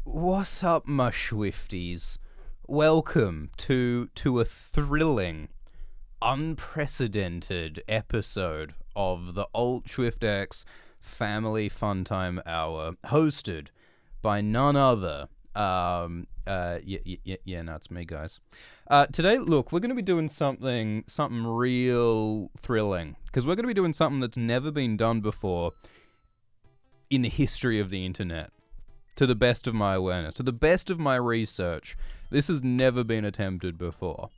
What's up, my Schwifties? Welcome to a thrilling, unprecedented episode of the Alt Schwift X Family Funtime Hour, hosted by none other. No, it's me, guys. Today, look, we're going to be doing something real thrilling, because we're going to be doing something that's never been done before in the history of the internet. To the best of my awareness, to the best of my research, this has never been attempted before.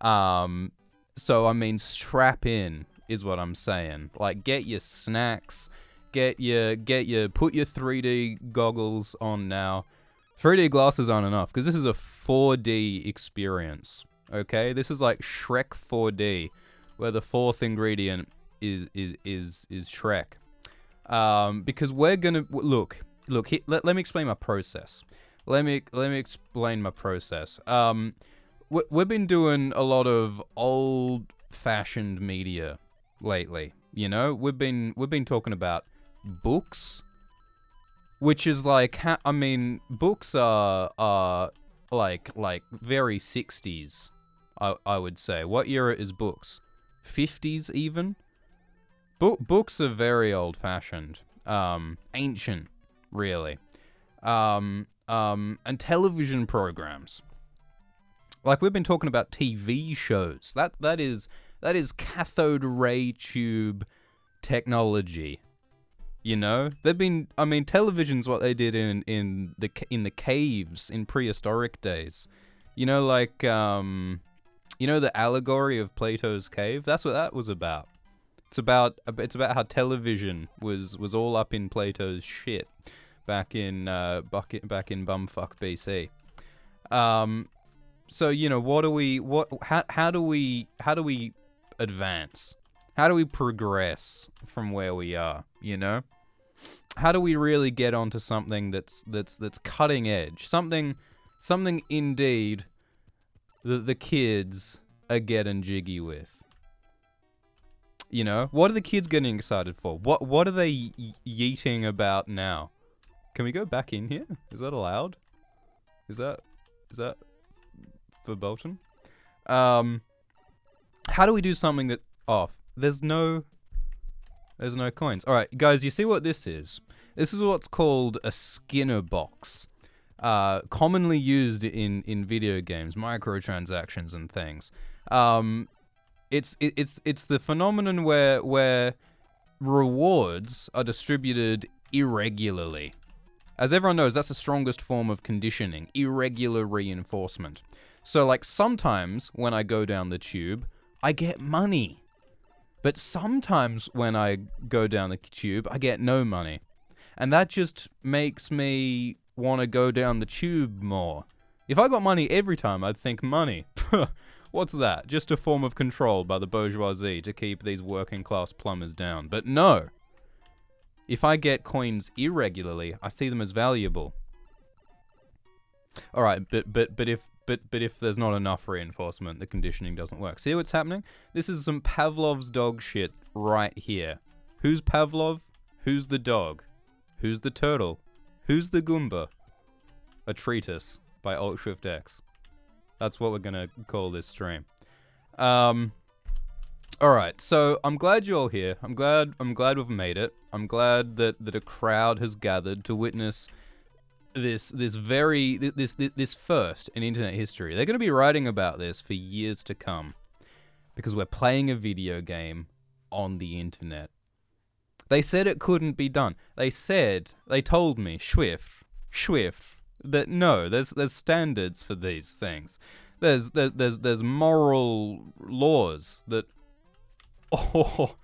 So I mean, strap in is what I'm saying. Like, get your snacks, put your 3D goggles on now. 3D glasses aren't enough, because this is a 4D experience. Okay, this is like Shrek 4D, where the fourth ingredient is Shrek. Because we're gonna look. Let me explain my process. Let me explain my process. We've been doing a lot of old-fashioned media lately. You know, we've been talking about books, which is like, books are like very 60s. I would say. What era is books? 50s even. Books are very old-fashioned, ancient. Really. And television programs. Like, we've been talking about TV shows. That is cathode ray tube technology. You know? Television's what they did in the caves in prehistoric days. You know, like, the allegory of Plato's cave? That's what that was about. It's about how television was all up in Plato's shit. Back in bumfuck BC. So you know, how do we advance? How do we progress from where we are? You know, how do we really get onto something that's cutting edge? Something indeed that the kids are getting jiggy with. You know, what are the kids getting excited for? What are they yeeting about now? Can we go back in here? Is that allowed? Is that verboten? How do we do something that... Oh, there's no coins. Alright, guys, you see what this is? This is what's called a Skinner box. Commonly used in video games, microtransactions and things. It's the phenomenon where rewards are distributed irregularly. As everyone knows, that's the strongest form of conditioning, irregular reinforcement. So, like, sometimes when I go down the tube, I get money. But sometimes when I go down the tube, I get no money. And that just makes me want to go down the tube more. If I got money every time, I'd think money. What's that? Just a form of control by the bourgeoisie to keep these working class plumbers down. But no. If I get coins irregularly, I see them as valuable. All right, but if there's not enough reinforcement, the conditioning doesn't work. See what's happening? This is some Pavlov's dog shit right here. Who's Pavlov? Who's the dog? Who's the turtle? Who's the Goomba? A treatise by Alt Schwift X. That's what we're gonna call this stream. Alright, so I'm glad you're all here. I'm glad we've made it. I'm glad that a crowd has gathered to witness this first in internet history. They're going to be writing about this for years to come, because we're playing a video game on the internet. They said it couldn't be done. They told me, Schwift, that no, there's standards for these things. There's moral laws that... Oh,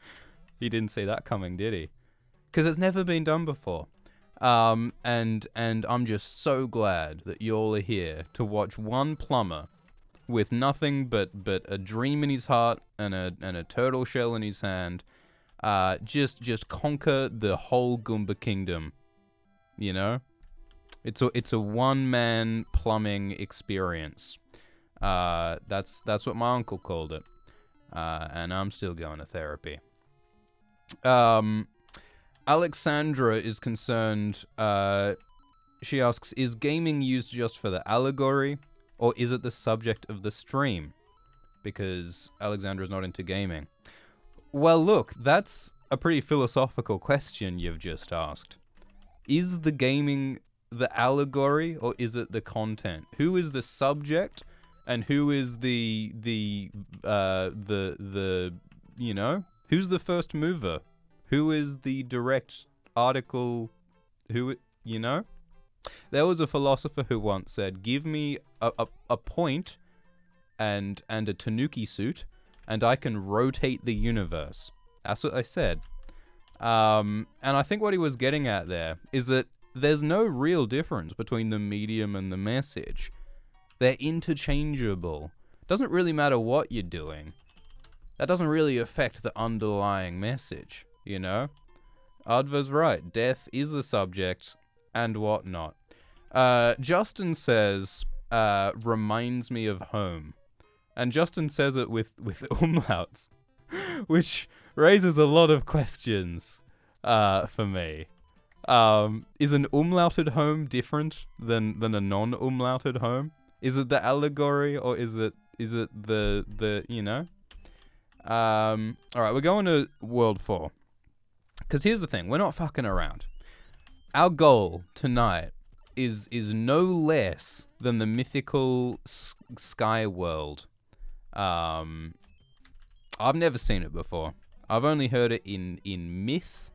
he didn't see that coming, did he? Because it's never been done before. And I'm just so glad that you all are here to watch one plumber with nothing but a dream in his heart and a turtle shell in his hand, just conquer the whole Goomba kingdom. You know, it's a one-man plumbing experience. That's what my uncle called it. And I'm still going to therapy. Alexandra is concerned she asks, is gaming used just for the allegory, or is it the subject of the stream? Because Alexandra's not into gaming. Well, look, that's a pretty philosophical question you've just asked. Is the gaming the allegory, or is it the content? Who is the subject, and who is the you know, who's the first mover? Who is the direct article? Who, you know? There was a philosopher who once said, give me a point and a tanuki suit, and I can rotate the universe. That's what I said. And I think what he was getting at there is that there's no real difference between the medium and the message. They're interchangeable. Doesn't really matter what you're doing. That doesn't really affect the underlying message, you know? Adva's right. Death is the subject and whatnot. Justin says, reminds me of home. And Justin says it with umlauts, which raises a lot of questions for me. Is an umlauted home different than a non-umlauted home? Is it the allegory, or is it the you know? Alright, we're going to World 4. Because here's the thing, we're not fucking around. Our goal tonight is no less than the mythical sky world. I've never seen it before. I've only heard it in myth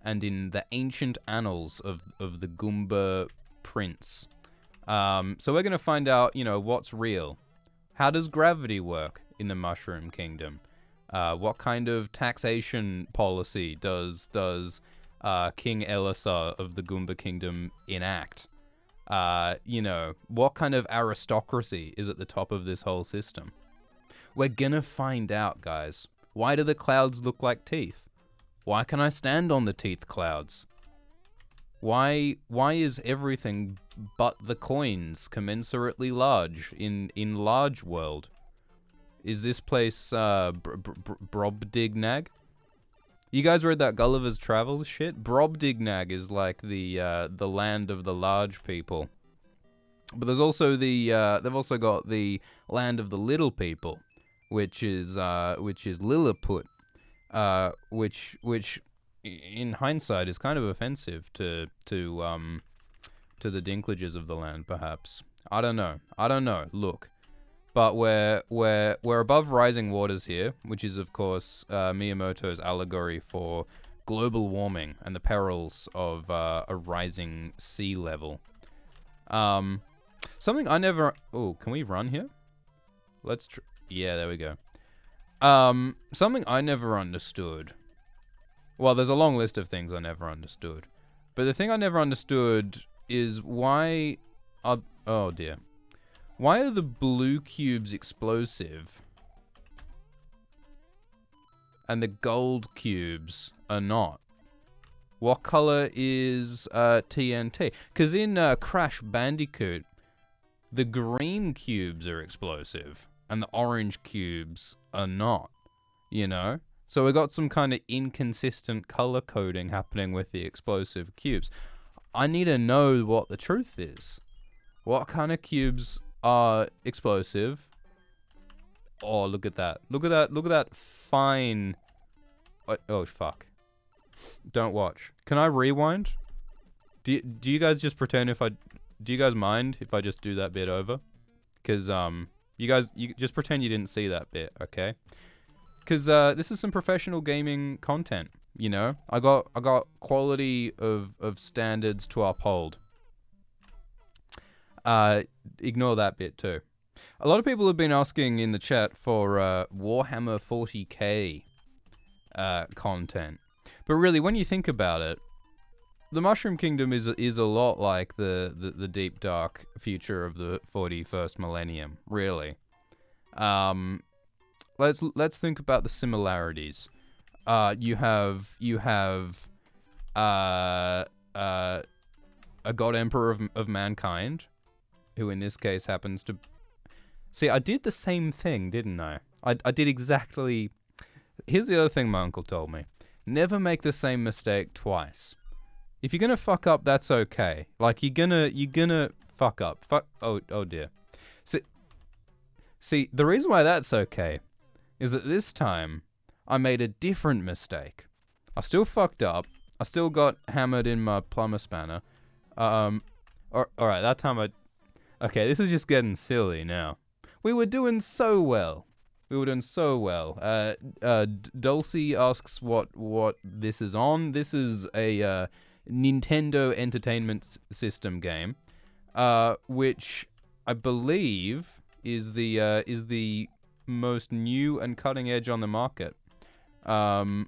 and in the ancient annals of the Goomba prince. So we're going to find out, you know, what's real. How does gravity work in the Mushroom Kingdom? What kind of taxation policy does King Elisar of the Goomba Kingdom enact? You know, what kind of aristocracy is at the top of this whole system? We're gonna find out, guys. Why do the clouds look like teeth? Why can I stand on the teeth clouds? Why is everything but the coins commensurately large in large world? Is this place Brobdingnag? You guys read that Gulliver's Travels shit? Brobdingnag is like the land of the large people. But there's also they've also got the land of the little people, which is Lilliput, which in hindsight is kind of offensive to the Dinklages of the land, perhaps. I don't know. Look. But we're above rising waters here, which is of course Miyamoto's allegory for global warming and the perils of a rising sea level. Something I never. Oh, can we run here? Let's. Yeah, there we go. Something I never understood. Well, there's a long list of things I never understood, but the thing I never understood is why. Oh dear. Why are the blue cubes explosive and the gold cubes are not? What color is TNT? Because in Crash Bandicoot, the green cubes are explosive and the orange cubes are not, you know? So we got some kind of inconsistent color coding happening with the explosive cubes. I need to know what the truth is. What kind of cubes are explosive? Oh, look at that. Look at that fine... Oh, fuck. Don't watch. Can I rewind? Do you guys just pretend if I... Do you guys mind if I just do that bit over? Because, you just pretend you didn't see that bit, okay? Because, this is some professional gaming content, you know? I got quality of standards to uphold. Ignore that bit too. A lot of people have been asking in the chat for Warhammer 40k content, but really, when you think about it, the Mushroom Kingdom is a lot like the deep dark future of the 41st millennium. Really, let's think about the similarities. You have a God Emperor of mankind, who in this case happens to... See, I did the same thing, didn't I? I did exactly... Here's the other thing my uncle told me. Never make the same mistake twice. If you're gonna fuck up, that's okay. Like, you're gonna fuck up. Oh dear. See, the reason why that's okay is that this time I made a different mistake. I still fucked up. I still got hammered in my plumber spanner. Alright, that time okay, this is just getting silly now. We were doing so well. Dulcie asks what this is on. This is a Nintendo Entertainment System game, which I believe is the most new and cutting edge on the market. That's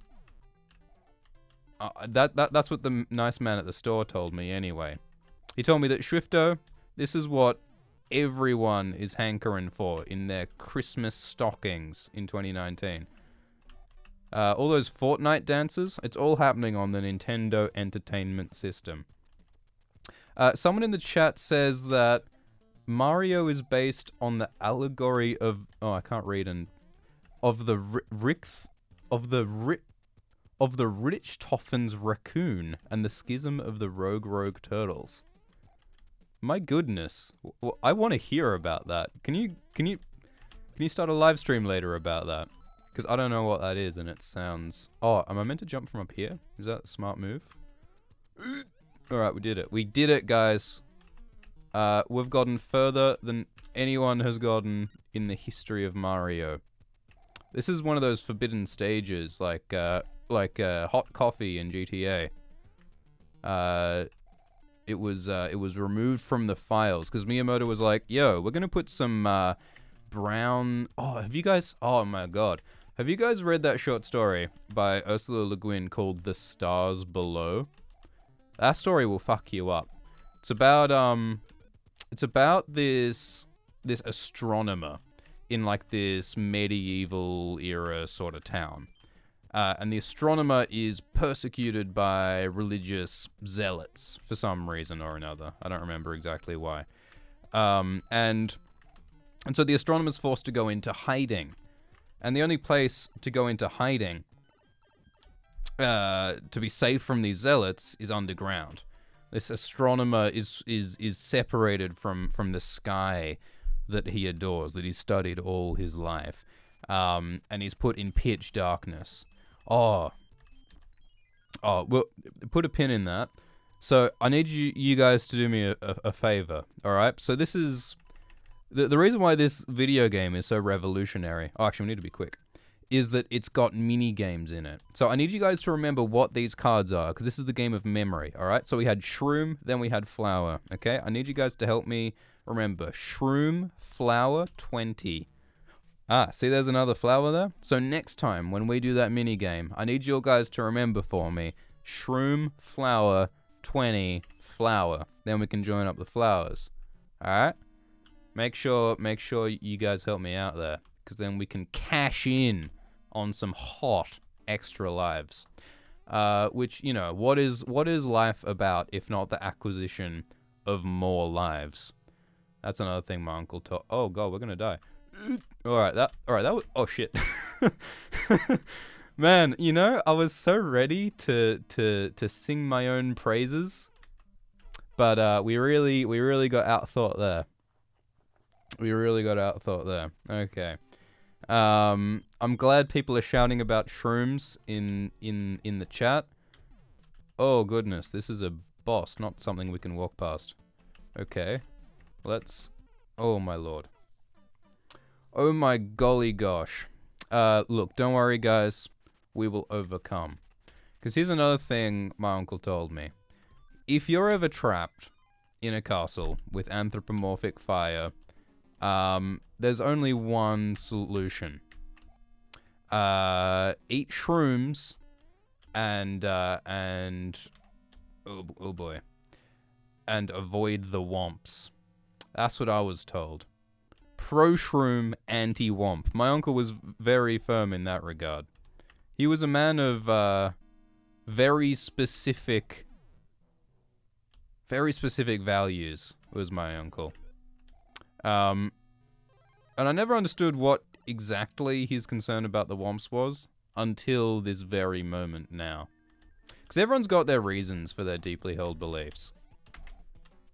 what the nice man at the store told me anyway. He told me that Schwifto, this is what everyone is hankering for in their Christmas stockings in 2019. All those Fortnite dances, it's all happening on the Nintendo Entertainment System. Someone in the chat says that Mario is based on the allegory of I can't read of the Richtofen's raccoon and the schism of the rogue turtles. My goodness, I want to hear about that. Can you start a live stream later about that? Because I don't know what that is, and it sounds. Oh, am I meant to jump from up here? Is that a smart move? All right, we did it. We did it, guys. We've gotten further than anyone has gotten in the history of Mario. This is one of those forbidden stages, like hot coffee in GTA. It was removed from the files because Miyamoto was like, "Yo, we're gonna put some brown." Oh, have you guys? Oh my God, have you guys read that short story by Ursula Le Guin called "The Stars Below"? That story will fuck you up. It's about this astronomer in like this medieval era sort of town. And the astronomer is persecuted by religious zealots for some reason or another. I don't remember exactly why. And so the astronomer's forced to go into hiding. And the only place to go into hiding to be safe from these zealots is underground. This astronomer is separated from the sky that he adores, that he's studied all his life. And he's put in pitch darkness. Oh, well, put a pin in that. So I need you guys to do me a favor, all right? So this is the reason why this video game is so revolutionary. Oh, actually, we need to be quick. Is that it's got mini games in it. So I need you guys to remember what these cards are, because this is the game of memory, all right? So we had Shroom, then we had Flower, okay? I need you guys to help me remember. Shroom, Flower, 20. Ah, see there's another flower there? So next time when we do that mini game, I need you guys to remember for me. Shroom, Flower, 20, Flower. Then we can join up the flowers. Alright? Make sure you guys help me out there, because then we can cash in on some hot extra lives. Which, you know, what is life about if not the acquisition of more lives? That's another thing my uncle taught. Oh God, we're gonna die. Alright, that was, oh shit. Man, you know, I was so ready to sing my own praises, but we really got outthought there. Okay. I'm glad people are shouting about shrooms in the chat. Oh goodness, this is a boss, not something we can walk past. Okay. Oh my lord. Oh my golly gosh. Look, don't worry guys. We will overcome. Because here's another thing my uncle told me. If you're ever trapped in a castle with anthropomorphic fire, there's only one solution. Eat shrooms and oh boy. And avoid the womps. That's what I was told. Pro-shroom, anti-womp. My uncle was very firm in that regard. He was a man of very specific values, was my uncle. And I never understood what exactly his concern about the womps was until this very moment now. Because everyone's got their reasons for their deeply held beliefs.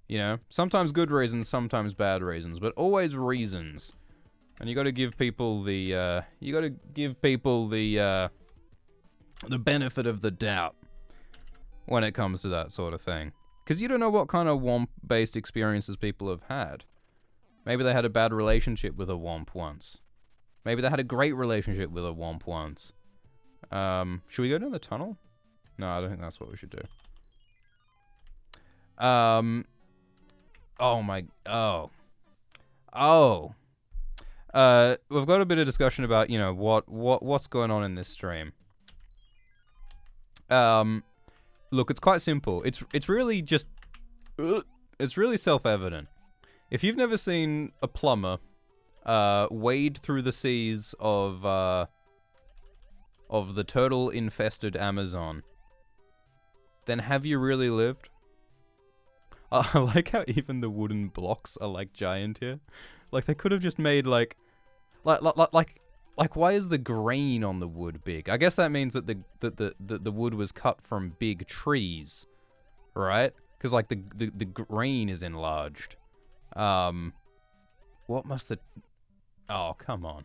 You know, sometimes good reasons, sometimes bad reasons, but always reasons. And you got to give people the the benefit of the doubt when it comes to that sort of thing. Because you don't know what kind of womp-based experiences people have had. Maybe they had a bad relationship with a womp once. Maybe they had a great relationship with a womp once. Should we go down the tunnel? No, I don't think that's what we should do. We've got a bit of discussion about, you know, what's going on in this stream. Look, it's quite simple. It's really just, it's really self-evident. If you've never seen a plumber wade through the seas of the turtle-infested Amazon, then have you really lived? I like how even the wooden blocks are like giant here. Like they could have just made like why is the grain on the wood big? I guess that means that the wood was cut from big trees, right? Because like the grain is enlarged. What must the... Oh, come on.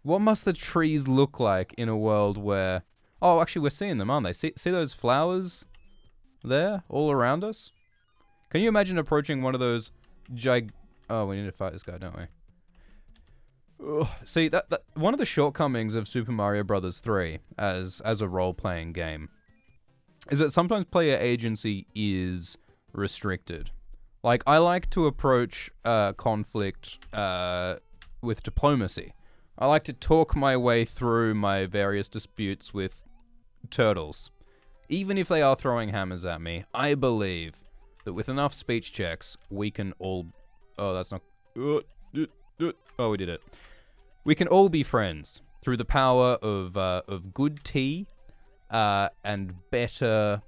What must the trees look like in a world where... Oh, actually, we're seeing them, aren't they? See those flowers there, all around us? Can you imagine approaching one of those Oh, we need to fight this guy, don't we? Ugh. See, that one of the shortcomings of Super Mario Bros. 3 as a role-playing game is that sometimes player agency is restricted. Like, I like to approach conflict with diplomacy. I like to talk my way through my various disputes with turtles. Even if they are throwing hammers at me, I believe that with enough speech checks, we can all... Oh, that's not... Oh, we did it. We can all be friends through the power of good tea and better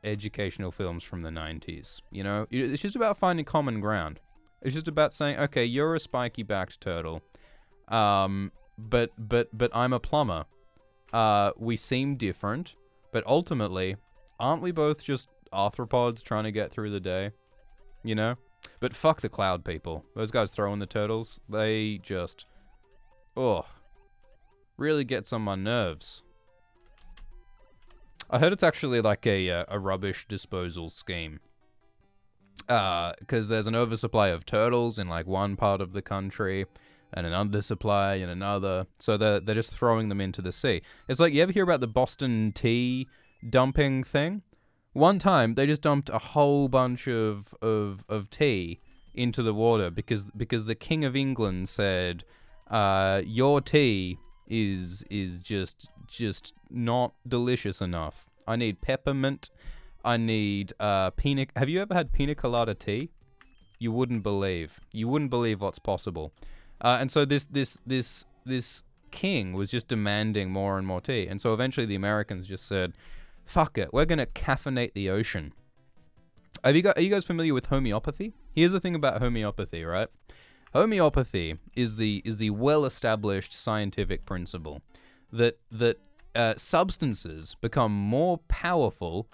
educational films from the 90s. You know, it's just about finding common ground. It's just about saying, okay, you're a spiky-backed turtle, but I'm a plumber. We seem different, but ultimately, aren't we both just arthropods trying to get through the day? You know? But fuck the cloud people. Those guys throwing the turtles, they just... Oh. Really gets on my nerves. I heard it's actually like a rubbish disposal scheme. Because there's an oversupply of turtles in like one part of the country and an undersupply in another. So they're just throwing them into the sea. It's like, you ever hear about the Boston tea dumping thing? One time, they just dumped a whole bunch of tea into the water because the King of England said, your tea is just not delicious enough. I need peppermint. I need pina... Have you ever had pina colada tea? You wouldn't believe. You wouldn't believe what's possible. And so this king was just demanding more and more tea. And so eventually the Americans just said, fuck it, we're going to caffeinate the ocean. Are you guys familiar with homeopathy? Here's the thing about homeopathy, right? Homeopathy is the well-established scientific principle that substances become more powerful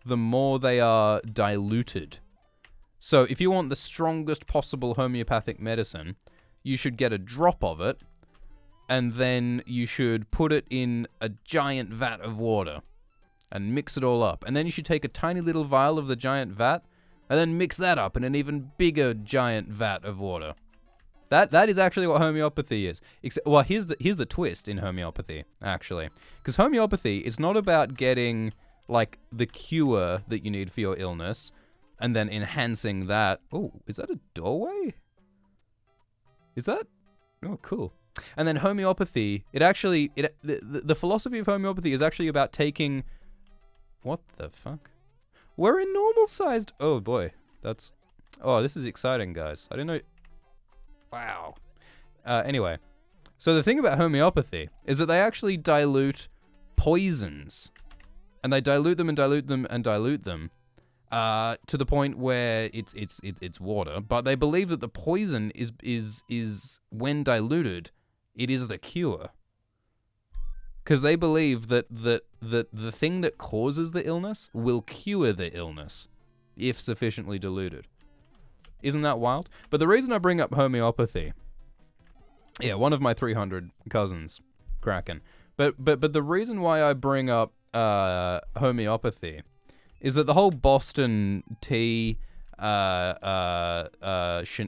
the more they are diluted. So if you want the strongest possible homeopathic medicine, you should get a drop of it, and then you should put it in a giant vat of water and mix it all up. And then you should take a tiny little vial of the giant vat and then mix that up in an even bigger giant vat of water. That is actually what homeopathy is. Well, here's the twist in homeopathy, actually. Because homeopathy is not about getting, like, the cure that you need for your illness and then enhancing that. Oh, is that a doorway? Is that? Oh, cool. And then homeopathy, the philosophy of homeopathy is actually about taking... What the fuck? We're in normal-sized... Oh, boy. That's... Oh, this is exciting, guys. I didn't know... Wow. Anyway. So the thing about homeopathy is that they actually dilute poisons. And they dilute them and dilute them and dilute them to the point where it's water. But they believe that the poison is when diluted, it is the cure. because they believe that the thing that causes the illness will cure the illness if sufficiently diluted. Isn't that wild? But the reason I bring up homeopathy, yeah, one of my 300 cousins, Kraken. But the reason why I bring up homeopathy is that the whole Boston tea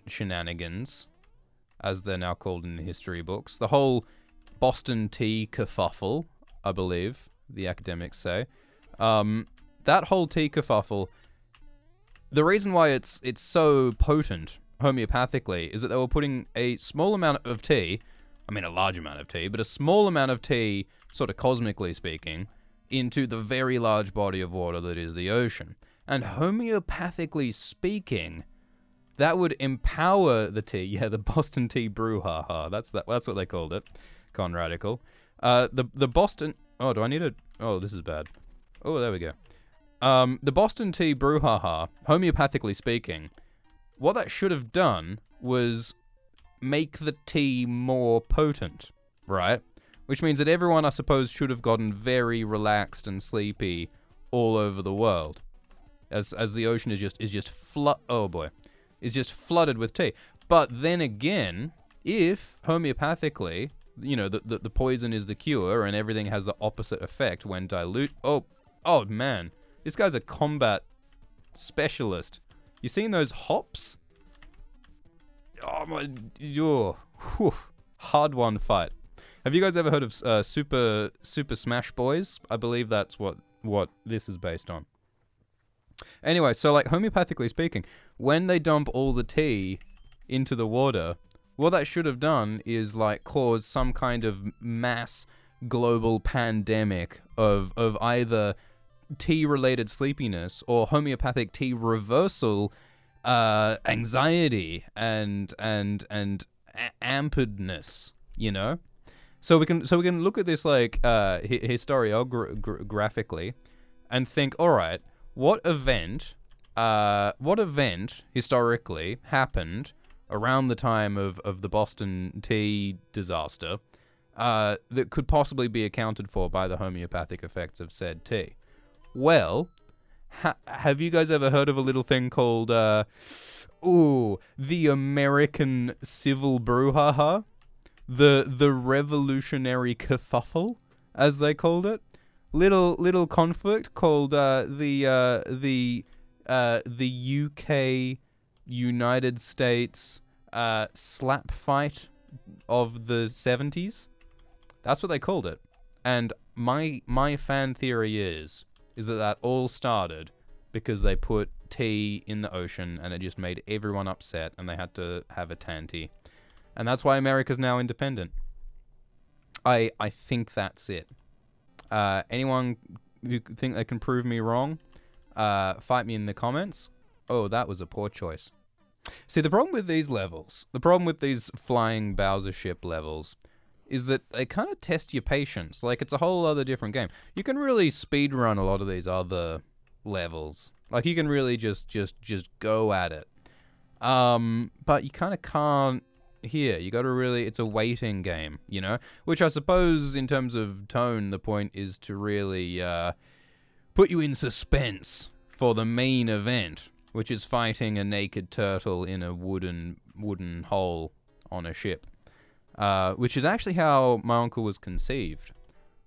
shenanigans, as they're now called in the history books, the whole Boston tea kerfuffle, I believe the academics say, that whole tea kerfuffle, the reason why it's so potent homeopathically is that they were putting a small amount of tea, I mean a large amount of tea, but a small amount of tea, sort of cosmically speaking, into the very large body of water that is the ocean. And homeopathically speaking, that would empower the tea. Yeah, the Boston tea brouhaha. That's what they called it. Conradical. The Boston... Oh, do I need a... Oh, this is bad. Oh, there we go. The Boston tea brouhaha, homeopathically speaking, what that should have done was make the tea more potent, right? Which means that everyone, I suppose, should have gotten very relaxed and sleepy all over the world, as the ocean is just flooded with tea. But then again, if homeopathically, you know, the poison is the cure and everything has the opposite effect when dilute. Oh man, this guy's a combat specialist. You seen those hops? Oh my, hard won fight. Have you guys ever heard of Super Smash Boys? I believe that's what this is based on. Anyway, so like homeopathically speaking, when they dump all the tea into the water, what that should have done is like cause some kind of mass global pandemic of either tea-related sleepiness or homeopathic tea reversal anxiety and ampedness, you know? So we can look at this like historiographically and think, all right, what event historically happened around the time of the Boston tea disaster that could possibly be accounted for by the homeopathic effects of said tea? Well, have you guys ever heard of a little thing called the American Civil Brouhaha? The Revolutionary Kerfuffle, as they called it. Little conflict called the UK United States slap fight of the 70s. That's what they called it. And my fan theory is that all started because they put tea in the ocean and it just made everyone upset and they had to have a tanty. And that's why America's now independent. I think that's it. Anyone who think they can prove me wrong, fight me in the comments. Oh, that was a poor choice. See, the problem with these levels, the problem with these flying Bowser ship levels, is that they kind of test your patience. Like, it's a whole other different game. You can really speedrun a lot of these other levels. Like, you can really just go at it. But you kind of can't here. You got to really, it's a waiting game, you know? Which I suppose, in terms of tone, the point is to really put you in suspense for the main event, which is fighting a naked turtle in a wooden hole on a ship. Which is actually how my uncle was conceived,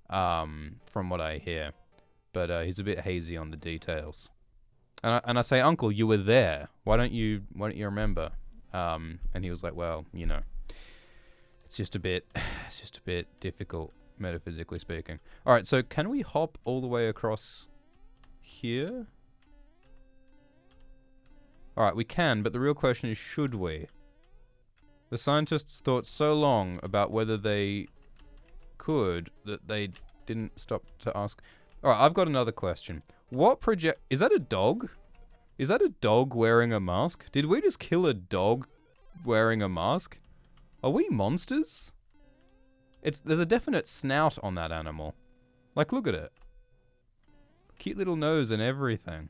from what I hear. But he's a bit hazy on the details. And I say, Uncle, you were there. Why don't you remember? And he was like, well, you know, it's just a bit difficult, metaphysically speaking. All right, so can we hop all the way across here? All right, we can, but the real question is, should we? The scientists thought so long about whether they could that they didn't stop to ask. All right, I've got another question. Is that a dog? Is that a dog wearing a mask? Did we just kill a dog wearing a mask? Are we monsters? There's a definite snout on that animal. Like, look at it. Cute little nose and everything.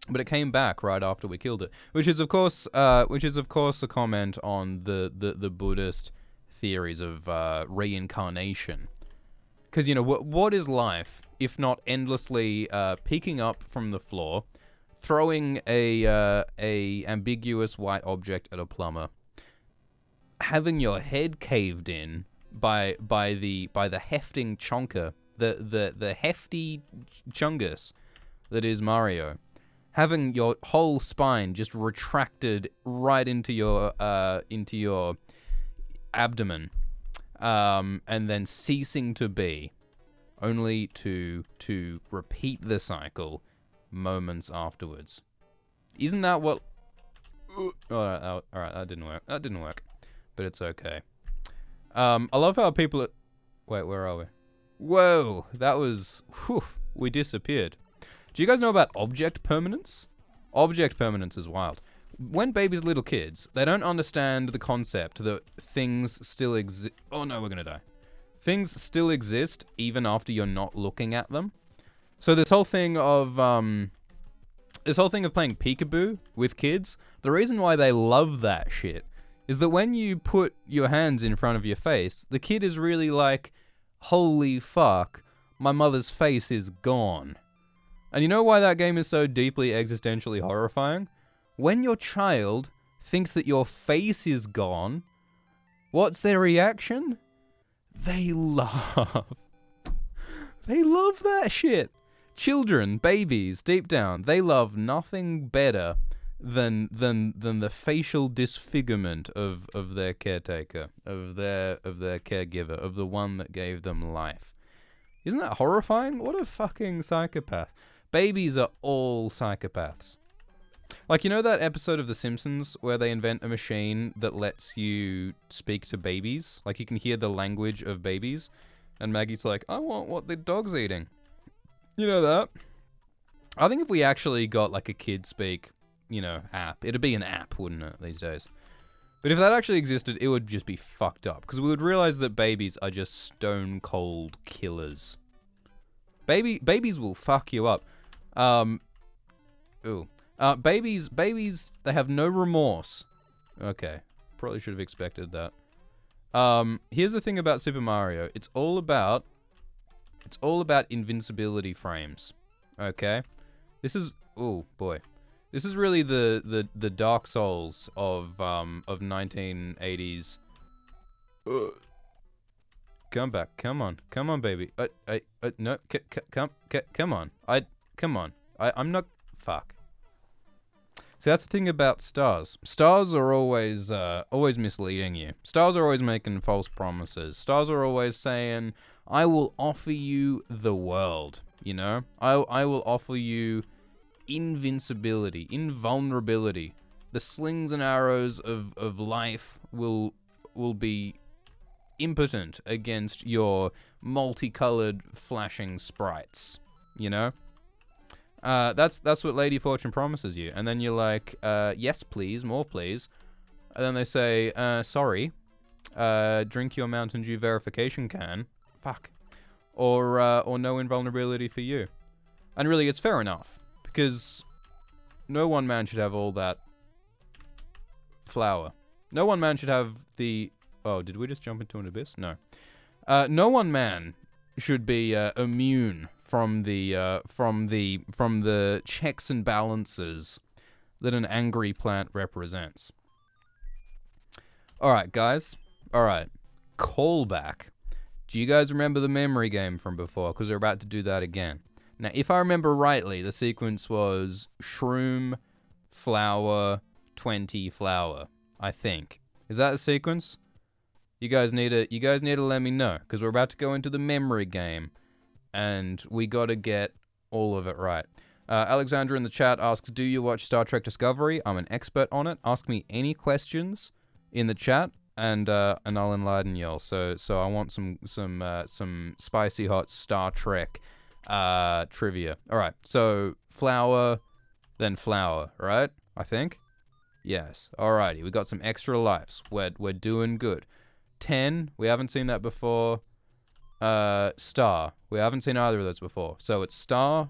But it came back right after we killed it, which is of course a comment on the Buddhist theories of reincarnation. Because, you know, what is life if not endlessly peeking up from the floor, throwing a ambiguous white object at a plumber, having your head caved in by the hefting chonker, the hefty chungus that is Mario, having your whole spine just retracted right into your abdomen, and then ceasing to be, only to repeat the cycle moments afterwards. Isn't that what? All right, that didn't work. But it's okay. I love how people. Wait, where are we? Whoa, that was. Whew, we disappeared. Do you guys know about object permanence? Object permanence is wild. When babies are little kids, they don't understand the concept that things still exist. Oh no, we're gonna die. Things still exist even after you're not looking at them. So this whole thing of playing peekaboo with kids, the reason why they love that shit is that when you put your hands in front of your face, the kid is really like, holy fuck, my mother's face is gone. And you know why that game is so deeply existentially horrifying? When your child thinks that your face is gone, what's their reaction? They laugh. They love that shit. Children, babies, deep down, they love nothing better than the facial disfigurement of their caretaker, of their caregiver, of the one that gave them life. Isn't that horrifying? What a fucking psychopath. Babies are all psychopaths. Like, you know that episode of The Simpsons where they invent a machine that lets you speak to babies? Like, you can hear the language of babies. And Maggie's like, I want what the dog's eating. You know that? I think if we actually got, like, a kid speak, you know, app, it'd be an app, wouldn't it, these days? But if that actually existed, it would just be fucked up. Because we would realize that babies are just stone cold killers. Babies will fuck you up. Babies, they have no remorse. Okay, probably should have expected that. Here's the thing about Super Mario. It's all about invincibility frames. Okay? This is, oh boy. This is really the Dark Souls of 1980s. Come back. Come on, baby. No, come on. I'm not, fuck. See, that's the thing about stars. Stars are always misleading you. Stars are always making false promises. Stars are always saying, I will offer you the world, you know? I will offer you invincibility, invulnerability. The slings and arrows of life will be impotent against your multicolored flashing sprites, you know? That's what Lady Fortune promises you. And then you're like, yes, please, more please. And then they say, sorry, drink your Mountain Dew verification can. Fuck. Or no invulnerability for you. And really, it's fair enough. Because no one man should have all that flour. No one man should have the... Oh, did we just jump into an abyss? No. No one man should be immune from the checks and balances that an angry plant represents. All right, guys. All right. Callback. Do you guys remember the memory game from before? Because we're about to do that again. Now, if I remember rightly, the sequence was shroom, flower, 20 flower. I think. Is that a sequence? You guys need to let me know, because we're about to go into the memory game, and we got to get all of it right. Alexandra in the chat asks, "Do you watch Star Trek Discovery?" I'm an expert on it. Ask me any questions in the chat, and I'll enlighten y'all. So I want some spicy hot Star Trek trivia. All right. So flower, then flower, right? I think. Yes. Alrighty. We got some extra lives. We're doing good. 10. We haven't seen that before. Star. We haven't seen either of those before. So it's star.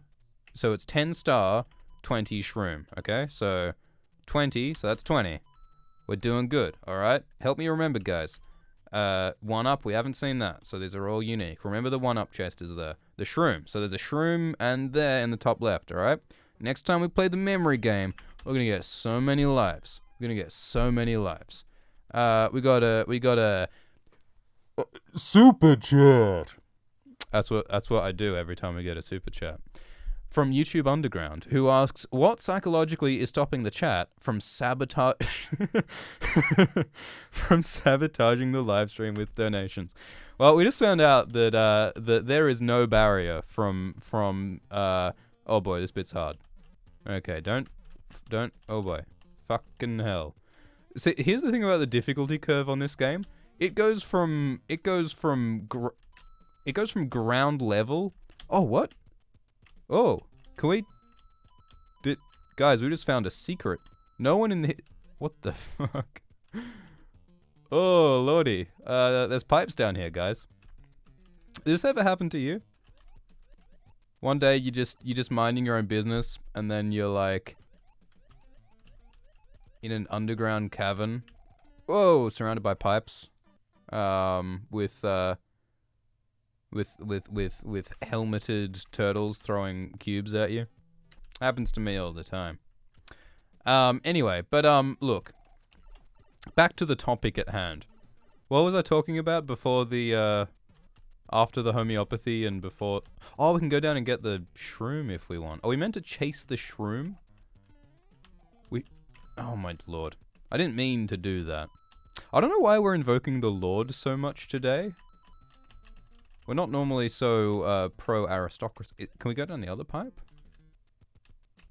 So it's 10 star, 20 shroom. Okay. So 20. So that's 20. We're doing good. All right. Help me remember, guys. One up, we haven't seen that, so these are all unique. Remember the one up chest is there. The shroom, so there's a shroom and there in the top left, alright? Next time we play the memory game, we're gonna get so many lives. We're gonna get so many lives. We got a super chat. That's what I do every time we get a super chat. From YouTube Underground, who asks, what psychologically is stopping the chat from from sabotaging the live stream with donations? Well, we just found out that that there is no barrier from oh boy, this bit's hard. Okay, don't oh boy. Fucking hell. See, here's the thing about the difficulty curve on this game. It goes from ground level. Oh, what? Oh, can we... Guys, we just found a secret. No one in the... What the fuck? Oh, lordy. There's pipes down here, guys. Did this ever happen to you? One day you're just minding your own business, and then you're like... in an underground cavern. Whoa, surrounded by pipes. With helmeted turtles throwing cubes at you. Happens to me all the time. Anyway, but look. Back to the topic at hand. What was I talking about before the after the homeopathy and before... Oh, we can go down and get the shroom if we want. Are we meant to chase the shroom? Oh my lord. I didn't mean to do that. I don't know why we're invoking the Lord so much today. We're not normally so pro-aristocracy. Can we go down the other pipe?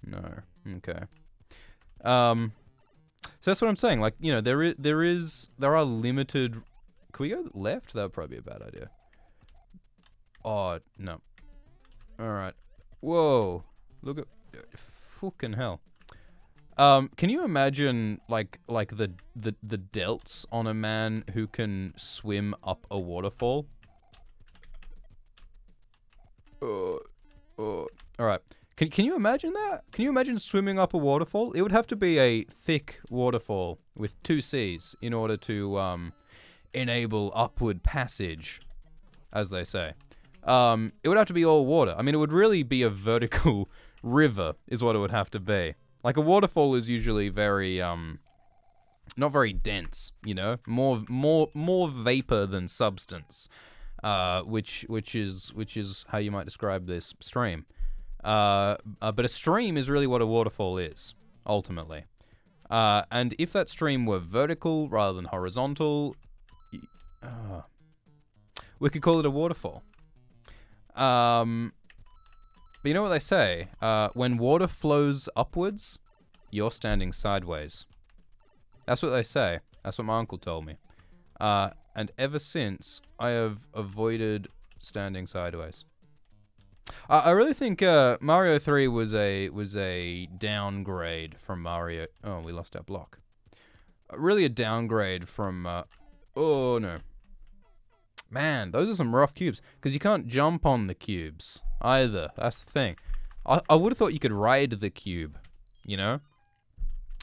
No. Okay. So that's what I'm saying. Like, you know, there are limited... Can we go left? That would probably be a bad idea. Oh, no. Alright. Whoa. Look at... Fucking hell. Can you imagine, like the delts on a man who can swim up a waterfall? Alright. Can you imagine that? Can you imagine swimming up a waterfall? It would have to be a thick waterfall with 2 C's in order to, enable upward passage, as they say. It would have to be all water. I mean, it would really be a vertical river, is what it would have to be. Like, a waterfall is usually very, not very dense, you know? More vapor than substance, which is how you might describe this stream. But a stream is really what a waterfall is, ultimately. And if that stream were vertical rather than horizontal, we could call it a waterfall. But you know what they say? When water flows upwards, you're standing sideways. That's what they say. That's what my uncle told me. And ever since, I have avoided standing sideways. I really think Mario 3 was a downgrade from Mario... Oh, we lost our block. Really a downgrade from... oh, no. Man, those are some rough cubes. Because you can't jump on the cubes either. That's the thing. I would have thought you could ride the cube, you know?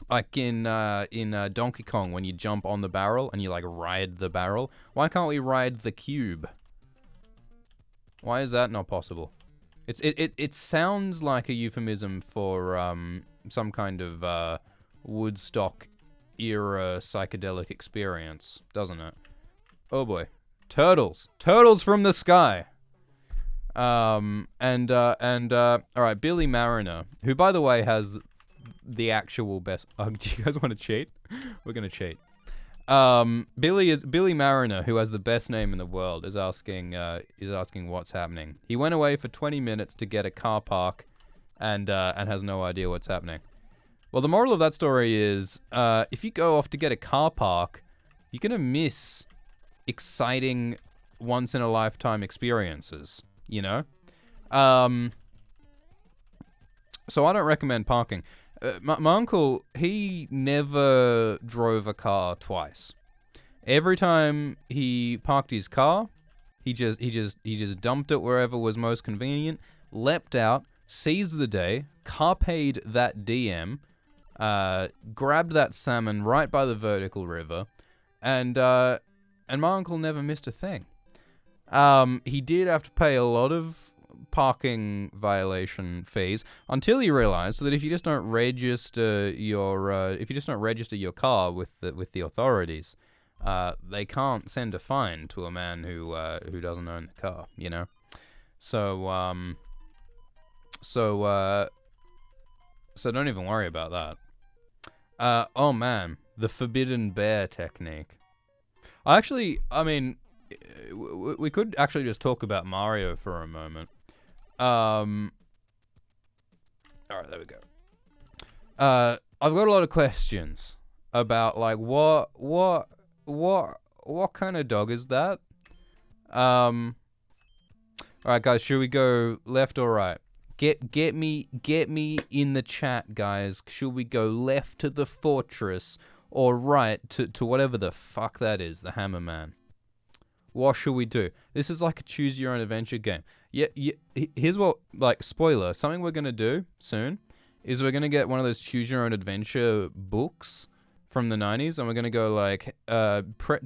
Like in Donkey Kong, when you jump on the barrel and you, like, ride the barrel. Why can't we ride the cube? Why is that not possible? It sounds like a euphemism for some kind of Woodstock-era psychedelic experience, doesn't it? Oh boy. Turtles! Turtles from the sky! Alright, Billy Mariner, who, by the way, has the actual best... do you guys want to cheat? We're gonna cheat. Billy Mariner, who has the best name in the world, is asking what's happening. He went away for 20 minutes to get a car park, and has no idea what's happening. Well, the moral of that story is, if you go off to get a car park, you're gonna miss exciting, once-in-a-lifetime experiences, you know? So I don't recommend parking. My uncle, he never drove a car twice. Every time he parked his car, he just dumped it wherever was most convenient, leapt out, seized the day, carped that DM, grabbed that salmon right by the vertical river, and and my uncle never missed a thing. He did have to pay a lot of parking violation fees until he realized that if you just don't register your car with the authorities, they can't send a fine to a man who doesn't own the car, you know. So don't even worry about that. Oh man, the forbidden bear technique. I mean, we could actually just talk about Mario for a moment. All right, there we go. I've got a lot of questions about like what kind of dog is that? All right, guys, should we go left or right? Get me in the chat, guys. Should we go left to the fortress or right to whatever the fuck that is, the Hammer Man? What should we do? This is like a choose your own adventure game. Yeah, here's what, like, spoiler, something we're gonna do soon is we're gonna get one of those choose your own adventure books from the 90s, and we're gonna go like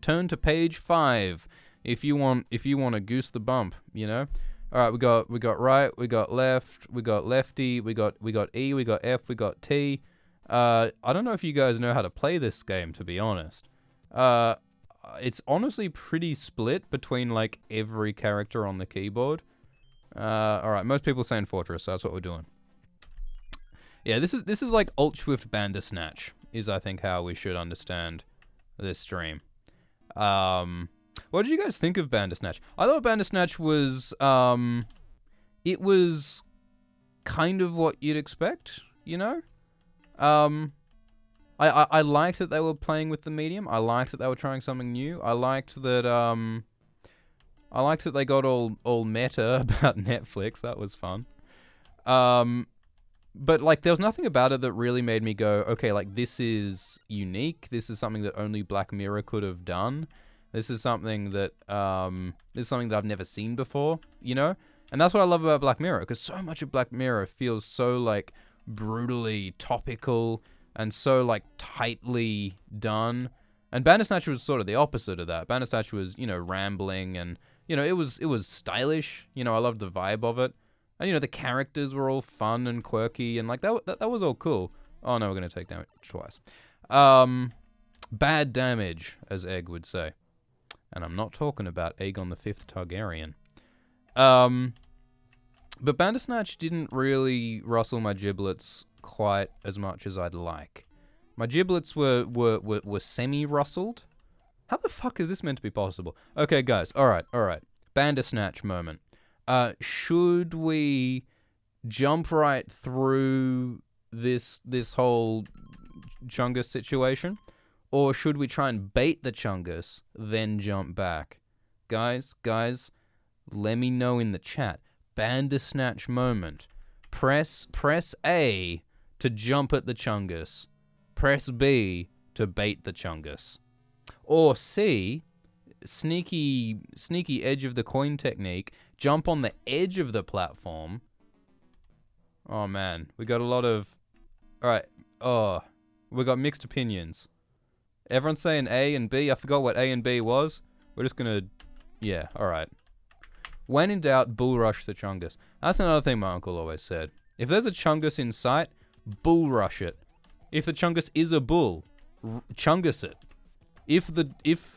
turn to page 5 if you want to goose the bump, you know. All right, we got right, we got left, we got lefty, we got E, we got F, we got T. I don't know if you guys know how to play this game, to be honest. It's honestly pretty split between like every character on the keyboard. All right, most people saying Fortress, so that's what we're doing. Yeah, this is like Schwift Bandersnatch is, I think, how we should understand this stream. What did you guys think of Bandersnatch? I thought Bandersnatch was it was kind of what you'd expect, you know. I liked that they were playing with the medium. I liked that they were trying something new. I liked that they got all meta about Netflix. That was fun. But like there was nothing about it that really made me go, okay, like this is unique. This is something that only Black Mirror could have done. This is something that I've never seen before, you know? And that's what I love about Black Mirror, because so much of Black Mirror feels so like brutally topical and so like tightly done. And Bandersnatch was sort of the opposite of that. Bandersnatch was, you know, rambling and, you know, it was stylish. You know, I loved the vibe of it. And, you know, the characters were all fun and quirky and like that was all cool. Oh no, we're going to take damage twice. Bad damage, as Egg would say. And I'm not talking about Aegon the Fifth Targaryen. But Bandersnatch didn't really rustle my giblets quite as much as I'd like. My giblets were semi-rustled. How the fuck is this meant to be possible? Okay, guys, all right. Bandersnatch moment. Should we jump right through this whole Chungus situation? Or should we try and bait the Chungus, then jump back? Guys, let me know in the chat. Bandersnatch moment. Press A to jump at the Chungus. Press B to bait the Chungus. Or C, sneaky edge of the coin technique, jump on the edge of the platform. Oh man, we got a lot of... Alright, we got mixed opinions. Everyone's saying A and B. I forgot what A and B was. We're just gonna... Yeah, alright. When in doubt, bull rush the Chungus. That's another thing my uncle always said. If there's a Chungus in sight, bull rush it. If the Chungus is a bull, Chungus it. If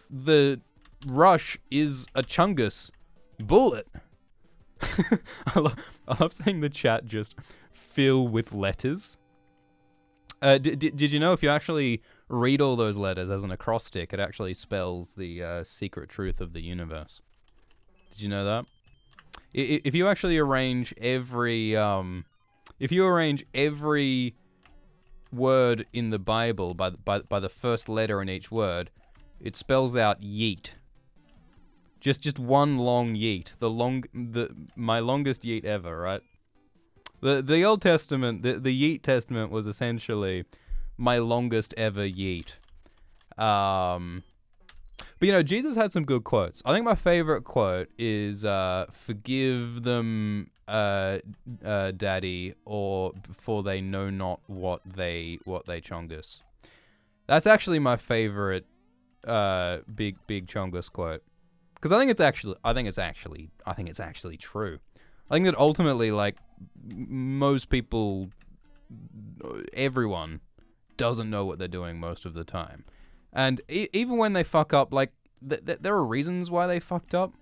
the rush is a Chungus, bull it. I love seeing the chat just fill with letters. Did you know if you actually read all those letters as an acrostic, it actually spells the secret truth of the universe? Did you know that? If you actually arrange every word in the Bible by the first letter in each word, it spells out yeet. Just one long yeet. My longest yeet ever, right? The Old Testament, the Yeet Testament was essentially my longest ever yeet. But, you know, Jesus had some good quotes. I think my favorite quote is, forgive them, Daddy, or for they know not what they chongus. That's actually my favorite big Chongus quote, because I think it's actually true. I think that ultimately, like, most people, everyone doesn't know what they're doing most of the time, and even when they fuck up, like, there are reasons why they fucked up.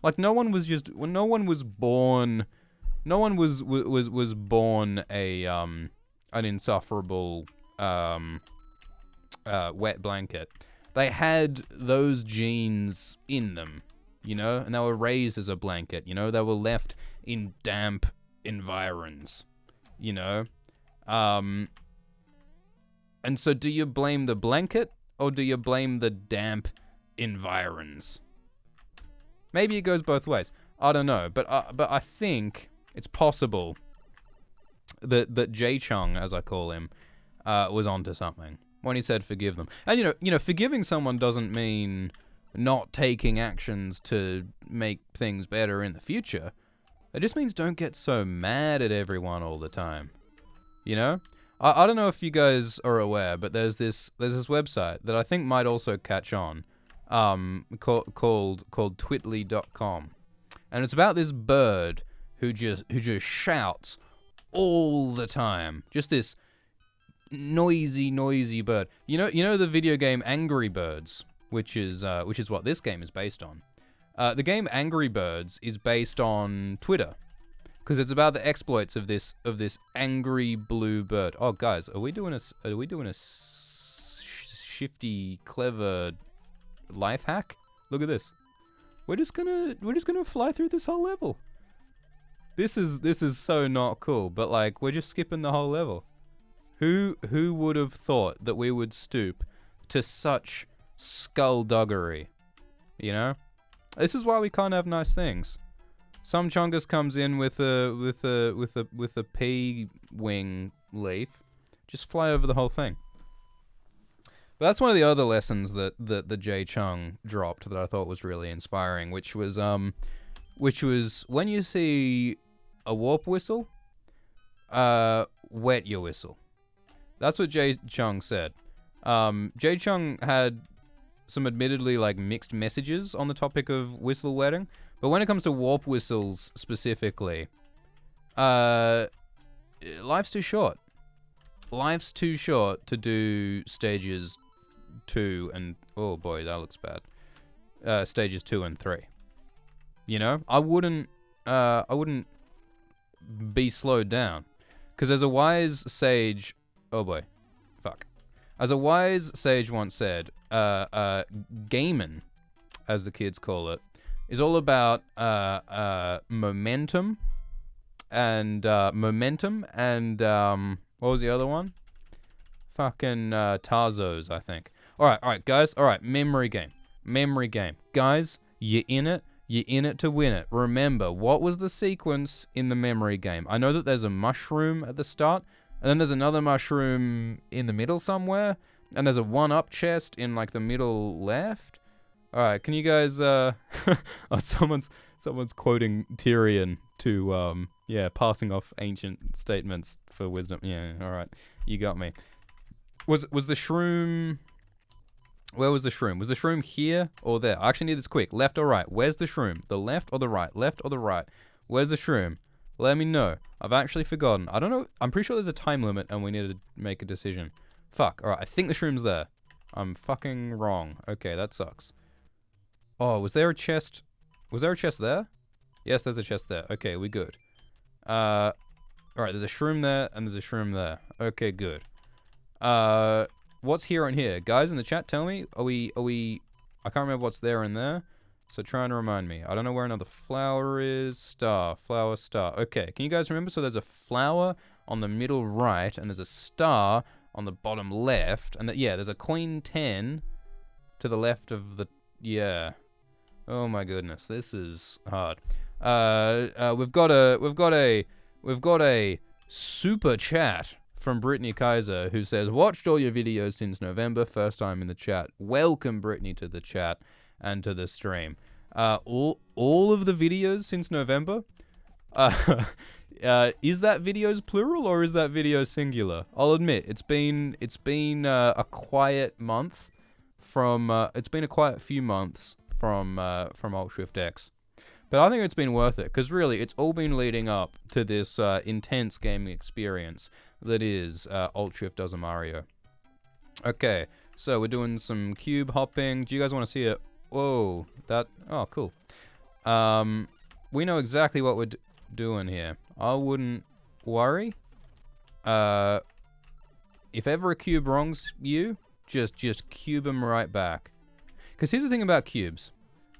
Like, no one was born an insufferable wet blanket. They had those genes in them, you know, and they were raised as a blanket, you know, they were left in damp environs, you know. And so do you blame the blanket or do you blame the damp environs? Maybe it goes both ways. I don't know, but I think it's possible that Jay Chung, as I call him, was onto something when he said forgive them. And you know, forgiving someone doesn't mean not taking actions to make things better in the future. It just means don't get so mad at everyone all the time. You know? I don't know if you guys are aware, but there's this website that I think might also catch on, called twitly.com. And it's about this bird who just shouts all the time. Just this noisy bird. You know the video game Angry Birds, which is what this game is based on. The game Angry Birds is based on Twitter, because it's about the exploits of this angry blue bird. Oh, guys, are we doing a shifty, clever life hack? Look at this. We're just gonna fly through this whole level. This is so not cool, but like we're just skipping the whole level. Who would have thought that we would stoop to such skullduggery? You know? This is why we can't have nice things. Some chungus comes in with a pea wing leaf, just fly over the whole thing. But that's one of the other lessons that the Jay Chung dropped that I thought was really inspiring, which was when you see a warp whistle, wet your whistle. That's what Jay Chung said. Jay Chung had some admittedly like mixed messages on the topic of whistle wetting, but when it comes to warp whistles specifically, life's too short. Life's too short to do stages 2 and oh boy, that looks bad. Stages 2 and 3. You know, I wouldn't be slowed down, because as a wise sage, oh boy, fuck. As a wise sage once said, gaming, as the kids call it, is all about momentum and what was the other one? Fucking Tarzos, I think. All right, guys. All right, memory game. Guys, you're in it to win it. Remember, what was the sequence in the memory game? I know that there's a mushroom at the start, and then there's another mushroom in the middle somewhere, and there's a one-up chest in like the middle left. All right, can you guys? Oh, someone's quoting Tyrion to passing off ancient statements for wisdom. Yeah, all right, you got me. Was the shroom? Where was the shroom? Was the shroom here or there? I actually need this quick. Left or right? Where's the shroom? The left or the right? Left or the right? Where's the shroom? Let me know. I've actually forgotten. I don't know. I'm pretty sure there's a time limit and we need to make a decision. Fuck. All right. I think the shroom's there. I'm fucking wrong. Okay, that sucks. Oh, was there a chest? Was there a chest there? Yes, there's a chest there. Okay, we good. All right. There's a shroom there and there's a shroom there. Okay, good. What's here and here? Guys in the chat, tell me. Are we? I can't remember what's there and there. So try and remind me. I don't know where another flower is. Flower, star. Okay, can you guys remember? So there's a flower on the middle right, and there's a star on the bottom left, and there's a queen 10 to the left of the, yeah. Oh my goodness, this is hard. We've got a super chat from Brittany Kaiser, who says, watched all your videos since November, first time in the chat. Welcome, Brittany, to the chat and to the stream. All of the videos since November? Is that videos plural or is that video singular? I'll admit, it's been a quiet month from it's been a quite few months from Alt Schwift X. But I think it's been worth it, because really, it's all been leading up to this intense gaming experience that is Alt Schwift Does a Mario. Okay, so we're doing some cube hopping. Do you guys want to see it? Whoa, oh, cool. We know exactly what we're doing here. I wouldn't worry. If ever a cube wrongs you, just cube them right back. Because here's the thing about cubes.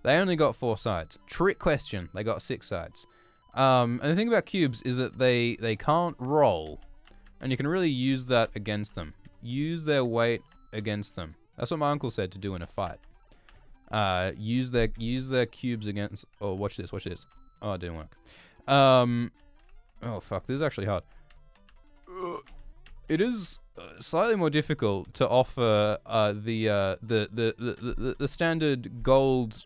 They only got 4 sides. Trick question. They got 6 sides. And the thing about cubes is that they can't roll. And you can really use that against them. Use their weight against them. That's what my uncle said to do in a fight. Use their cubes against... Oh, watch this. Oh, it didn't work. Oh, fuck. This is actually hard. It is slightly more difficult to offer the standard gold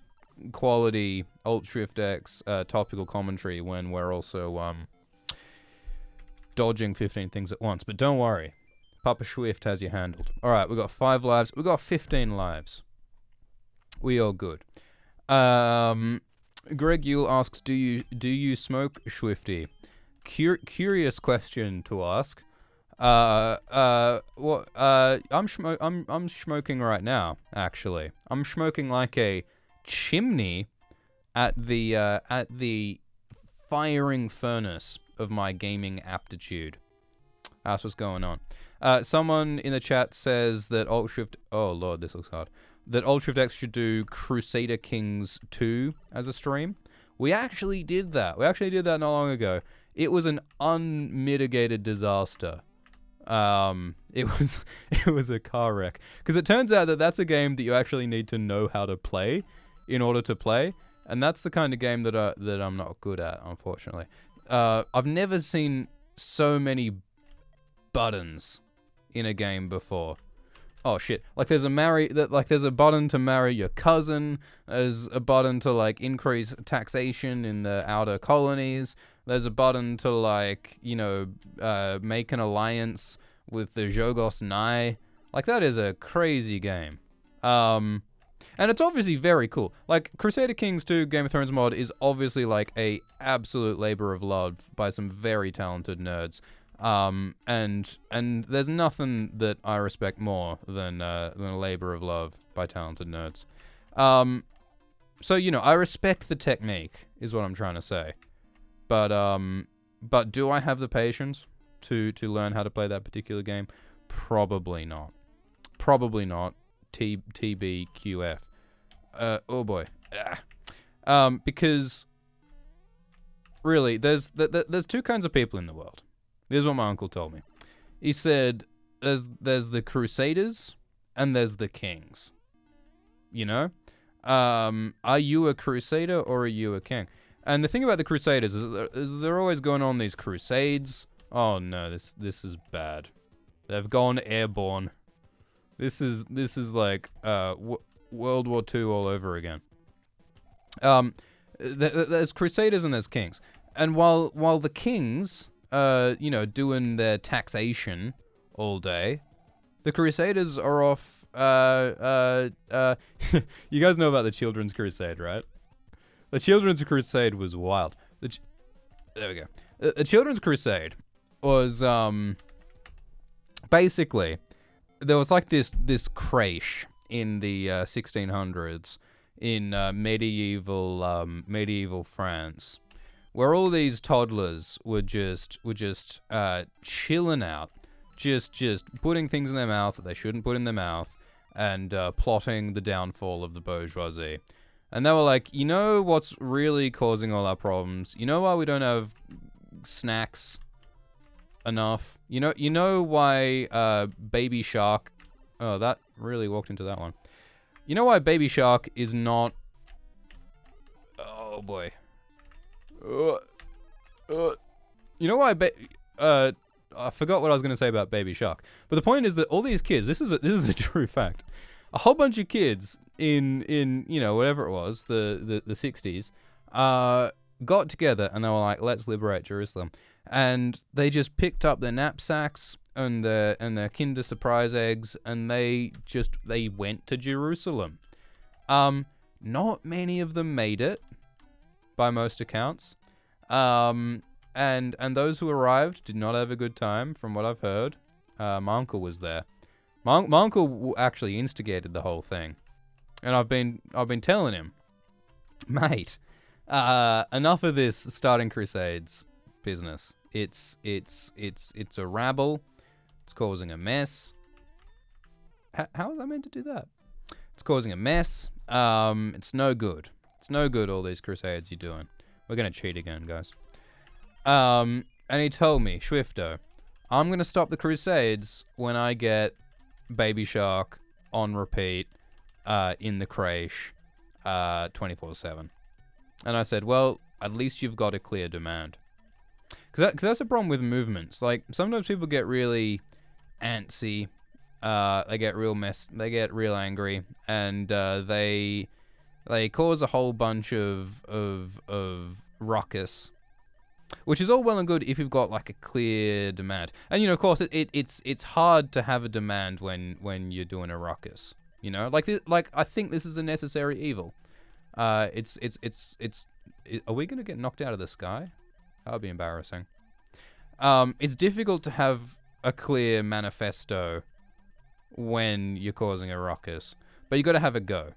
quality Alt Schwift X topical commentary when we're also dodging 15 things at once. But don't worry, Papa Schwift has you handled. All right, we got 5 lives. We got 15 lives. We are good. Greg Yule asks, do you smoke, Schwifty? Curious question to ask. I'm smoking right now, actually. I'm smoking like a chimney at the firing furnace of my gaming aptitude. That's what's going on. Someone in the chat says that Alt Schwift... Oh, Lord, this looks hard. That Alt Schwift X should do Crusader Kings 2 as a stream. We actually did that. Not long ago. It was an unmitigated disaster. It was a car wreck. Because it turns out that that's a game that you actually need to know how to play in order to play. And that's the kind of game that I'm not good at, unfortunately. I've never seen so many buttons in a game before. Oh shit! Like there's a button to marry your cousin. There's a button to like increase taxation in the outer colonies. There's a button to like make an alliance with the Jogos Nai. Like that is a crazy game. And it's obviously very cool. Like Crusader Kings 2 Game of Thrones mod is obviously like a absolute labor of love by some very talented nerds. And there's nothing that I respect more than a labor of love by talented nerds. So I respect the technique, is what I'm trying to say. But do I have the patience to learn how to play that particular game? Probably not. TBQF. Oh boy. Because really, there's 2 kinds of people in the world. This is what my uncle told me. He said, there's the Crusaders and there's the Kings. Are you a Crusader or are you a King? And the thing about the Crusaders is they're always going on these crusades. Oh no, this is bad. They've gone airborne. This is like World War II all over again. There's Crusaders and there's Kings. And while the Kings doing their taxation all day, the Crusaders are off. You guys know about the Children's Crusade, right? The Children's Crusade was wild. There we go. The Children's Crusade was basically there was like this crèche in the 1600s in medieval France, where all these toddlers were just chilling out, just putting things in their mouth that they shouldn't put in their mouth, and plotting the downfall of the bourgeoisie. And they were like, what's really causing all our problems? You know why we don't have snacks enough? You know why Baby Shark... Oh, that really walked into that one. You know why Baby Shark is not... Oh, boy. You know why I forgot what I was going to say about Baby Shark. But the point is that all these kids... This is a true fact. A whole bunch of kids in whatever it was, the 60s, got together and they were like, let's liberate Jerusalem. And they just picked up their knapsacks and their Kinder Surprise eggs, and they went to Jerusalem. Not many of them made it, by most accounts. And those who arrived did not have a good time, from what I've heard. My uncle was there. My uncle actually instigated the whole thing, and I've been telling him, mate, enough of this starting crusades business. It's a rabble. It's causing a mess. How was I meant to do that? It's causing a mess. It's no good. It's no good, all these crusades you're doing. We're gonna cheat again, guys. And he told me, Schwifto, I'm gonna stop the crusades when I get Baby Shark on repeat in the creche 24/7. And I said, well, at least you've got a clear demand. Because that's a problem with movements. Like, sometimes people get really antsy. They get real angry, and they cause a whole bunch of ruckus, which is all well and good if you've got like a clear demand. And of course, it's hard to have a demand when you're doing a ruckus. Like I think this is a necessary evil. Are we gonna get knocked out of the sky? That would be embarrassing. It's difficult to have a clear manifesto when you're causing a ruckus, but you got to have a go.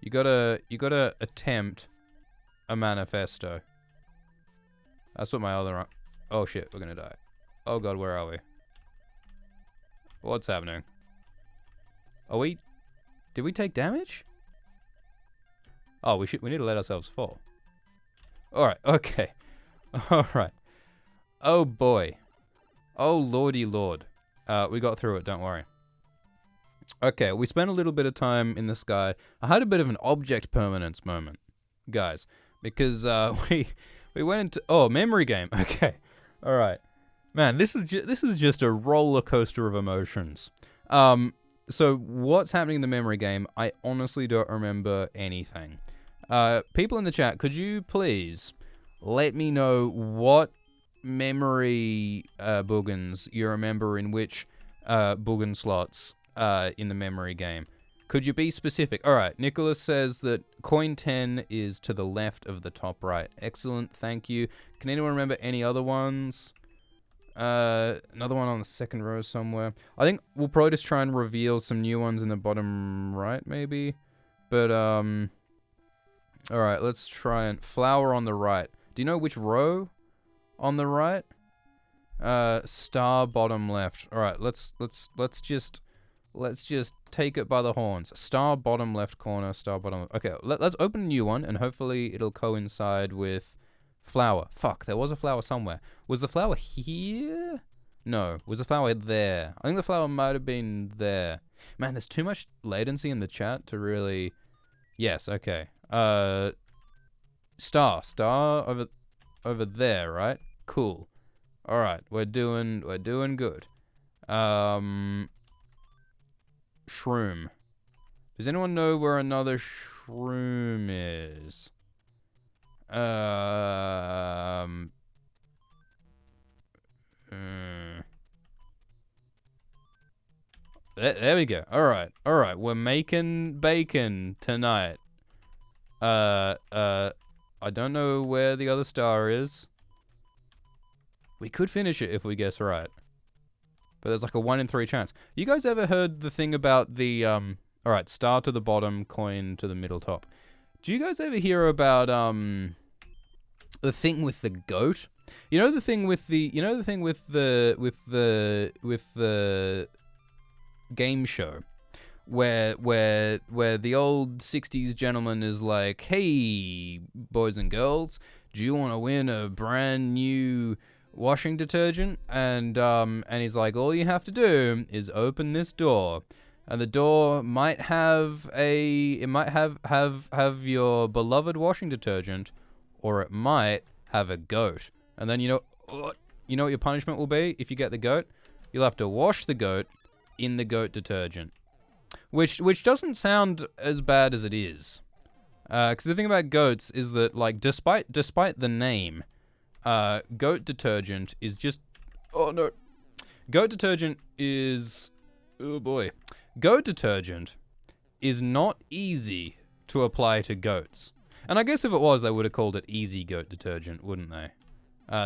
You gotta attempt a manifesto. That's what my other. Oh shit, we're gonna die. Oh god, where are we? What's happening? Did we take damage? Oh, we need to let ourselves fall. All right, okay. All right. Oh boy. Oh lordy lord. We got through it, don't worry. Okay, we spent a little bit of time in the sky. I had a bit of an object permanence moment, guys, because we went into memory game. Okay. All right. Man, this is just a roller coaster of emotions. So what's happening in the memory game? I honestly don't remember anything. People in the chat, could you please let me know what memory boogans you remember in which boogan slots in the memory game? Could you be specific? All right, Nicholas says that coin 10 is to the left of the top right. Excellent, thank you. Can anyone remember any other ones? Another one on the second row somewhere. I think we'll probably just try and reveal some new ones in the bottom right, maybe. But, all right, let's try and flower on the right. Do you know which row on the right? Star bottom left. All right, let's just take it by the horns. Star bottom left corner, star bottom. Okay, let's open a new one, and hopefully it'll coincide with flower. Fuck, there was a flower somewhere. Was the flower here? No, was the flower there? I think the flower might have been there. Man, there's too much latency in the chat to really. Yes, okay. Star over there, right? Cool. All right, we're doing good. Shroom. Does anyone know where another shroom is? There we go. All right. We're making bacon tonight. I don't know where the other star is. We could finish it if we guess right. But there's like a 1 in 3 chance. You guys ever heard the thing about the, alright, star to the bottom, coin to the middle top. Do you guys ever hear about, the thing with the goat? You know the thing with the game show? Where the old 60s gentleman is like, hey, boys and girls, do you want to win a brand new washing detergent? And he's like, all you have to do is open this door, and the door might have have your beloved washing detergent, or it might have a goat. And then you know what your punishment will be if you get the goat? You'll have to wash the goat in the goat detergent, which doesn't sound as bad as it is. Because the thing about goats is that, like, despite the name, goat detergent is just Goat detergent is... Oh boy. Goat detergent is not easy to apply to goats. And I guess if it was, they would have called it easy goat detergent, wouldn't they?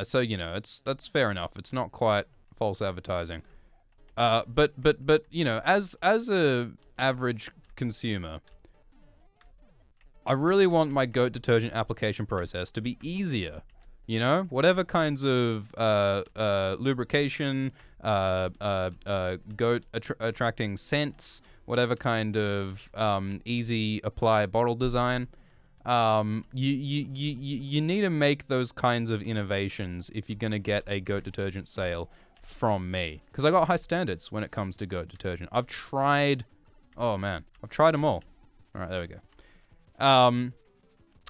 So, you know, that's fair enough. It's not quite false advertising. But you know, as a average consumer, I really want my goat detergent application process to be easier. You know, whatever kinds of lubrication, goat attracting scents, whatever kind of easy apply bottle design. You need to make those kinds of innovations if you're gonna get a goat detergent sale from me, because I got high standards when it comes to goat detergent. I've tried them all. All right, there we go.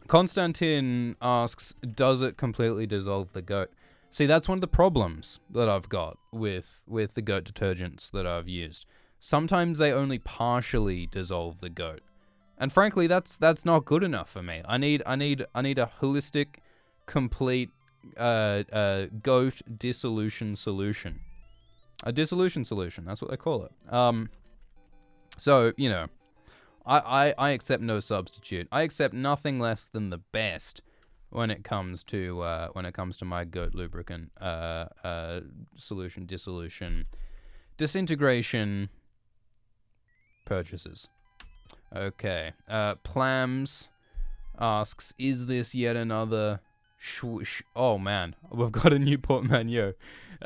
Konstantin asks, does it completely dissolve the goat? See, that's one of the problems that I've got with the goat detergents that I've used. Sometimes they only partially dissolve the goat. And frankly, that's not good enough for me. I need a holistic, complete goat dissolution solution. A dissolution solution, that's what they call it. So, you know, I accept no substitute. I accept nothing less than the best when it comes to my goat lubricant solution, dissolution, disintegration purchases. Okay. Plams asks, is this yet another oh man, we've got a new portmanteau.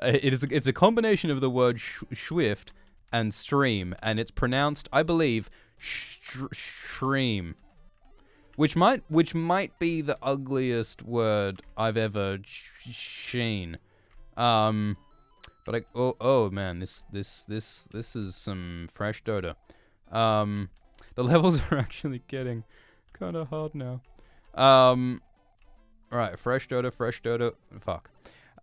It's a combination of the word Schwift and stream, and it's pronounced, I believe, stream, which might be the ugliest word I've ever seen. But oh man, this is some fresh Dota. The levels are actually getting kind of hard now. Alright, fresh Dota, fuck.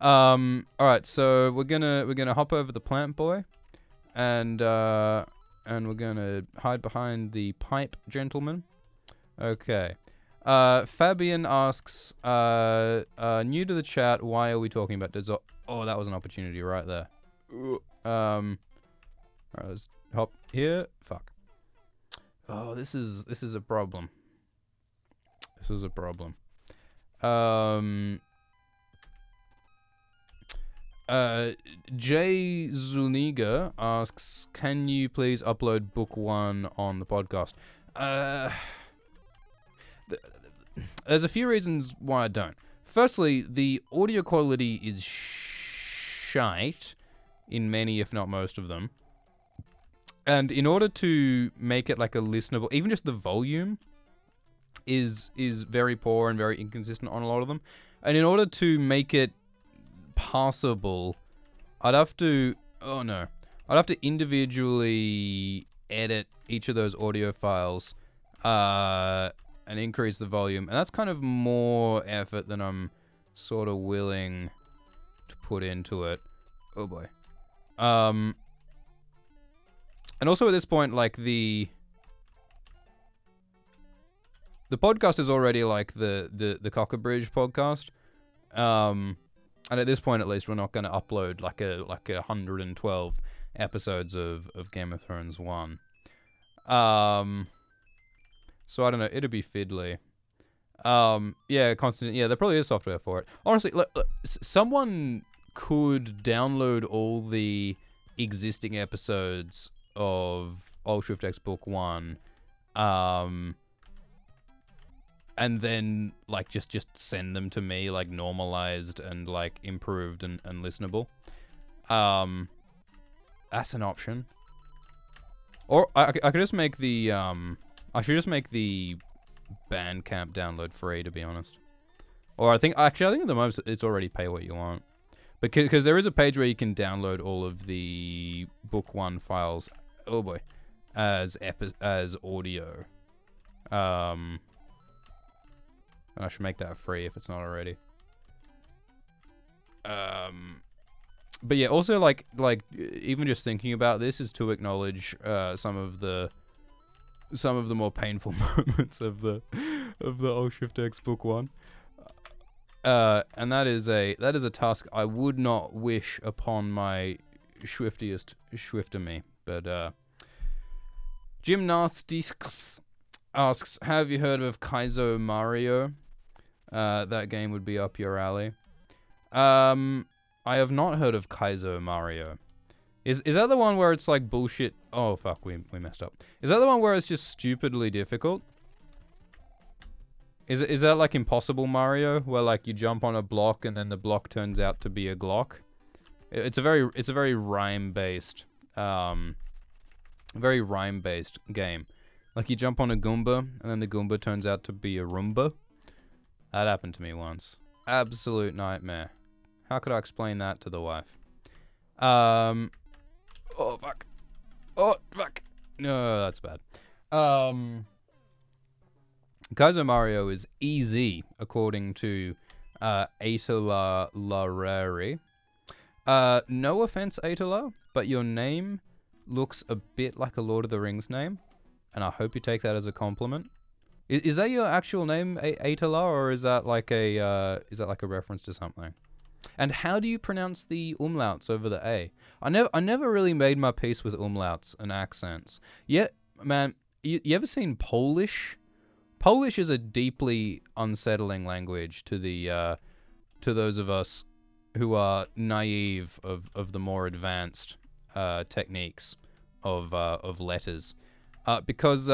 Alright, so we're gonna hop over the plant boy, and we're gonna hide behind the pipe gentleman. Okay. Fabian asks, new to the chat, why are we talking about dissolve? Oh, that was an opportunity right there. Alright, let's hop here. Fuck. Oh, this is a problem. This is a problem. Jay Zuniga asks, can you please upload book 1 on the podcast? There's a few reasons why I don't. Firstly, the audio quality is shite in many, if not most of them. And in order to make it like a listenable, even just the volume is very poor and very inconsistent on a lot of them. And in order to make it passable, I'd have to individually edit each of those audio files and increase the volume. And that's kind of more effort than I'm sort of willing to put into it. Oh boy. And also at this point, like the podcast is already like the Cockabridge podcast. And at this point, at least, we're not going to upload like 112 episodes of Game of Thrones 1. So I don't know, it'd be fiddly. Yeah, constant. Yeah, there probably is software for it. Honestly, look, someone could download all the existing episodes of Old Schwift X Book 1, and then like just send them to me like normalized and like improved and listenable. That's an option. Or I could just make the I should just make the Bandcamp download free, to be honest. Or I think at the moment it's already pay what you want. Because there is a page where you can download all of the book 1 files. Oh boy, as audio. And I should make that free if it's not already. But yeah, also like even just thinking about this is to acknowledge some of the more painful moments of the Old Schwift X Book 1. And that is a task I would not wish upon my Schwiftiest Schwifter me. But Gymnastics asks, have you heard of Kaizo Mario? That game would be up your alley. I have not heard of Kaizo Mario. Is that the one where it's like bullshit? Oh fuck, we messed up. Is that the one where it's just stupidly difficult? Is that like Impossible Mario, where like you jump on a block and then the block turns out to be a Glock? It's a very rhyme based game. Like you jump on a Goomba and then the Goomba turns out to be a Roomba. That happened to me once. Absolute nightmare. How could I explain that to the wife? Oh fuck. Oh fuck. No, that's bad. Kaizo Mario is easy, according to Aitala Larari. No offense, Aitala, but your name looks a bit like a Lord of the Rings name, and I hope you take that as a compliment. Is that your actual name, Aitala, or is that like a reference to something? And how do you pronounce the umlauts over the A? I never really made my peace with umlauts and accents. Yeah, man, you ever seen Polish? Polish is a deeply unsettling language to those of us who are naive of the more advanced techniques of letters, because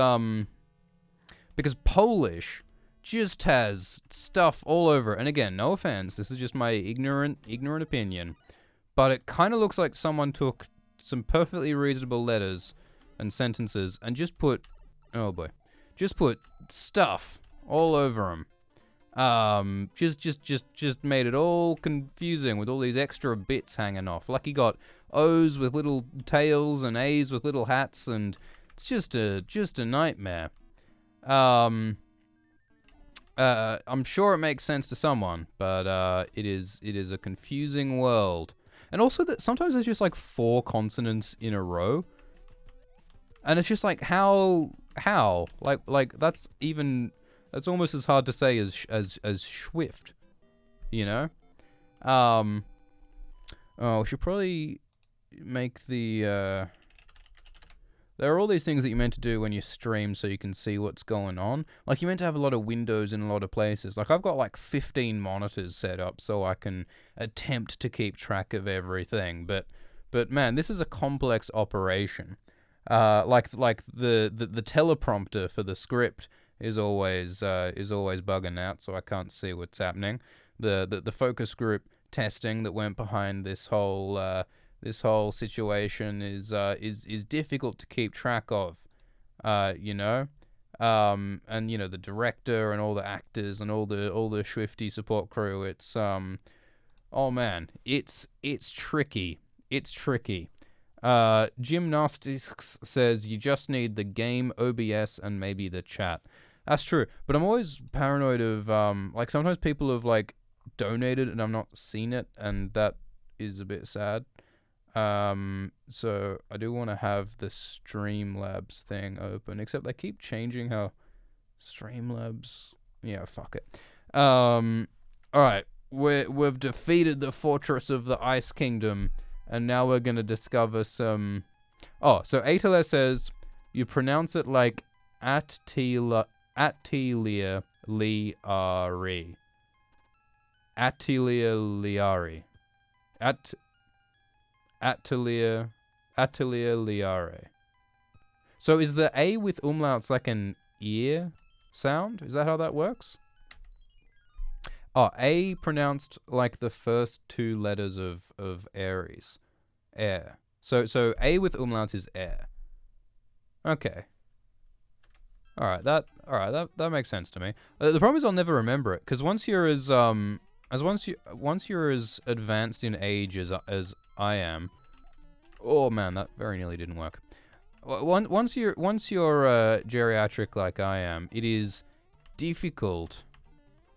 Polish just has stuff all over. And again, no offense, this is just my ignorant opinion, but it kind of looks like someone took some perfectly reasonable letters and sentences and just put stuff all over them. Just made it all confusing with all these extra bits hanging off. Like you got O's with little tails and A's with little hats, and it's just a nightmare. I'm sure it makes sense to someone, but it is a confusing world. And also that sometimes there's just like 4 consonants in a row, and it's just like how like that's almost as hard to say as Schwift, you know. We should probably make the there are all these things that you're meant to do when you stream so you can see what's going on. Like, you're meant to have a lot of windows in a lot of places. Like, I've got like 15 monitors set up so I can attempt to keep track of everything. But man, this is a complex operation. Like the teleprompter for the script is always bugging out, so I can't see what's happening. The focus group testing that went behind this whole situation is difficult to keep track of, you know, and you know, the director and all the actors and all the Schwifty support crew. It's oh man, it's tricky. It's tricky. Gymnastics says you just need the game, OBS, and maybe the chat. That's true, but I'm always paranoid of like sometimes people have like donated and I've not seen it, and that is a bit sad. So I do want to have the Streamlabs thing open, except they keep changing how Streamlabs. Yeah, fuck it. All right, we've defeated the fortress of the Ice Kingdom, and now we're gonna discover some. Oh, so Atala says you pronounce it like Attilia Liari. Attilia Liari. Attilia Liare. So is the A with umlauts like an ear sound? Is that how that works? Oh, A pronounced like the first 2 letters of Aries. Air. So A with umlauts is air. Okay. Alright, that makes sense to me. The problem is I'll never remember it, because once you're as advanced in age as I am. Oh man, that very nearly didn't work. Once you're geriatric like I am, it is difficult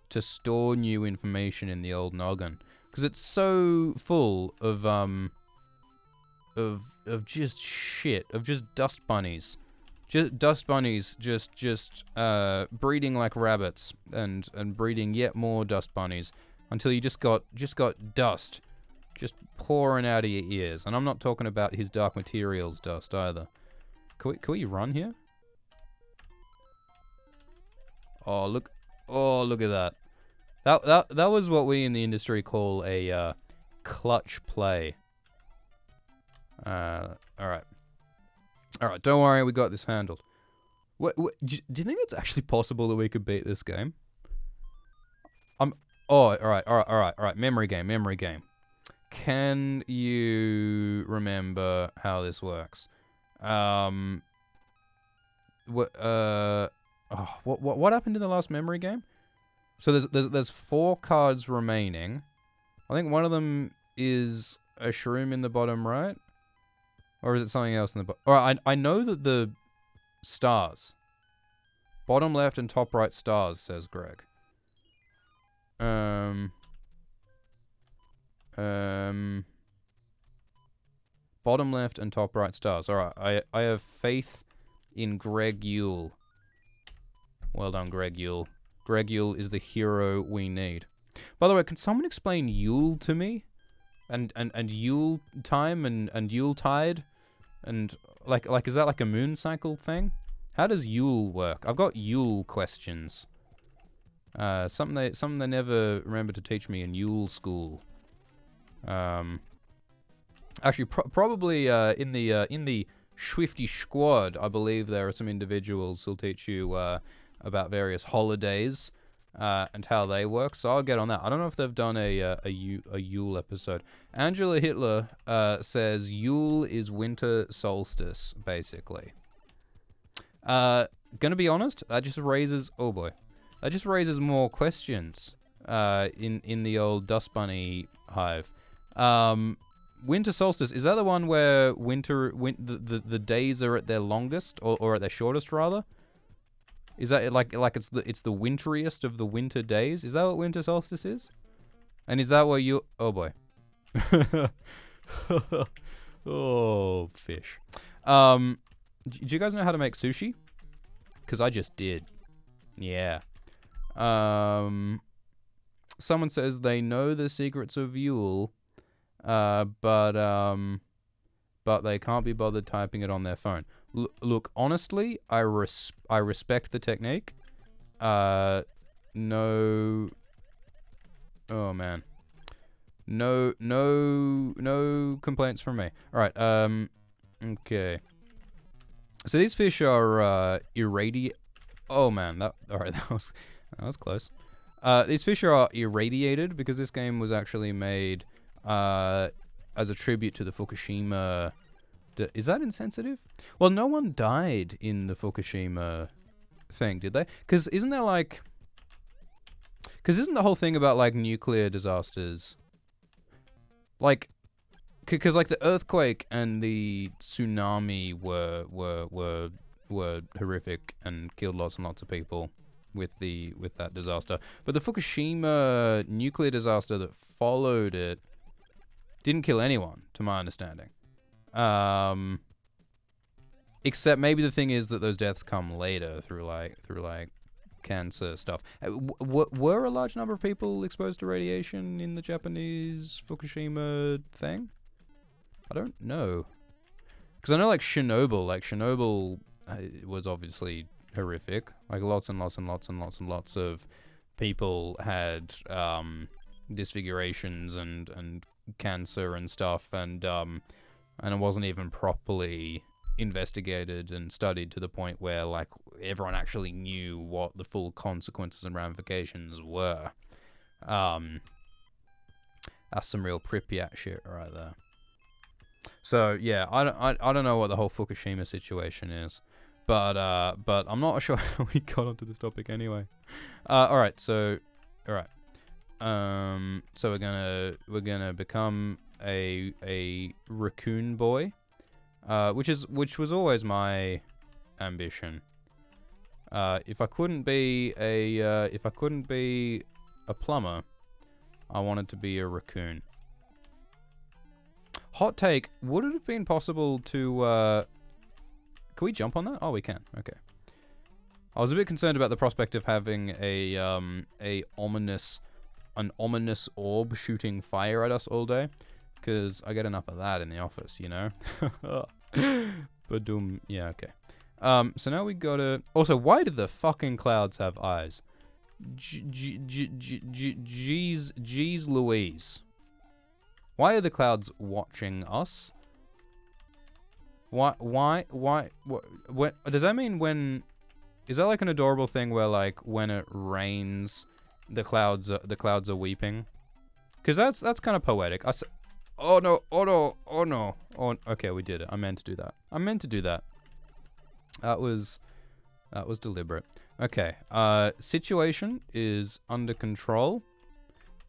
to store new information in the old noggin, because it's so full of just shit, of just dust bunnies. Just breeding like rabbits and breeding yet more dust bunnies until you just got dust Just pouring out of your ears. And I'm not talking about his dark materials dust either. Can we run here? Oh, look at that. That was what we in the industry call a clutch play. Alright. Alright, don't worry, we got this handled. Do you think it's actually possible that we could beat this game? Alright. Memory game. Can you remember how this works? What happened in the last memory game? So there's 4 cards remaining. I think one of them is a shroom in the bottom right, or is it something else in the bottom? Alright, I know that the stars, bottom left and top right stars, says Greg. Bottom left and top right stars. Alright, I have faith in Greg Yule. Well done, Greg Yule. Greg Yule is the hero we need. By the way, can someone explain Yule to me? And Yule time and Yule tide? And like is that like a moon cycle thing? How does Yule work? I've got Yule questions. Something they never remember to teach me in Yule school. Actually, probably in the Schwifty squad, I believe there are some individuals who'll teach you about various holidays and how they work. So I'll get on that. I don't know if they've done a Yule episode. Angela Hitler says Yule is winter solstice, basically. Gonna be honest, that just raises more questions in the old Dust Bunny hive. Winter solstice, is that the one where the days are at their longest or at their shortest rather? Is that like it's the winteriest of the winter days? Is that what winter solstice is? And is that what you? Oh boy. Oh, fish. Do you guys know how to make sushi? Because I just did. Yeah. Someone says they know the secrets of Yule, but they can't be bothered typing it on their phone. Look, honestly, I respect the technique. No. Oh man. No complaints from me. All right. Okay. So these fish are irradiate. Oh man, that was close. These fish are irradiated because this game was actually made as a tribute to the Fukushima. Is that insensitive? Well, no one died in the Fukushima thing, did they? Because isn't the whole thing about like nuclear disasters, like, because like the earthquake and the tsunami were horrific and killed lots and lots of people with that disaster, but the Fukushima nuclear disaster that followed it didn't kill anyone, to my understanding. Except maybe the thing is that those deaths come later through like cancer stuff. Were a large number of people exposed to radiation in the Japanese Fukushima thing? I don't know. Because I know like Chernobyl was obviously horrific. Like lots and lots of people had disfigurations and cancer and stuff, and it wasn't even properly investigated and studied to the point where like everyone actually knew what the full consequences and ramifications were. That's some real Pripyat shit right there. So yeah, I don't know what the whole Fukushima situation is, but I'm not sure how we got onto this topic anyway. All right, so we're gonna become a raccoon boy, which was always my ambition. If I couldn't be a plumber, I wanted to be a raccoon. Hot take, would it have been possible to, can we jump on that? Oh, we can, okay. I was a bit concerned about the prospect of having an ominous orb shooting fire at us all day. Because I get enough of that in the office, you know? But, yeah, okay. So now we gotta... Also, why do the fucking clouds have eyes? Jeez Louise. Why are the clouds watching us? What, does that mean when... Is that like an adorable thing where, like, when it rains, the clouds are weeping? Because that's kind of poetic. Oh no, oh no, oh no. Oh, okay, we did it. I meant to do that. That was deliberate. Okay, situation is under control.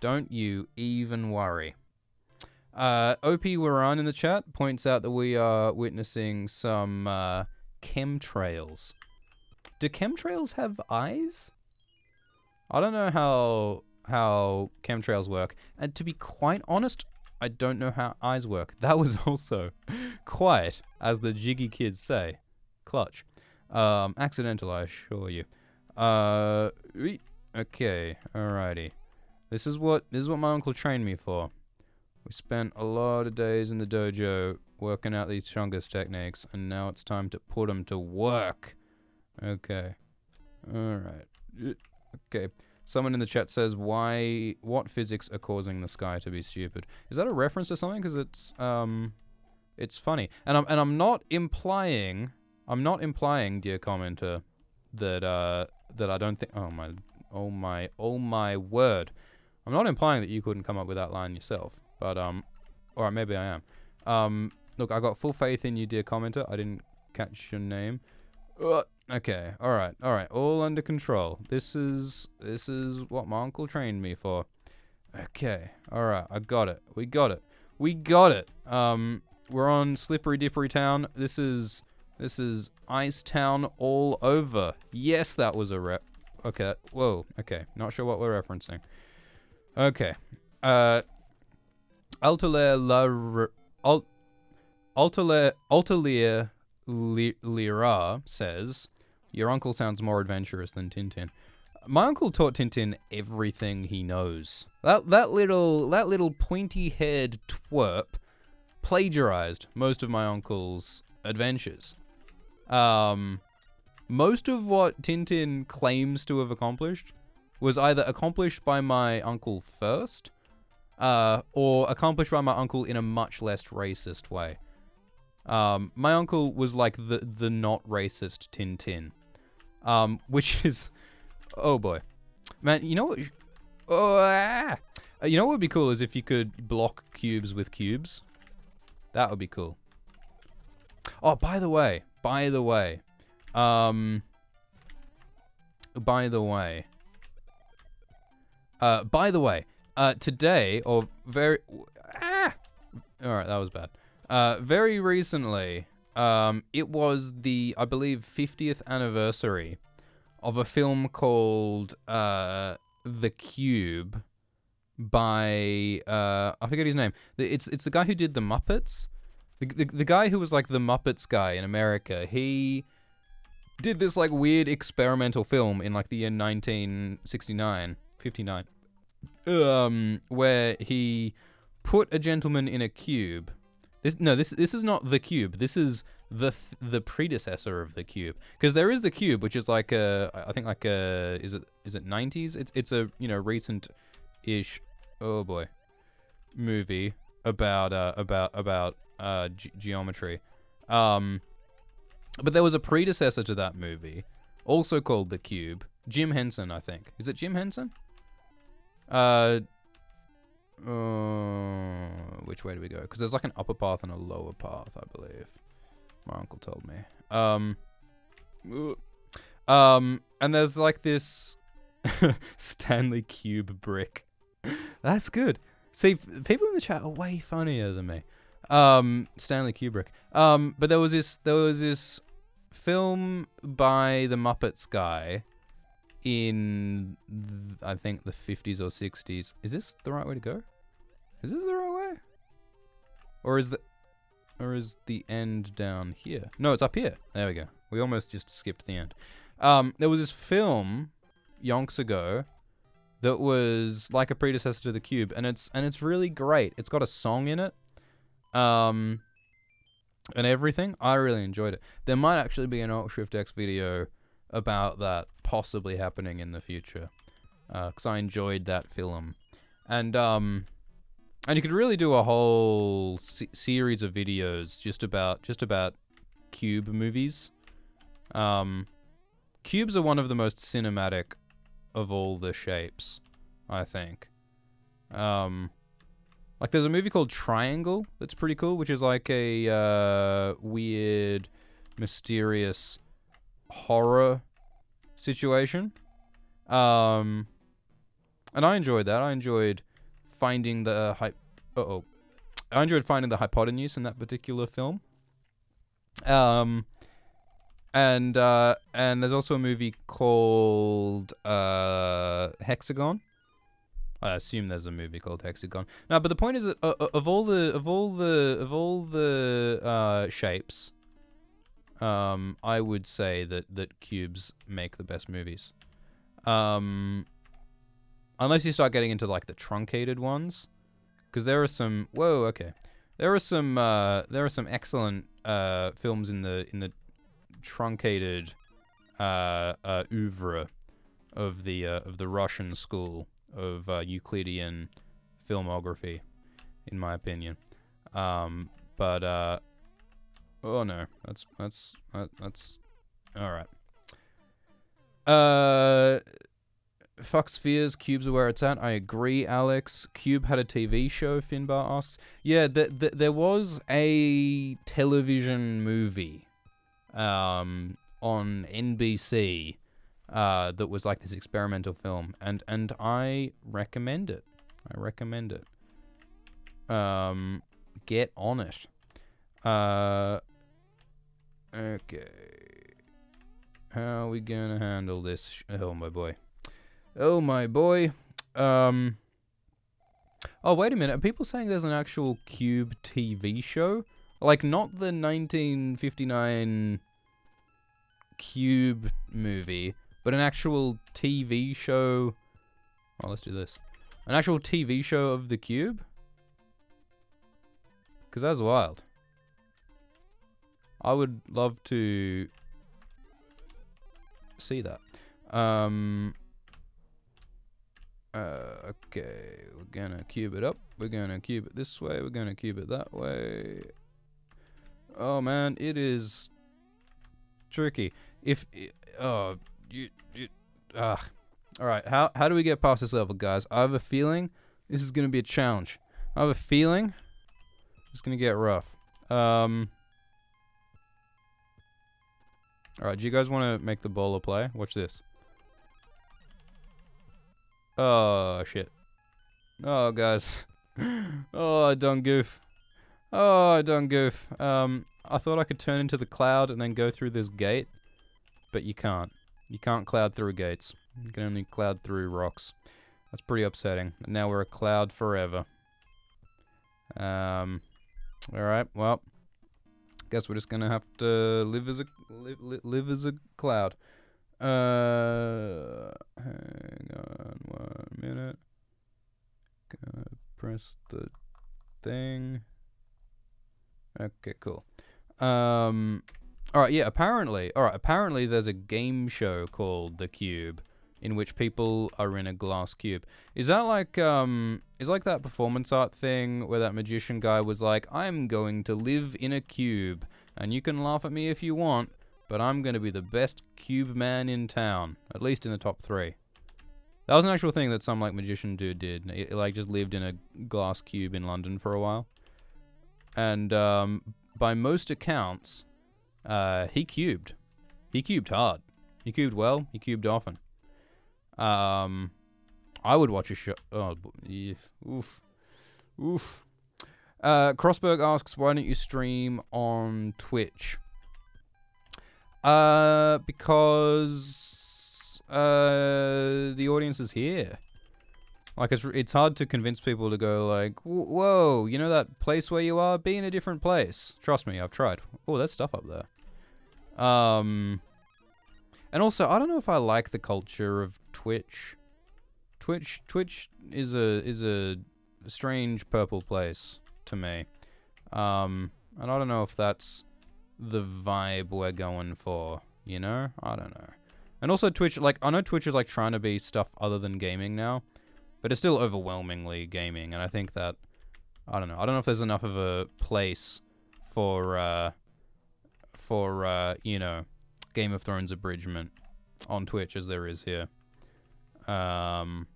Don't you even worry. OP Waran in the chat points out that we are witnessing some chemtrails. Do chemtrails have eyes? I don't know how chemtrails work. And to be quite honest, I don't know how eyes work. That was also quite, as the jiggy kids say, clutch. Accidental, I assure you. Okay, alrighty. This is what my uncle trained me for. We spent a lot of days in the dojo working out these Chungus techniques, and now it's time to put them to work. Okay. Alright. Okay. Someone in the chat says, what physics are causing the sky to be stupid? Is that a reference to something? Because it's funny. And I'm not implying, dear commenter, that I don't think, oh my word. I'm not implying that you couldn't come up with that line yourself, but, alright, maybe I am. Look, I got full faith in you, dear commenter. I didn't catch your name. Okay, alright, all under control. This is what my uncle trained me for. Okay, alright, I got it. We got it. We're on Slippery Dippery Town. This is Ice Town all over. Yes, that was a rep. Okay, whoa, okay, not sure what we're referencing. Okay, Altalier Lira says, your uncle sounds more adventurous than Tintin. My uncle taught Tintin everything he knows. That little pointy-haired twerp plagiarized most of my uncle's adventures. Most of what Tintin claims to have accomplished was either accomplished by my uncle first, or accomplished by my uncle in a much less racist way. My uncle was like the not racist Tintin. Which is, oh boy. Man, you know what, you know what would be cool is if you could block cubes with cubes. That would be cool. Oh, by the way, today, or very, alright, that was bad. Very recently, it was the, I believe, 50th anniversary of a film called The Cube by I forget his name. It's the guy who did The Muppets. The guy who was like the Muppets guy in America. He did this like weird experimental film in like the year 59, where he put a gentleman in a cube. This is not The Cube. This is the predecessor of The Cube, because there is The Cube, which is like I think like is it 90s? It's a recent-ish, oh boy, movie about geometry. But there was a predecessor to that movie, also called The Cube. Jim Henson, I think. Is it Jim Henson? Which way do we go? Because there's like an upper path and a lower path, I believe. My uncle told me. And there's like this Stanley Cube brick. That's good. See, people in the chat are way funnier than me. Stanley Kubrick. But there was this film by the Muppets guy in I think the 50s or 60s. Is this the right way to go? Is this the right way? Or is the end down here? No, it's up here. There we go. We almost just skipped the end. There was this film yonks ago that was like a predecessor to the Cube, and it's really great. It's got a song in it, and everything. I really enjoyed it. There might actually be an Schwift X video about that possibly happening in the future, because I enjoyed that film, and you could really do a whole series of videos just about Cube movies. Cubes are one of the most cinematic of all the shapes, I think. Like there's a movie called Triangle that's pretty cool, which is like a weird, mysterious horror situation. And I enjoyed that. I enjoyed finding the I enjoyed finding the hypotenuse in that particular film. And there's also a movie called Hexagon. I assume there's a movie called Hexagon. No, but the point is that of all the shapes, I would say that cubes make the best movies. Unless you start getting into like the truncated ones, because there are some. Whoa, okay. There are some excellent films in the truncated oeuvre of the Russian school of Euclidean filmography, in my opinion. But oh no, that's all right. Fuck spheres, cubes are where it's at. I agree, Alex. Cube had a TV show, Finbar asks. Yeah, there was a television movie on NBC that was like this experimental film, and I recommend it. Get on it. Okay. How are we gonna handle this? Oh my boy. Oh my boy. Oh, wait a minute. Are people saying there's an actual Cube TV show? Like, not the 1959 Cube movie, but an actual TV show. Oh, let's do this. An actual TV show of the Cube? Because that's wild. I would love to see that. Okay, we're gonna cube it up. We're gonna cube it this way. We're gonna cube it that way. Oh man, it is tricky. All right. How do we get past this level, guys? I have a feeling this is gonna be a challenge. I have a feeling it's gonna get rough. All right. Do you guys want to make the bowler play? Watch this. Oh, shit. Oh, guys. Oh, I done goof. I thought I could turn into the cloud and then go through this gate, but you can't. You can't cloud through gates. You can only cloud through rocks. That's pretty upsetting. And now we're a cloud forever. Alright, well. Guess we're just gonna have to live as a cloud. Hang on 1 minute. Gonna press the thing. Okay, cool. Alright, yeah, apparently there's a game show called The Cube in which people are in a glass cube. Is that like that performance art thing where that magician guy was like, I'm going to live in a cube and you can laugh at me if you want, but I'm going to be the best cube man in town, at least in the top 3. That was an actual thing that some like magician dude did. He like just lived in a glass cube in London for a while. And by most accounts, he cubed. He cubed hard. He cubed well. He cubed often. I would watch a show. Oh, oof. Crossberg asks, why don't you stream on Twitch? Because the audience is here. Like it's hard to convince people to go like, whoa, you know that place where you are? Be in a different place. Trust me, I've tried. Oh, there's stuff up there. And also, I don't know if I like the culture of Twitch Twitch is a strange purple place to me. And I don't know if that's the vibe we're going for, you know? I don't know. And also Twitch, like, I know Twitch is, like, trying to be stuff other than gaming now, but it's still overwhelmingly gaming, and I think that, I don't know if there's enough of a place for you know, Game of Thrones abridgment on Twitch as there is here. But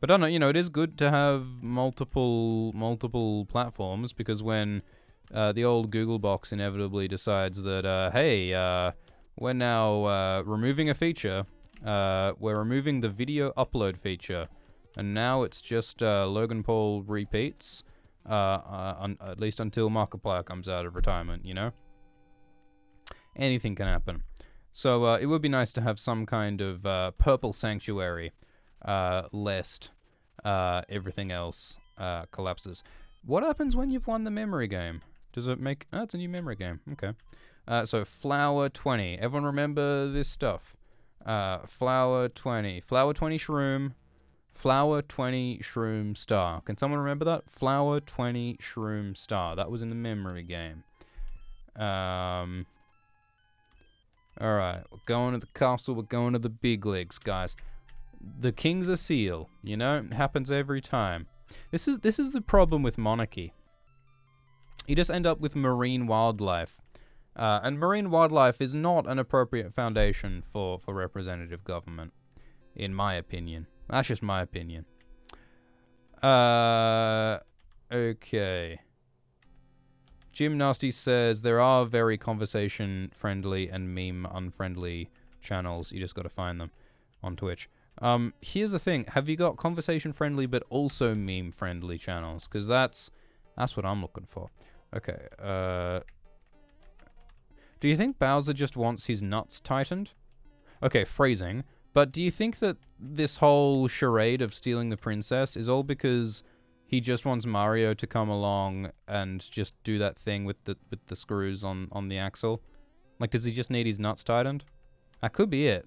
I don't know, you know, it is good to have multiple platforms, because when the old Google box inevitably decides that, hey, we're now removing a feature, we're removing the video upload feature, and now it's just Logan Paul repeats, at least until Markiplier comes out of retirement, you know? Anything can happen. So it would be nice to have some kind of purple sanctuary, lest everything else collapses. What happens when you've won the memory game? Does it make... Oh, it's a new memory game. Okay. So Flower 20. Everyone remember this stuff. Flower 20. Flower 20 Shroom. Flower 20 Shroom Star. Can someone remember that? Flower 20 Shroom Star. That was in the memory game. Alright. We're going to the castle. We're going to the big leagues, guys. The king's a seal. You know? It happens every time. This is the problem with monarchy. You just end up with marine wildlife. And marine wildlife is not an appropriate foundation for representative government, in my opinion. That's just my opinion. Okay. Jim Nasty says there are very conversation-friendly and meme-unfriendly channels. You just got to find them on Twitch. Here's the thing. Have you got conversation-friendly but also meme-friendly channels? Because that's what I'm looking for. Okay. Do you think Bowser just wants his nuts tightened? Okay, phrasing. But do you think that this whole charade of stealing the princess is all because he just wants Mario to come along and just do that thing with the screws on the axle? Like, does he just need his nuts tightened? That could be it.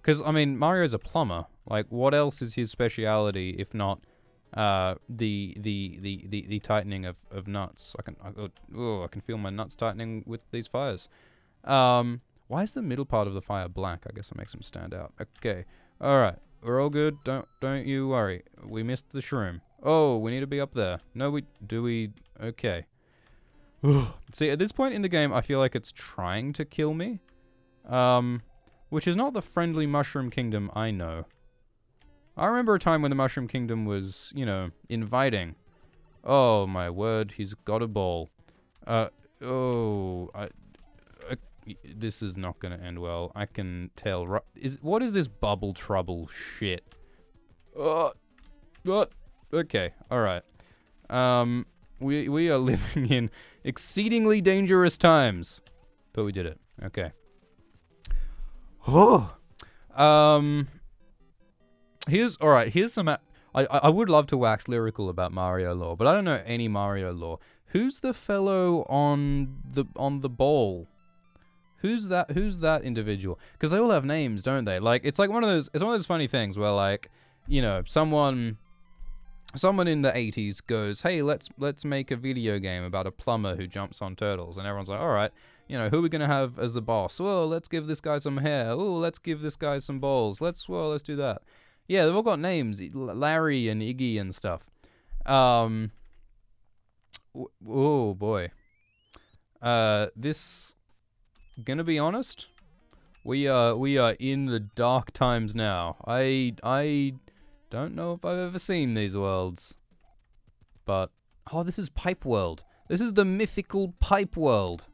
Because, I mean, Mario's a plumber. Like, what else is his speciality if not the tightening of nuts? I can feel my nuts tightening with these fires. Why is the middle part of the fire black? I guess it makes them stand out. Okay. Alright. We're all good. Don't you worry. We missed the shroom. Oh, we need to be up there. No, do we? Okay. See, at this point in the game, I feel like it's trying to kill me. Which is not the friendly Mushroom Kingdom I know. I remember a time when the Mushroom Kingdom was, you know, inviting. Oh, my word. He's got a ball. This is not going to end well. I can tell. What is this bubble trouble shit? What? Okay, alright. We are living in exceedingly dangerous times. But we did it. Okay. Oh. Here's some... I would love to wax lyrical about Mario lore, but I don't know any Mario lore. Who's the fellow on the ball? Who's that individual? Because they all have names, don't they? Like, it's like one of those funny things where, like, you know, someone in the 80s goes, hey, let's make a video game about a plumber who jumps on turtles, and everyone's like, all right, you know, who are we gonna have as the boss? Well, let's give this guy some hair. Oh, let's give this guy some balls. Let's do that. Yeah, they've all got names, Larry and Iggy and stuff. Oh boy. This. Gonna be honest, we are in the dark times now. I don't know if I've ever seen these worlds, but this is Pipe World. This is the mythical Pipe World.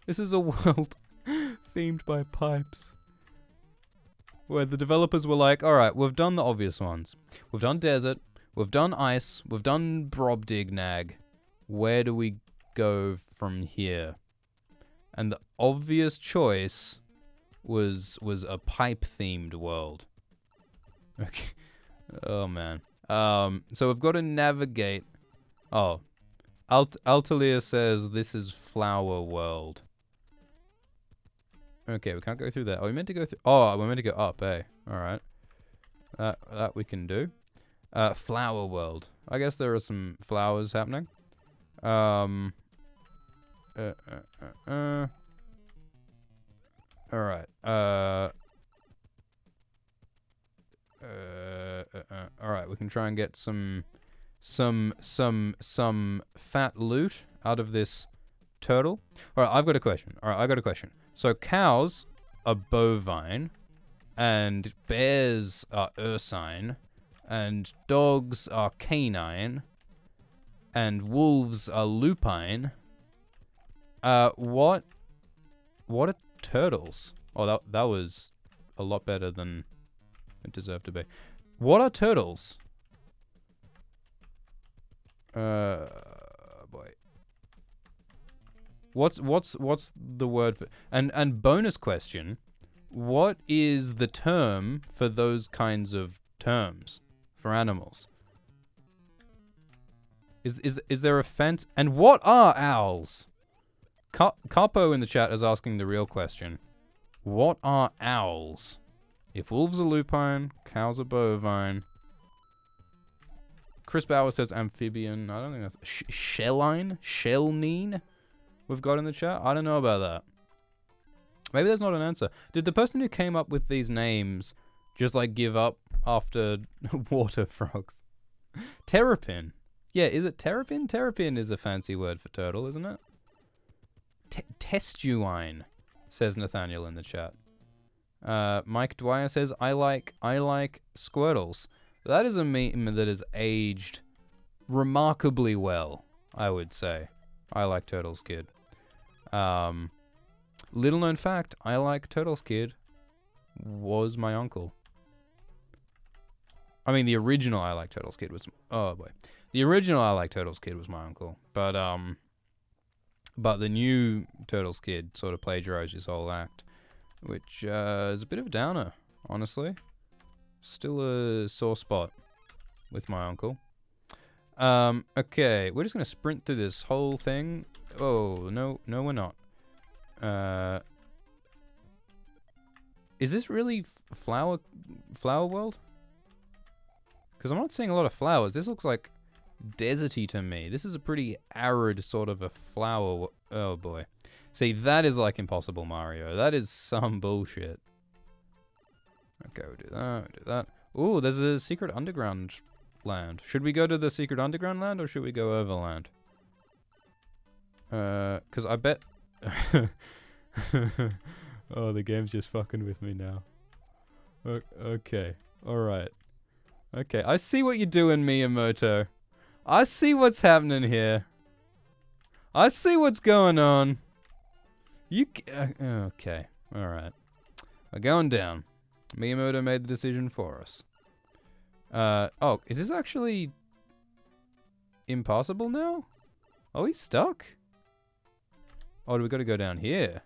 This is a world themed by pipes, where the developers were like, all right, we've done the obvious ones. We've done desert. We've done ice. We've done Brobdingnag. Where do we go from here? And the obvious choice was a pipe-themed world. Okay. Oh, man. So we've got to navigate... Oh. Altalier says this is Flower World. Okay, we can't go through that. Oh, we meant to go through... Oh, we're meant to go up, eh? Alright. That we can do. Flower world. I guess there are some flowers happening. All right. All right. We can try and get some fat loot out of this turtle. All right. I've got a question. So cows are bovine, and bears are ursine, and dogs are canine, and wolves are lupine. What are turtles? Oh, that was a lot better than it deserved to be. What are turtles? Boy. What's the word for... And bonus question, what is the term for those kinds of terms for animals? Is there a fence? And what are owls? Carpo in the chat is asking the real question. What are owls? If wolves are lupine, cows are bovine. Chris Bauer says amphibian. I don't think that's... Shelline? Shellnine? We've got in the chat? I don't know about that. Maybe there's not an answer. Did the person who came up with these names just, like, give up after water frogs? Terrapin. Yeah, is it terrapin? Terrapin is a fancy word for turtle, isn't it? Testuine, says Nathaniel in the chat. Mike Dwyer says, I like Squirtles. That is a meme that has aged remarkably well, I would say. I like Turtles Kid. Little known fact, I like Turtles Kid was my uncle. I mean, the original I like Turtles Kid was... Oh, boy. The original I like Turtles Kid was my uncle. But the new Turtles Kid sort of plagiarized his whole act, which is a bit of a downer, honestly. Still a sore spot with my uncle. Okay, we're just going to sprint through this whole thing. Oh, no, we're not. Is this really flower world? Because I'm not seeing a lot of flowers. This looks like deserty to me. This is a pretty arid sort of a flower. Oh boy. See, that is like Impossible Mario. That is some bullshit. Okay, we'll do that. Ooh, there's a secret underground land. Should we go to the secret underground land or should we go overland? Because I bet... Oh, the game's just fucking with me now. Okay, alright. Okay, I see what you're doing, Miyamoto. I see what's happening here. I see what's going on. Okay, alright. We're going down. Miyamoto made the decision for us. Oh, is this actually impassable now? Are we stuck? Oh, do we gotta go down here?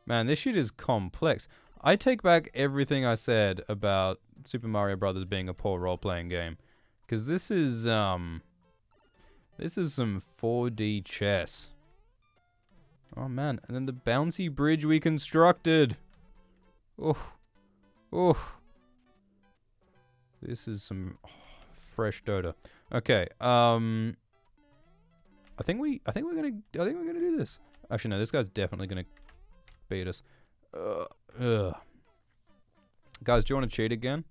Man, this shit is complex. I take back everything I said about Super Mario Brothers being a poor role-playing game. Because this is some 4D chess. Oh man, and then the bouncy bridge we constructed. Oh. This is some fresh Dota. Okay, I think we're gonna do this. Actually, no, this guy's definitely gonna beat us. Guys, do you want to cheat again?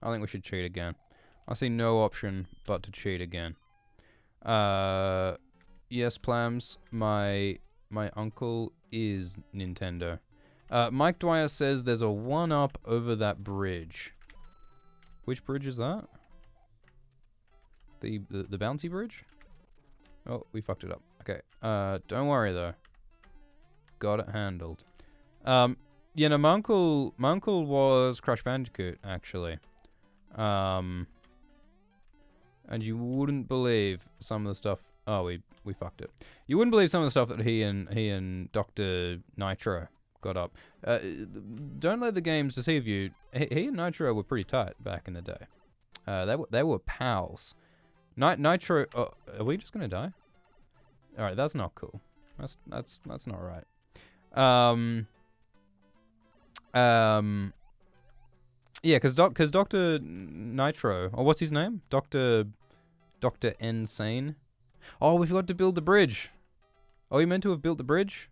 I think we should cheat again. I see no option but to cheat again. Yes, Plams, my uncle is Nintendo. Mike Dwyer says there's a 1-up over that bridge. Which bridge is that? The bouncy bridge? Oh, we fucked it up. Okay. Don't worry though. Got it handled. Yeah, no, my uncle was Crash Bandicoot, actually. And you wouldn't believe some of the stuff... Oh, we fucked it. You wouldn't believe some of the stuff that he and Dr. Nitro got up. Don't let the games deceive you. He and Nitro were pretty tight back in the day. They were pals. Nitro... Oh, are we just gonna die? Alright, that's not cool. That's not right. Yeah, because Doctor Nitro, or what's his name? Doctor Insane. Oh, we forgot to build the bridge. Oh, we meant to have built the bridge.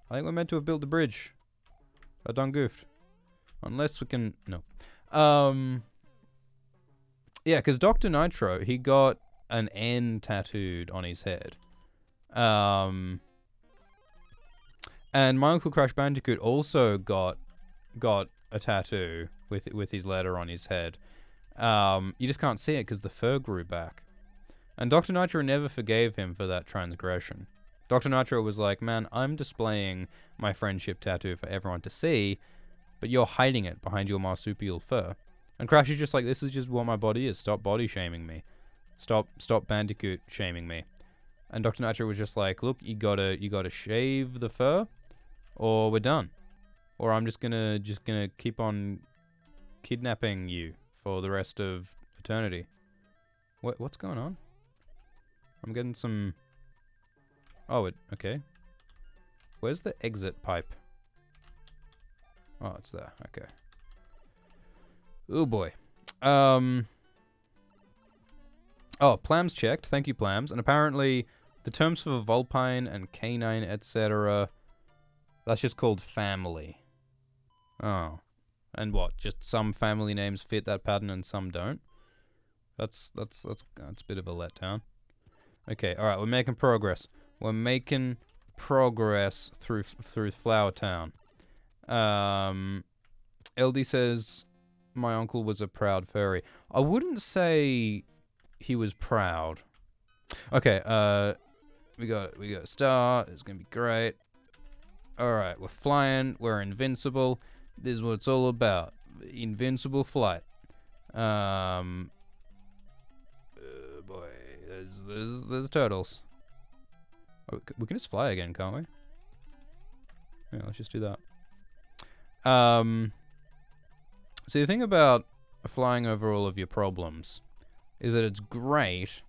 I think we're meant to have built the bridge. I done goofed. Unless we can no. Yeah, because Doctor Nitro, he got an N tattooed on his head. And my Uncle Crash Bandicoot also got a tattoo with his letter on his head. You just can't see it because the fur grew back. And Dr. Nitro never forgave him for that transgression. Dr. Nitro was like, man, I'm displaying my friendship tattoo for everyone to see, but you're hiding it behind your marsupial fur. And Crash is just like, this is just what my body is. Stop body shaming me. Stop Bandicoot shaming me. And Dr. Nitro was just like, look, you gotta shave the fur, or we're done. Or I'm just gonna keep on kidnapping you for the rest of eternity. What's going on? I'm getting some... Oh, okay. Where's the exit pipe? Oh, it's there. Okay. Oh boy. Oh, Plams checked. Thank you, Plams. And apparently, the terms for vulpine and canine, etc., that's just called family. Oh. And what? Just some family names fit that pattern and some don't? That's a bit of a letdown. Okay, alright, we're making progress. We're making progress through Flower Town. LD says, my uncle was a proud furry. I wouldn't say he was proud. Okay, we got a star. It's gonna be great. Alright, we're flying. We're invincible. This is what it's all about. Invincible flight. Boy, there's turtles. Oh, we can just fly again, can't we? Yeah, let's just do that. So the thing about flying over all of your problems is that it's great,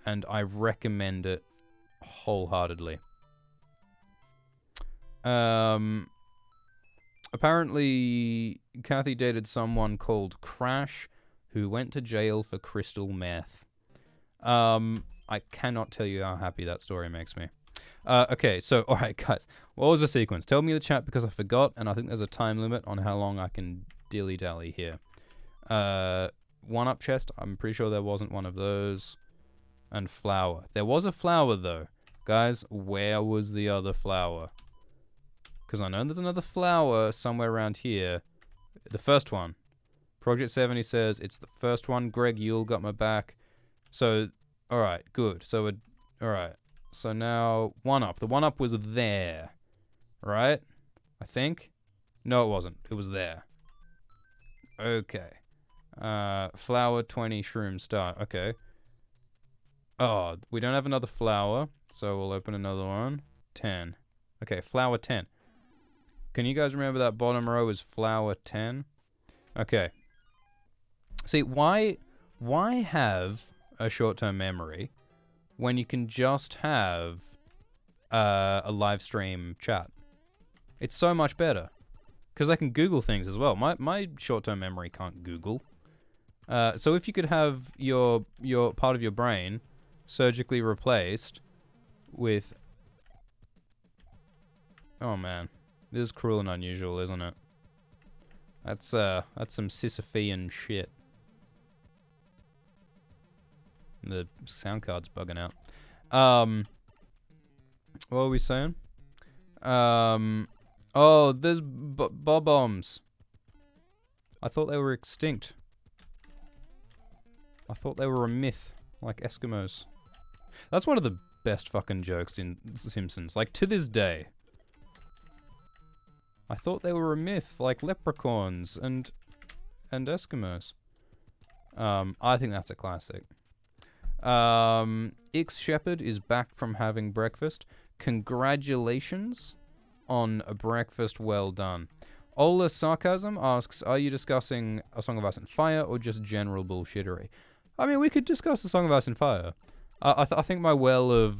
and I recommend it wholeheartedly. Apparently, Kathy dated someone called Crash, who went to jail for crystal meth. I cannot tell you how happy that story makes me. Okay, so, alright guys, what was the sequence? Tell me in the chat because I forgot, and I think there's a time limit on how long I can dilly-dally here. One-up chest, I'm pretty sure there wasn't one of those. And flower. There was a flower, though. Guys, where was the other flower? Because I know there's another flower somewhere around here. The first one. Project 70 says, it's the first one. Greg Yule got my back. So, alright, good. So, alright. So now, one-up. The one-up was there. Right? I think? No, it wasn't. It was there. Okay. Flower 20, shroom star. Okay. Oh, we don't have another flower. So we'll open another one. 10. Okay, flower 10. Can you guys remember that bottom row is flower 10? Okay. See, why have a short-term memory when you can just have a live stream chat? It's so much better. Because I can Google things as well. My short-term memory can't Google. So if you could have your part of your brain surgically replaced with... Oh man. This is cruel and unusual, isn't it? That's some Sisyphean shit. The sound card's bugging out. What were we saying? Oh, there's bob-ombs. I thought they were extinct. I thought they were a myth, like Eskimos. That's one of the best fucking jokes in Simpsons. Like, to this day. I thought they were a myth, like leprechauns and Eskimos. I think that's a classic. Ix Shepherd is back from having breakfast. Congratulations on a breakfast well done. Ola Sarcasm asks, are you discussing A Song of Ice and Fire or just general bullshittery? I mean, we could discuss A Song of Ice and Fire. I think my well of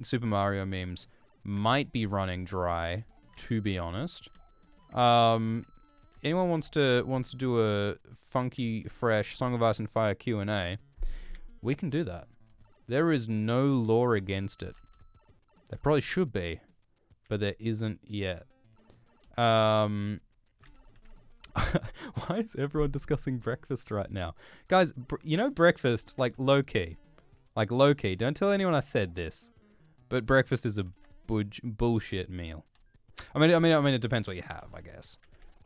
Super Mario memes might be running dry, to be honest. anyone wants to do a funky, fresh Song of Ice and Fire Q&A, we can do that. There is no law against it. There probably should be, but there isn't yet. Why is everyone discussing breakfast right now? Guys, you know breakfast, like low-key. Like low-key. Don't tell anyone I said this. But breakfast is a bullshit meal. I mean, it depends what you have, I guess.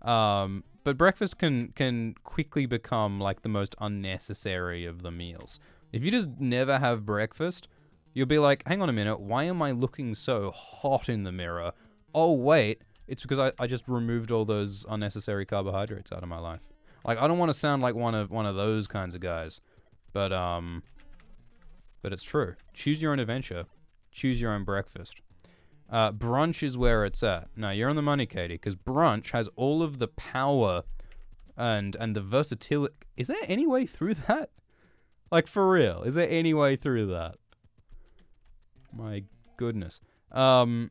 But breakfast can quickly become like the most unnecessary of the meals. If you just never have breakfast, you'll be like, hang on a minute, why am I looking so hot in the mirror? Oh, wait, it's because I just removed all those unnecessary carbohydrates out of my life. Like, I don't want to sound like one of those kinds of guys, but it's true. Choose your own adventure. Choose your own breakfast. Brunch is where it's at. No, you're on the money, Katie, because brunch has all of the power and the versatility. Is there any way through that? Like, for real, is there any way through that? My goodness. Brunch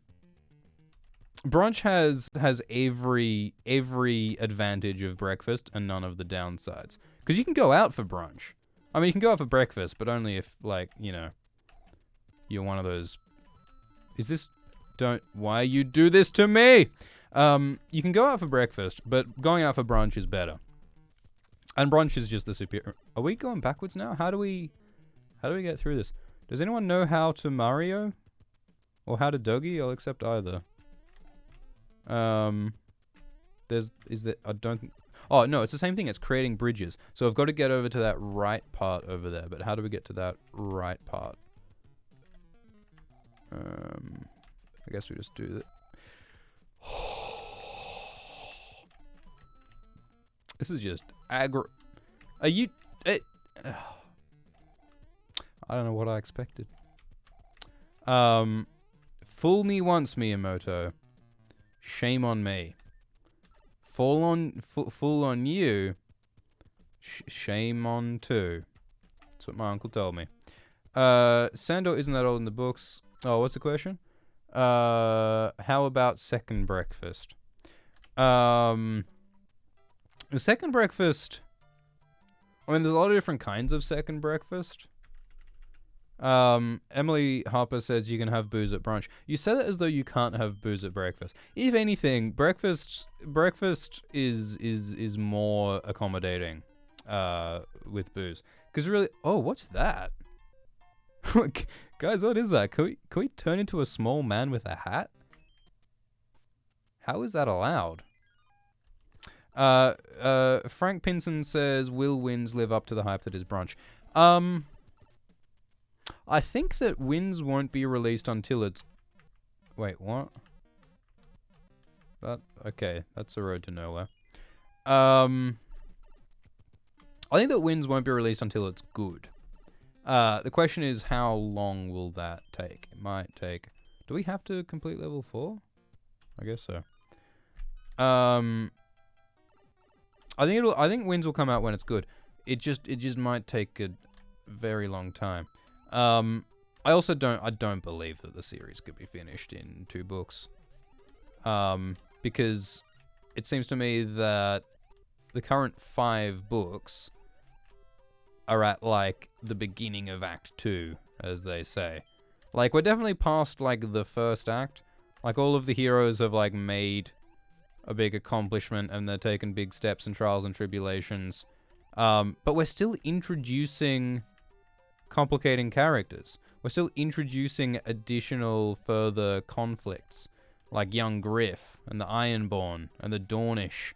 has every advantage of breakfast and none of the downsides. Because you can go out for brunch. I mean, you can go out for breakfast, but only if, like, you know, you're one of those... Why you do this to me? You can go out for breakfast, but going out for brunch is better. And brunch is just the superior... Are we going backwards now? How do we get through this? Does anyone know how to Mario? Or how to Dougie? I'll accept either. Oh, no, it's the same thing. It's creating bridges. So I've got to get over to that right part over there. But how do we get to that right part? I guess we just do that. This is just aggro... Are you... I don't know what I expected. Fool me once, Miyamoto. Shame on me. Fool on you. Shame on too. That's what my uncle told me. Sandor isn't that old in the books. Oh, what's the question? How about second breakfast? The second breakfast... I mean, there's a lot of different kinds of second breakfast. Emily Harper says you can have booze at brunch. You said it as though you can't have booze at breakfast. If anything, breakfast is more accommodating with booze. Because really... Oh, what's that? Guys, what is that? Can we turn into a small man with a hat? How is that allowed? Frank Pinson says, will Wins live up to the hype that is brunch? I think that Wins won't be released until it's... Wait, what? Okay, that's a road to nowhere. I think that Wins won't be released until it's good. The question is, how long will that take? It might take... Do we have to complete level 4? I guess so. I think Wins will come out when it's good. It just might take a very long time. I don't believe that the series could be finished in 2 books. Because it seems to me that the current 5 books are at, like, the beginning of Act 2, as they say. Like, we're definitely past, like, the first act. Like, all of the heroes have, like, made a big accomplishment, and they're taking big steps and trials and tribulations. But we're still introducing complicating characters. We're still introducing additional further conflicts, like young Griff, and the Ironborn, and the Dornish.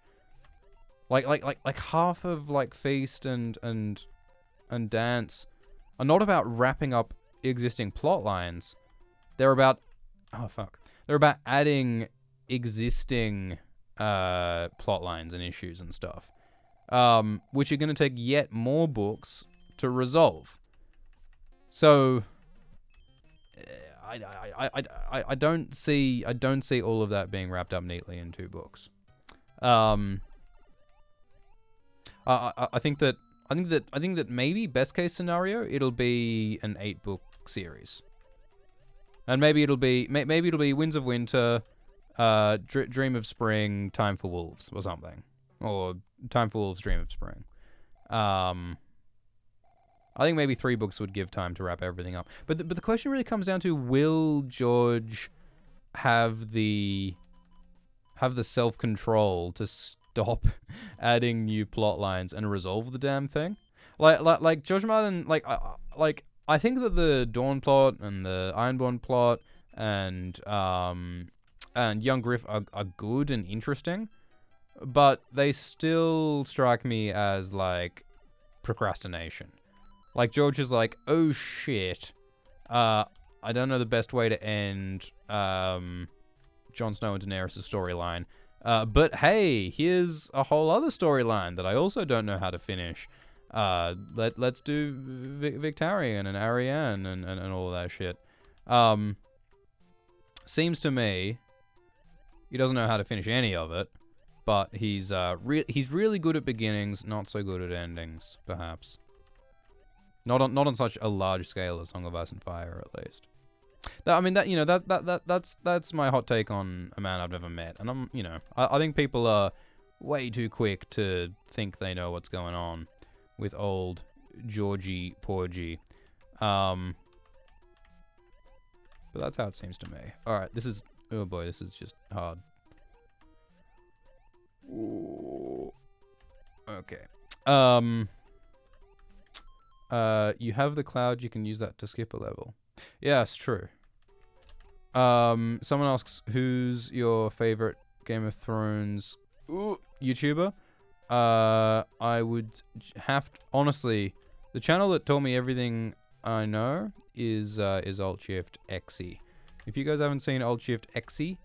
Like half of, like, Feast and Dance are not about wrapping up existing plot lines. They're about... Oh, fuck. They're about adding existing plot lines and issues and stuff. Which are going to take yet more books to resolve. So... I don't see all of that being wrapped up neatly in 2 books. I think that maybe best case scenario it'll be an 8-book series, and maybe it'll be Winds of Winter, Dream of Spring, Time for Wolves or something. or Time for Wolves, Dream of Spring. I think maybe 3 books would give time to wrap everything up. But the question really comes down to, will George have the self-control to stop adding new plot lines and resolve the damn thing? Like George Martin, I think that the Dawn plot and the Ironborn plot and Young Griff are good and interesting, but they still strike me as like procrastination. Like George is like, oh shit, I don't know the best way to end Jon Snow and Daenerys' storyline. But hey, here's a whole other storyline that I also don't know how to finish. Let's do Victarion and Arianne and all that shit. Seems to me he doesn't know how to finish any of it, but he's really good at beginnings, not so good at endings, perhaps. Not on such a large scale as Song of Ice and Fire, at least. That's my hot take on A Man I've Never Met, and I think people are way too quick to think they know what's going on with old Georgie Porgy. But that's how it seems to me. All right, this is just hard. Ooh. Okay. You have the cloud, you can use that to skip a level. Yeah, it's true. Someone asks, who's your favorite Game of Thrones YouTuber? I would have to, honestly, the channel that told me everything I know is Alt Shift XE. If you guys haven't seen Alt Shift XE,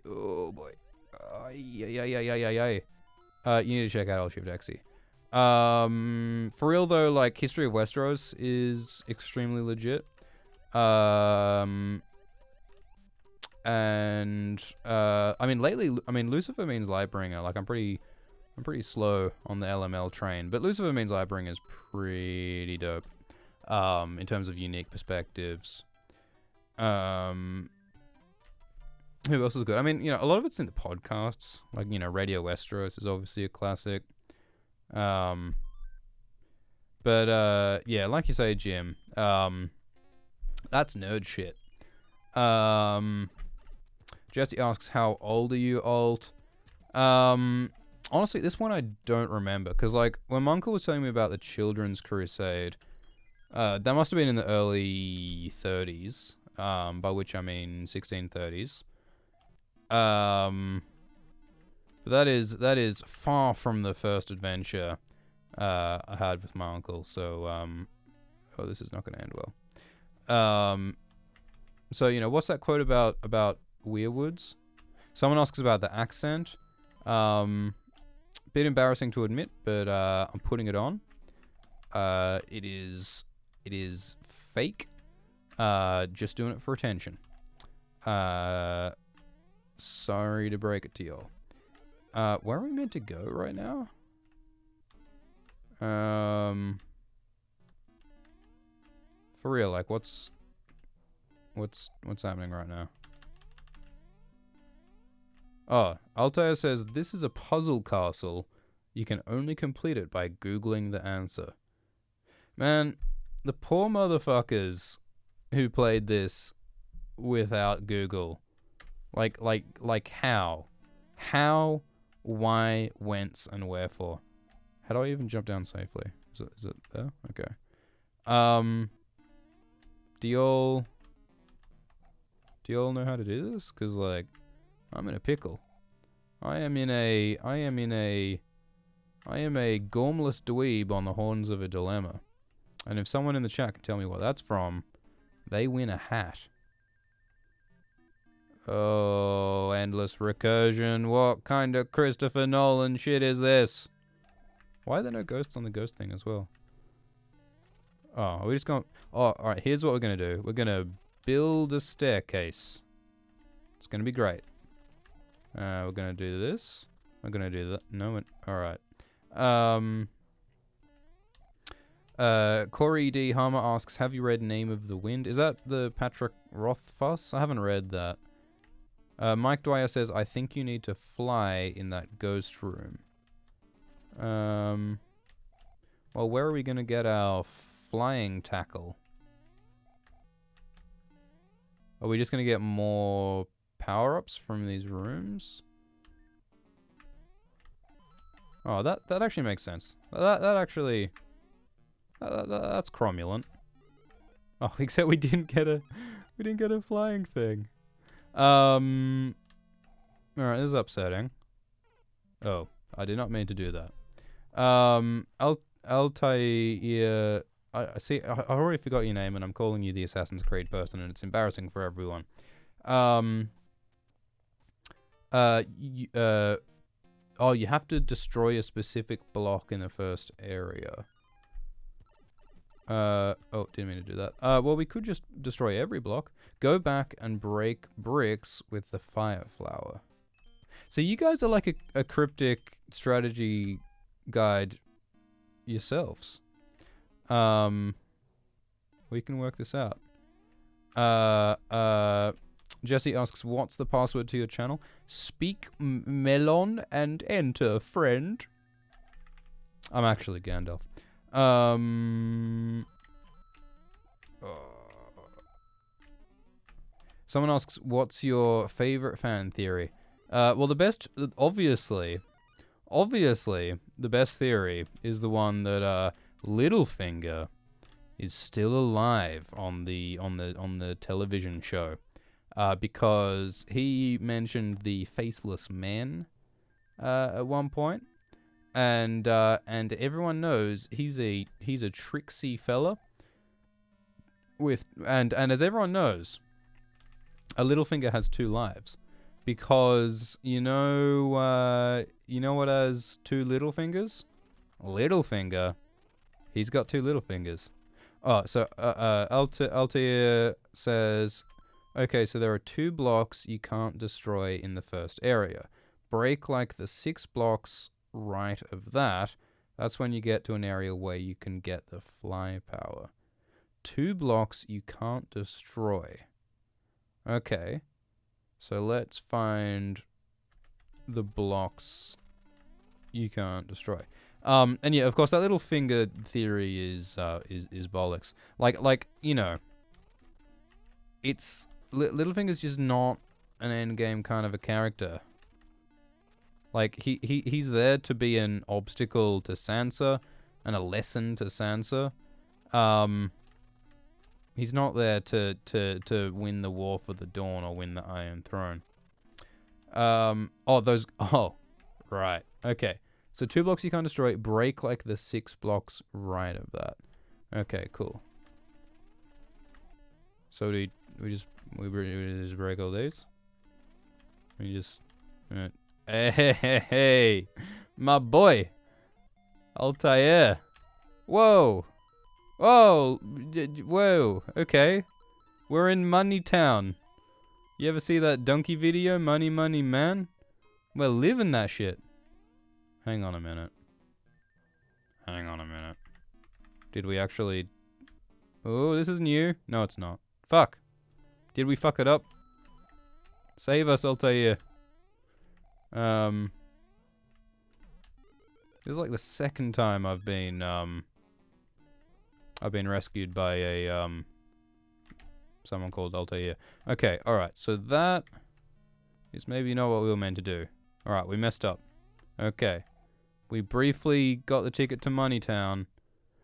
oh boy, you need to check out Alt Shift XE. For real though, like History of Westeros is extremely legit. Lately, Lucifer Means Lightbringer. Like I'm pretty slow on the LML train, but Lucifer Means Lightbringer is pretty dope. In terms of unique perspectives. Who else is good? I mean, a lot of it's in the podcasts. Like, Radio Westeros is obviously a classic. Yeah, like you say, Jim, that's nerd shit. Jesse asks, how old are you, Alt? Honestly, this one I don't remember, because, like, when my uncle was telling me about the Children's Crusade, that must have been in the early 30s, by which I mean 1630s. But that is far from the first adventure I had with my uncle. So, oh, this is not going to end well. So what's that quote about Weirwoods? Someone asks about the accent. Bit embarrassing to admit, but I'm putting it on. It is fake. Just doing it for attention. Sorry to break it to y'all. Where are we meant to go right now? For real, like what's happening right now? Oh, Altair says this is a puzzle castle. You can only complete it by Googling the answer. Man, the poor motherfuckers who played this without Google. Like how? How, why, whence, and wherefore? How do I even jump down safely? Is it there? Okay. Do y'all know how to do this? Cause like, I'm in a pickle. I am a gormless dweeb on the horns of a dilemma. And if someone in the chat can tell me what that's from, they win a hat. Oh, endless recursion. What kind of Christopher Nolan shit is this? Why are there no ghosts on the ghost thing as well? Oh, are we just going... Oh, alright, here's what we're going to do. We're going to build a staircase. It's going to be great. We're going to do this. We're going to do that. No, alright. Corey D. Harmer asks, have you read Name of the Wind? Is that the Patrick Rothfuss? I haven't read that. Mike Dwyer says, I think you need to fly in that ghost room. Well, where are we going to get our flying tackle? Are we just going to get more power-ups from these rooms? Oh, that actually makes sense. That actually... that's cromulent. Oh, except we didn't get a flying thing. Alright, this is upsetting. Oh, I did not mean to do that. Altair, I see, I already forgot your name and I'm calling you the Assassin's Creed person and it's embarrassing for everyone. You have to destroy a specific block in the first area. Oh, didn't mean to do that. Well, we could just destroy every block. Go back and break bricks with the fire flower. So you guys are like a cryptic strategy guide yourselves. We can work this out. Jesse asks, what's the password to your channel? Speak melon and enter, friend. I'm actually Gandalf. Someone asks, what's your favorite fan theory? Well, the best, obviously, the best theory is the one that Littlefinger is still alive on the television show, because he mentioned the faceless man at one point, and everyone knows he's a tricksy fella. And as everyone knows, a Littlefinger has 2 lives. Because you know what has 2 little fingers? Littlefinger. He's got 2 little fingers. Oh, so Altair says, okay, so there are 2 blocks you can't destroy in the first area. Break like the 6 blocks right of that. That's when you get to an area where you can get the fly power. 2 blocks you can't destroy. Okay. So let's find the blocks you can't destroy. And yeah, of course, that little finger theory is bollocks. Like you know, it's Littlefinger's just not an endgame kind of a character. Like he's there to be an obstacle to Sansa and a lesson to Sansa. He's not there to win the War for the Dawn or win the Iron Throne. Oh, right. Okay. So 2 blocks you can't destroy. Break like the 6 blocks right of that. Okay, cool. So we just break all these? We just... Hey, my boy. Altair. Whoa. Oh, whoa, okay. We're in Money Town. You ever see that donkey video, Money, Money, Man? We're living that shit. Hang on a minute. Did we actually... Oh, this is new. No, it's not. Fuck. Did we fuck it up? Save us, Altair. This is like the 2nd time I've been rescued by a, someone called Altair. Okay, alright, so that is maybe not what we were meant to do. Alright, we messed up. Okay. We briefly got the ticket to Moneytown.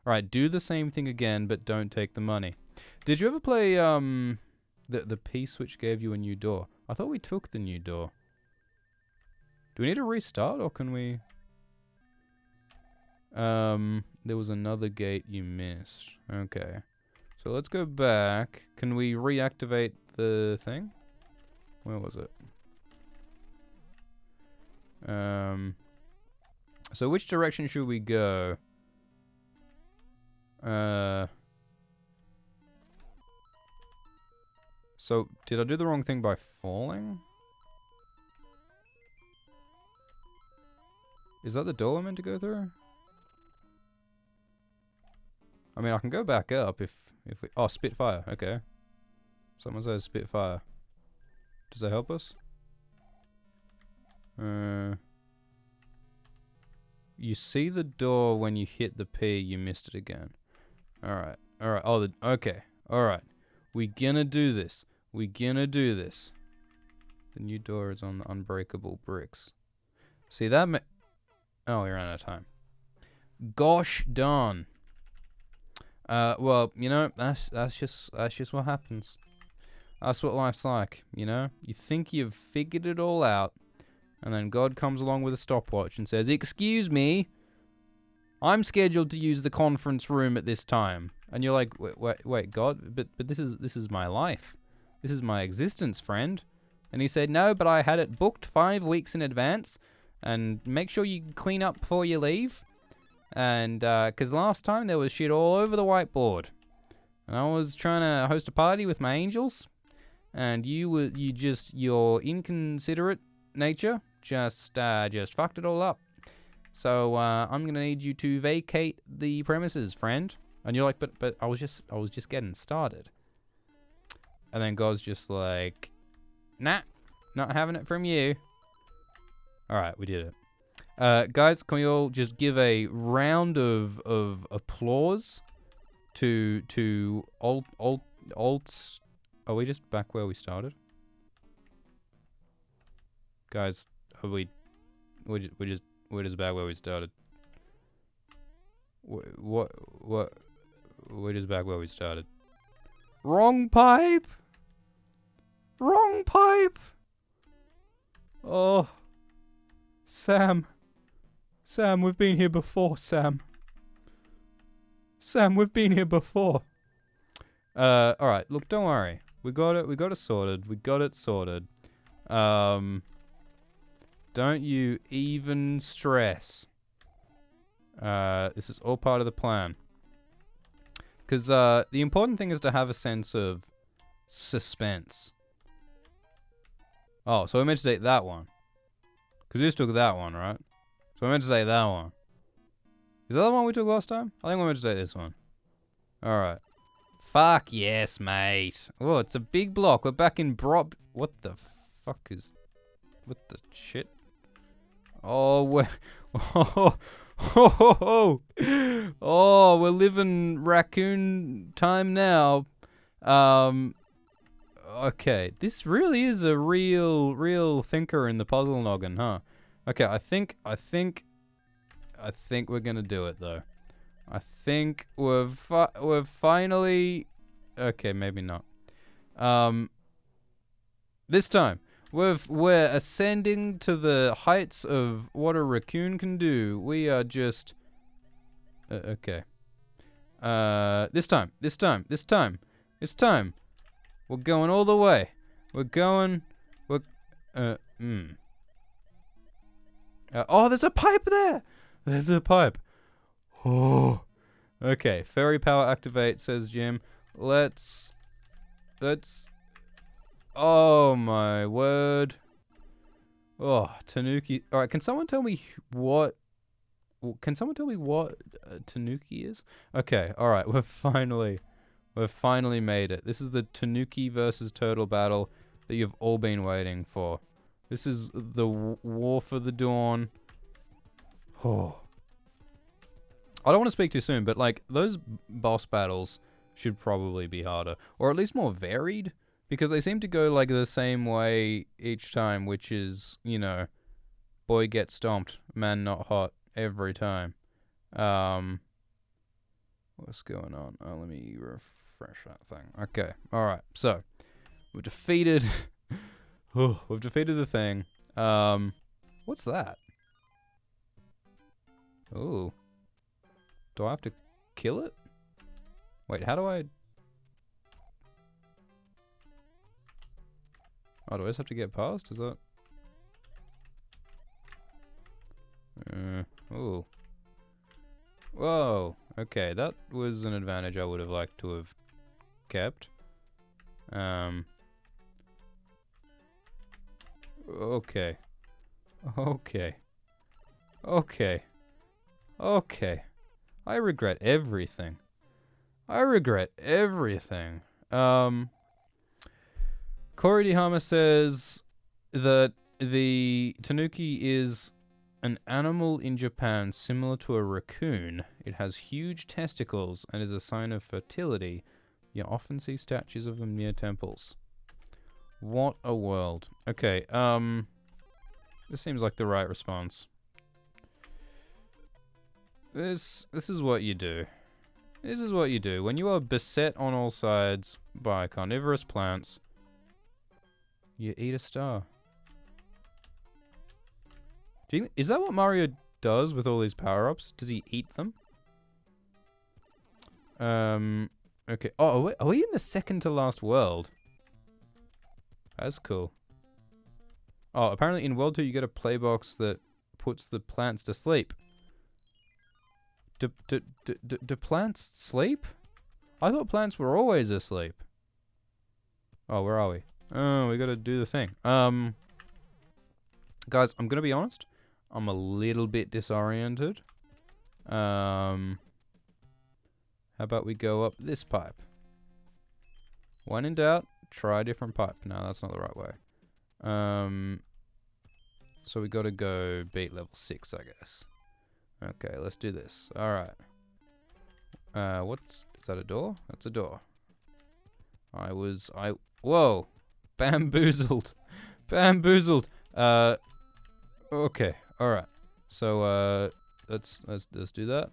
Alright, do the same thing again, but don't take the money. Did you ever play, the piece which gave you a new door? I thought we took the new door. Do we need to restart, or can we... there was another gate you missed. Okay. So let's go back. Can we reactivate the thing? Where was it? So which direction should we go? So did I do the wrong thing by falling? Is that the door we're meant to go through? I mean, I can go back up if we... Oh, Spitfire. Okay. Someone says Spitfire. Does that help us? You see the door when you hit the P, you missed it again. Alright. Alright. Oh, okay. Alright. We gonna do this. We gonna do this. The new door is on the unbreakable bricks. See that oh, we ran out of time. Gosh darn. Well, you know, that's just what happens. That's what life's like, you know? You think you've figured it all out, and then God comes along with a stopwatch and says, "Excuse me, I'm scheduled to use the conference room at this time." And you're like, wait, God, but this is my life. This is my existence, friend. And he said, "No, but I had it booked 5 weeks in advance, and make sure you clean up before you leave." And, 'cause last time there was shit all over the whiteboard. And I was trying to host a party with my angels, and your inconsiderate nature just fucked it all up. So, I'm gonna need you to vacate the premises, friend. And you're like, but I was just getting started. And then God's just like, "Nah, not having it from you." Alright, we did it. Guys, can we all just give a round of applause to alt? Are we just back where we started? Guys, are we're just back where we started. What? We're just back where we started. Wrong pipe. Wrong pipe. Oh, Sam, we've been here before, Sam. We've been here before. Alright, look, don't worry. We got it sorted. Don't you even stress. This is all part of the plan. Because, the important thing is to have a sense of suspense. Oh, so I meant to take that one. Because we just took that one, right? So I meant to take that one. Is that the one we took last time? I think we meant to take this one. Alright. Fuck yes, mate. Oh, it's a big block. We're back in What the fuck is... What the shit? Oh, we're... Oh, we're living raccoon time now. Okay, this really is a real thinker in the puzzle noggin, huh? Okay, I think we're gonna do it though. I think we're finally. Okay, maybe not. This time we're ascending to the heights of what a raccoon can do. We are just. Okay. This time. We're going all the way. Oh, there's a pipe there! There's a pipe. Oh. Okay, fairy power activate, says Jim. Let's... Oh my word. Oh, Tanuki. Alright, can someone tell me what... Tanuki is? Okay, alright, we've finally made it. This is the Tanuki versus Turtle battle that you've all been waiting for. This is the War for the Dawn. Oh. I don't want to speak too soon, but like, those boss battles should probably be harder. Or at least more varied. Because they seem to go like the same way each time, which is, you know, boy gets stomped, man not hot, every time. What's going on? Oh, let me refresh that thing. Okay, alright, so we've defeated we've defeated the thing. What's that? Oh. Do I have to kill it? Wait, how do I... Oh, do I just have to get past? Is that... oh. Whoa. Okay, that was an advantage I would have liked to have kept. Okay. Okay. I regret everything. Corey DeHama says that the Tanuki is an animal in Japan similar to a raccoon. It has huge testicles and is a sign of fertility. You often see statues of them near temples. What a world. Okay, this seems like the right response. This is what you do. This is what you do. When you are beset on all sides by carnivorous plants, you eat a star. Is that what Mario does with all these power-ups? Does he eat them? Okay. Oh, are we in the second to last world? That's cool. Oh, apparently in World 2 you get a play box that puts the plants to sleep. Do plants sleep? I thought plants were always asleep. Oh, where are we? Oh, we gotta do the thing. Guys, I'm gonna be honest. I'm a little bit disoriented. How about we go up this pipe? When in doubt, try a different pipe. No, that's not the right way. So we gotta go beat level 6, I guess. Okay, let's do this. Alright. Is that a door? That's a door. Whoa! Bamboozled. Bamboozled. Okay, alright. So, let's do that.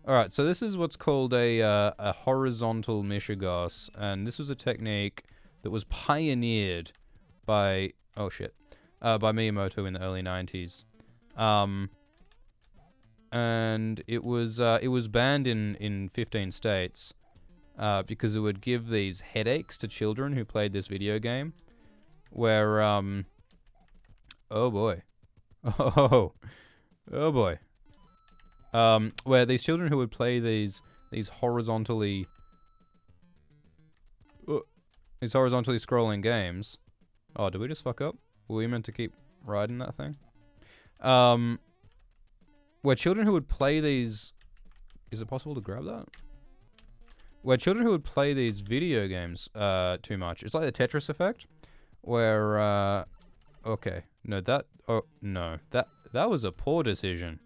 Alright, so this is what's called a horizontal mishigas, and this was a technique that was pioneered by, by Miyamoto in the early 90s. And it was banned in 15 states because it would give these headaches to children who played this video game, where oh boy, oh boy, where these children who would play these horizontally scrolling games. Oh, did we just fuck up? Were we meant to keep riding that thing? Where children who would play these... Is it possible to grab that? Where children who would play these video games too much. It's like the Tetris effect. Where... okay. No, that... Oh, no. That was a poor decision.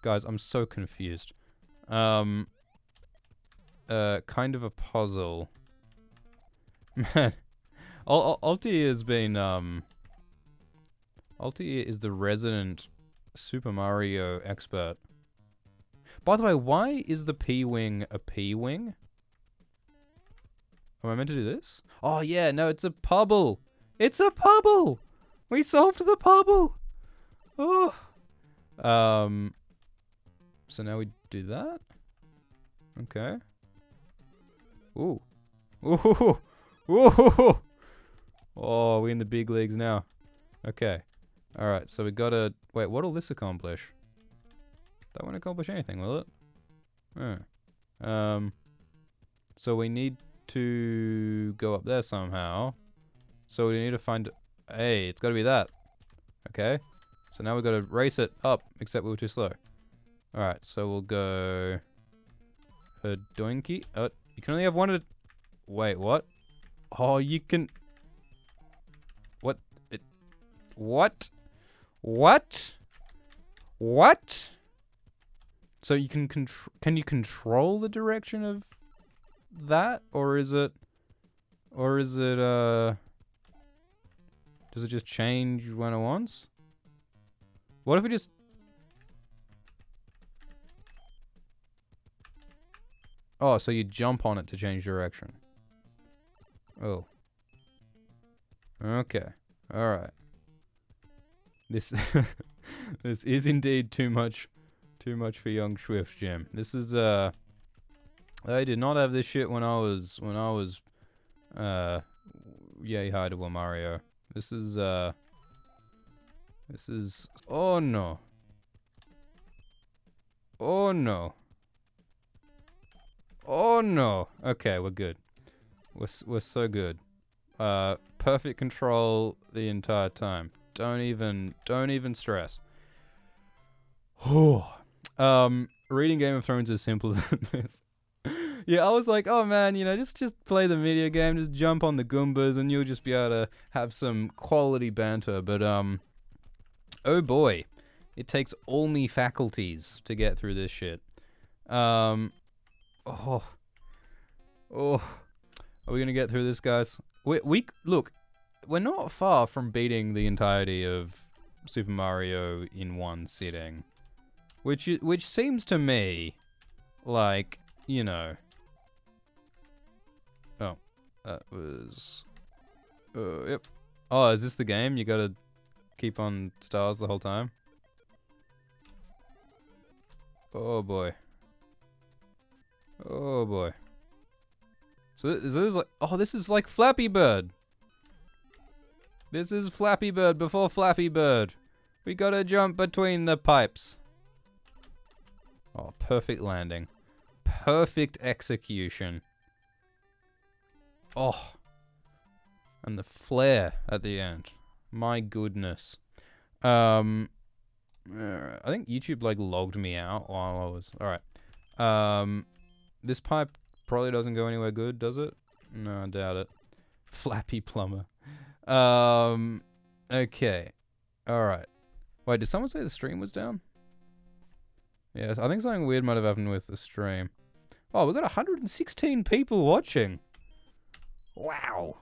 Guys, I'm so confused. Kind of a puzzle. Man. Alti has been... Alti is the resident... Super Mario expert. By the way, why is the P-Wing a P-Wing? Am I meant to do this? Oh yeah, no, it's a pubble. It's a pubble! We solved the pubble! Oh. So now we do that? Okay. Ooh. Ooh. Ooh. Oh, we're in the big leagues now. Okay. Alright, so we gotta... Wait, what'll this accomplish? That won't accomplish anything, will it? Oh. So we need to go up there somehow. So we need to find... Hey, it's gotta be that. Okay. So now we gotta race it up, except we were too slow. Alright, so we'll go... Doinky. Oh, you can only have one at a... Wait, what? Oh, you can... What? What? What? What? So you can you control the direction of that, or is it does it just change when it wants? What if we just... Oh, so you jump on it to change direction. Oh. Okay. All right. This this is indeed too much for young Schwift, Jim. This is I did not have this shit when I was yay high to Mario. This is oh no. Oh no. Oh no. Okay, we're good. We're so good. Perfect control the entire time. Don't even stress. Reading Game of Thrones is simpler than this. Yeah, I was like, oh man, you know, just play the video game, just jump on the Goombas, and you'll just be able to have some quality banter. But oh boy, It takes all me faculties to get through this shit. Oh. Are we gonna get through this, guys? Look, we're not far from beating the entirety of Super Mario in one sitting, which seems to me like, you know. Oh, that was. Yep. Oh, is this the game? You gotta keep on stars the whole time? Oh boy. Oh boy. So this is like, oh, this is like Flappy Bird. This is Flappy Bird before Flappy Bird. We gotta jump between the pipes. Oh, perfect landing. Perfect execution. Oh. And the flare at the end. My goodness. I think YouTube like logged me out while I was... Alright. This pipe probably doesn't go anywhere good, does it? No, I doubt it. Flappy plumber. Okay. Alright. Wait, did someone say the stream was down? Yes, I think something weird might have happened with the stream. Oh, we've got 116 people watching. Wow.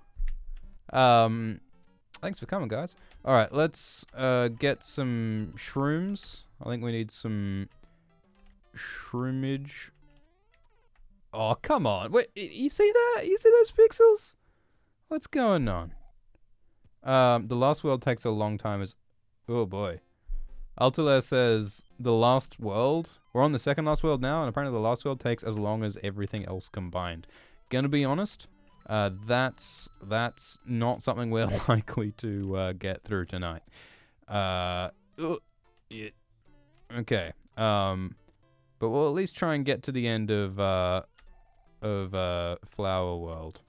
Thanks for coming, guys. Alright, let's get some shrooms. I think we need some shroomage. Oh, come on. Wait, you see that? You see those pixels? What's going on? The last world takes a long time as... Oh, boy. Altulair says the last world... We're on the second last world now, and apparently the last world takes as long as everything else combined. Gonna be honest, that's not something we're likely to get through tonight. Yeah. Okay. But we'll at least try and get to the end of Flower World.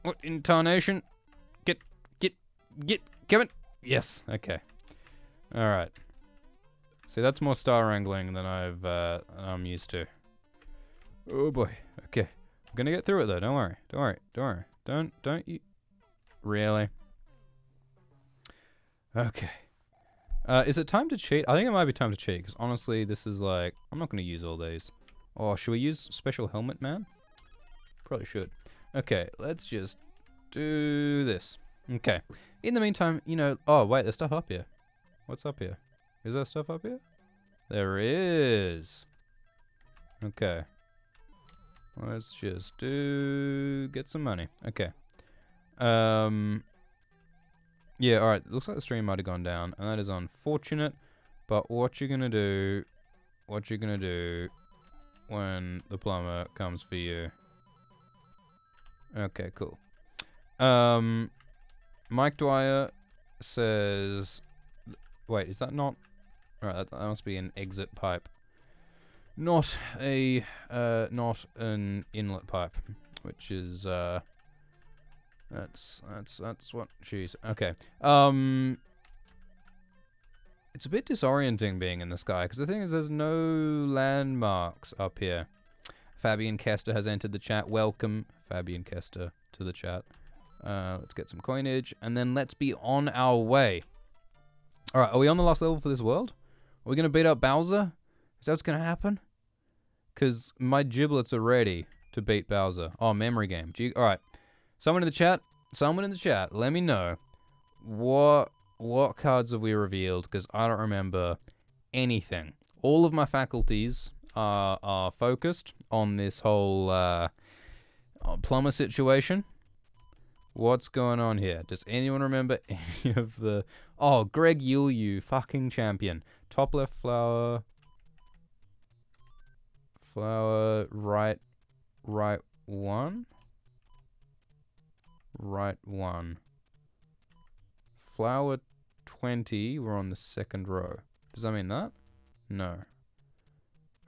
What intonation? Get, Kevin. Yes. Okay. All right. See, that's more star wrangling than I'm used to. Oh boy. Okay. I'm gonna get through it though. Don't worry. Don't you? Really? Okay. Is it time to cheat? I think it might be time to cheat, because honestly, this is like... I'm not going to use all these. Oh, should we use Special Helmet Man? Probably should. Okay, let's just do this. Okay. In the meantime, you know... Oh, wait, there's stuff up here. What's up here? Is there stuff up here? There is. Okay. Let's just get some money. Okay. Yeah, alright, looks like the stream might have gone down, and that is unfortunate, but what you're gonna do when the plumber comes for you. Okay, cool. Mike Dwyer says, wait, is that not, alright, that must be an exit pipe. Not an inlet pipe, which is, That's what she's... Okay. It's a bit disorienting being in the sky, because the thing is there's no landmarks up here. Fabian Kester has entered the chat. Welcome, Fabian Kester, to the chat. Let's get some coinage, and then let's be on our way. Alright, are we on the last level for this world? Are we going to beat up Bowser? Is that what's going to happen? Because my giblets are ready to beat Bowser. Oh, memory game. Alright. Someone in the chat, let me know what cards have we revealed, because I don't remember anything. All of my faculties are focused on this whole plumber situation. What's going on here? Does anyone remember any of the... Oh, Greg Yule, you fucking champion. Top left flower. Flower right one. Right one. Flower 20, we're on the second row. Does that mean that? No.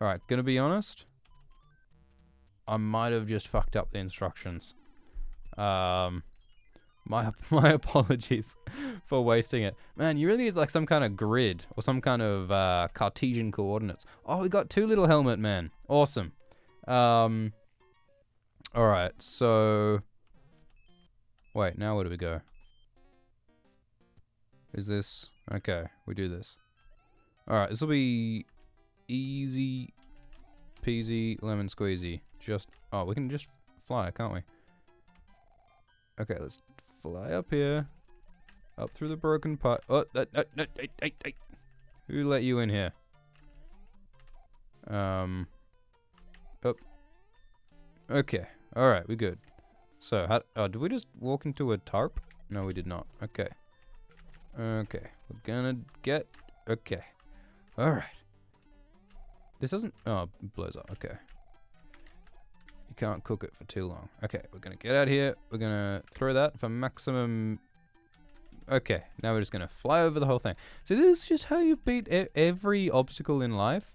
Alright, gonna be honest. I might have just fucked up the instructions. My apologies for wasting it. Man, you really need like some kind of grid or some kind of Cartesian coordinates. Oh, we got two little helmet men. Awesome. Alright, so... Wait, now where do we go? Is this... Okay, we do this. Alright, this will be... Easy... Peasy, lemon squeezy. Just... Oh, we can just fly, can't we? Okay, let's fly up here. Up through the broken pipe. Oh, hey. Who let you in here? Up. Okay. Alright, we good. So, how, did we just walk into a tarp? No, we did not. Okay. Okay. We're gonna get... Okay. Alright. This doesn't... Oh, it blows up. Okay. You can't cook it for too long. Okay, we're gonna get out here. We're gonna throw that for maximum... Okay, now we're just gonna fly over the whole thing. So this is just how you beat every obstacle in life.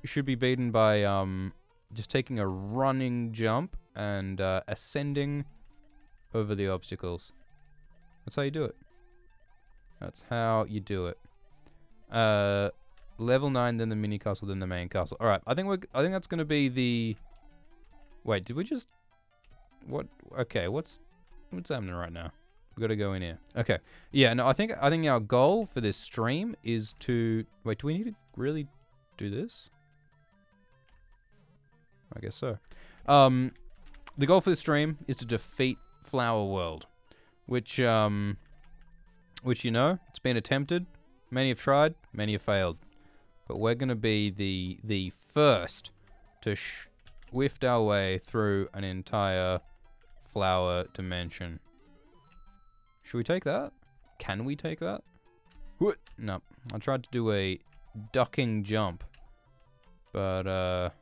Should be beaten by just taking a running jump and ascending over the obstacles. That's how you do it. That's how you do it. Level 9, then the mini castle, then the main castle. All right, I think that's gonna be the. Wait, did we just? What? Okay, what's happening right now? We gotta go in here. Okay, yeah. No, I think our goal for this stream is to. Wait, do we need to really do this? I guess so. The goal for this stream is to defeat Flower World, which you know, it's been attempted. Many have tried, many have failed, but we're gonna be the first to Schwift our way through an entire flower dimension. Should we take that? Can we take that? What? No. I tried to do a ducking jump, but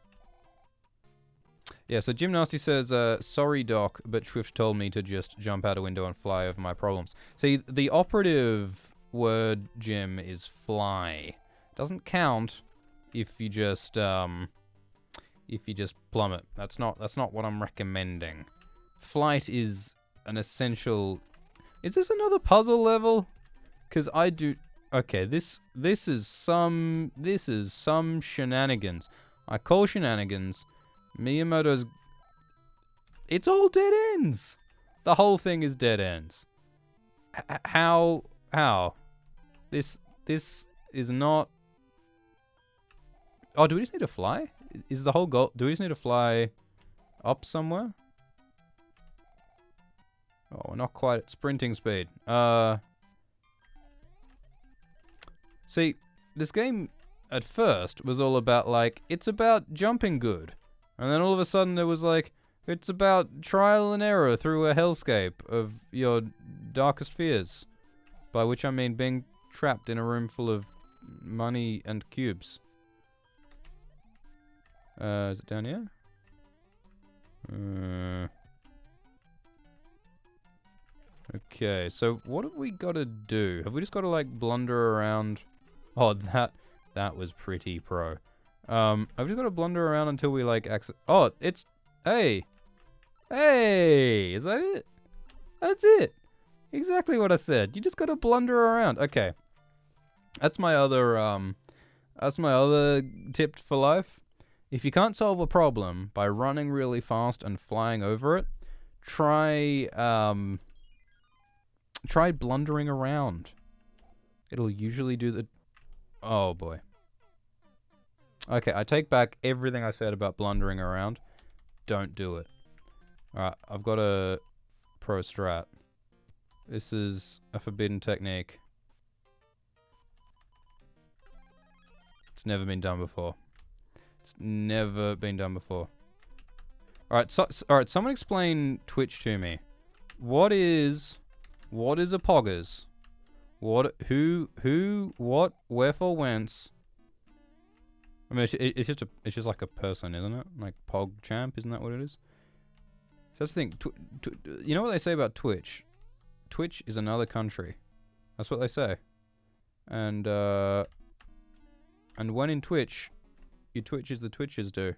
yeah, so Jim Nasty says, sorry, Doc, but Schwift told me to just jump out a window and fly over my problems. See, the operative word, Jim, is fly. Doesn't count if you just plummet. That's not what I'm recommending. Flight is an essential... Is this another puzzle level? Because I do... Okay, this is some shenanigans. I call shenanigans... Miyamoto's... It's all dead ends! The whole thing is dead ends. How? This is not... Oh, do we just need to fly? Is the whole goal... Do we just need to fly up somewhere? Oh, we're not quite at sprinting speed. See, this game at first was all about, like, it's about jumping good. And then all of a sudden it was like, it's about trial and error through a hellscape of your darkest fears. By which I mean being trapped in a room full of money and cubes. Is it down here? Okay, so what have we got to do? Have we just got to, like, blunder around? Oh, that was pretty pro. Have we got to blunder around until we, like, Oh, it's... Hey! Hey! Is that it? That's it! Exactly what I said. You just got to blunder around. Okay. That's my other tip for life. If you can't solve a problem by running really fast and flying over it, try blundering around. It'll usually do the... Oh, boy. Okay, I take back everything I said about blundering around. Don't do it. Alright, I've got a pro strat. This is a forbidden technique. It's never been done before. It's never been done before. Alright, alright, someone explain Twitch to me. What is a poggers? What, who, what, wherefore, whence? I mean, it's just like a person, isn't it? Like Pog Champ, isn't that what it is? So that's the thing. You know what they say about Twitch? Twitch is another country. That's what they say. And when in Twitch, you twitch as the Twitchers do.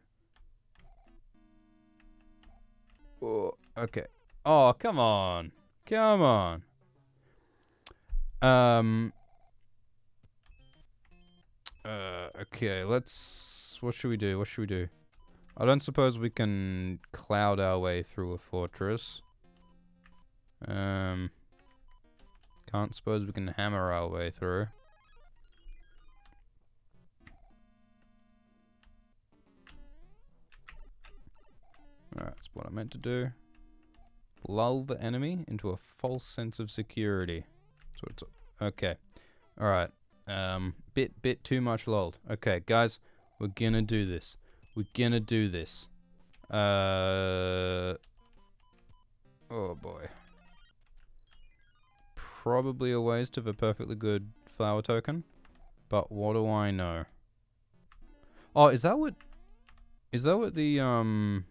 Oh, okay. Oh, come on. Come on. Okay, let's... What should we do? What should we do? I don't suppose we can cloud our way through a fortress. Can't suppose we can hammer our way through. Alright, that's what I meant to do. Lull the enemy into a false sense of security. That's what it's, okay. Alright. Bit too much lulled. Okay, guys, we're gonna do this. We're gonna do this. Oh boy. Probably a waste of a perfectly good flower token. But what do I know? Oh, is that what the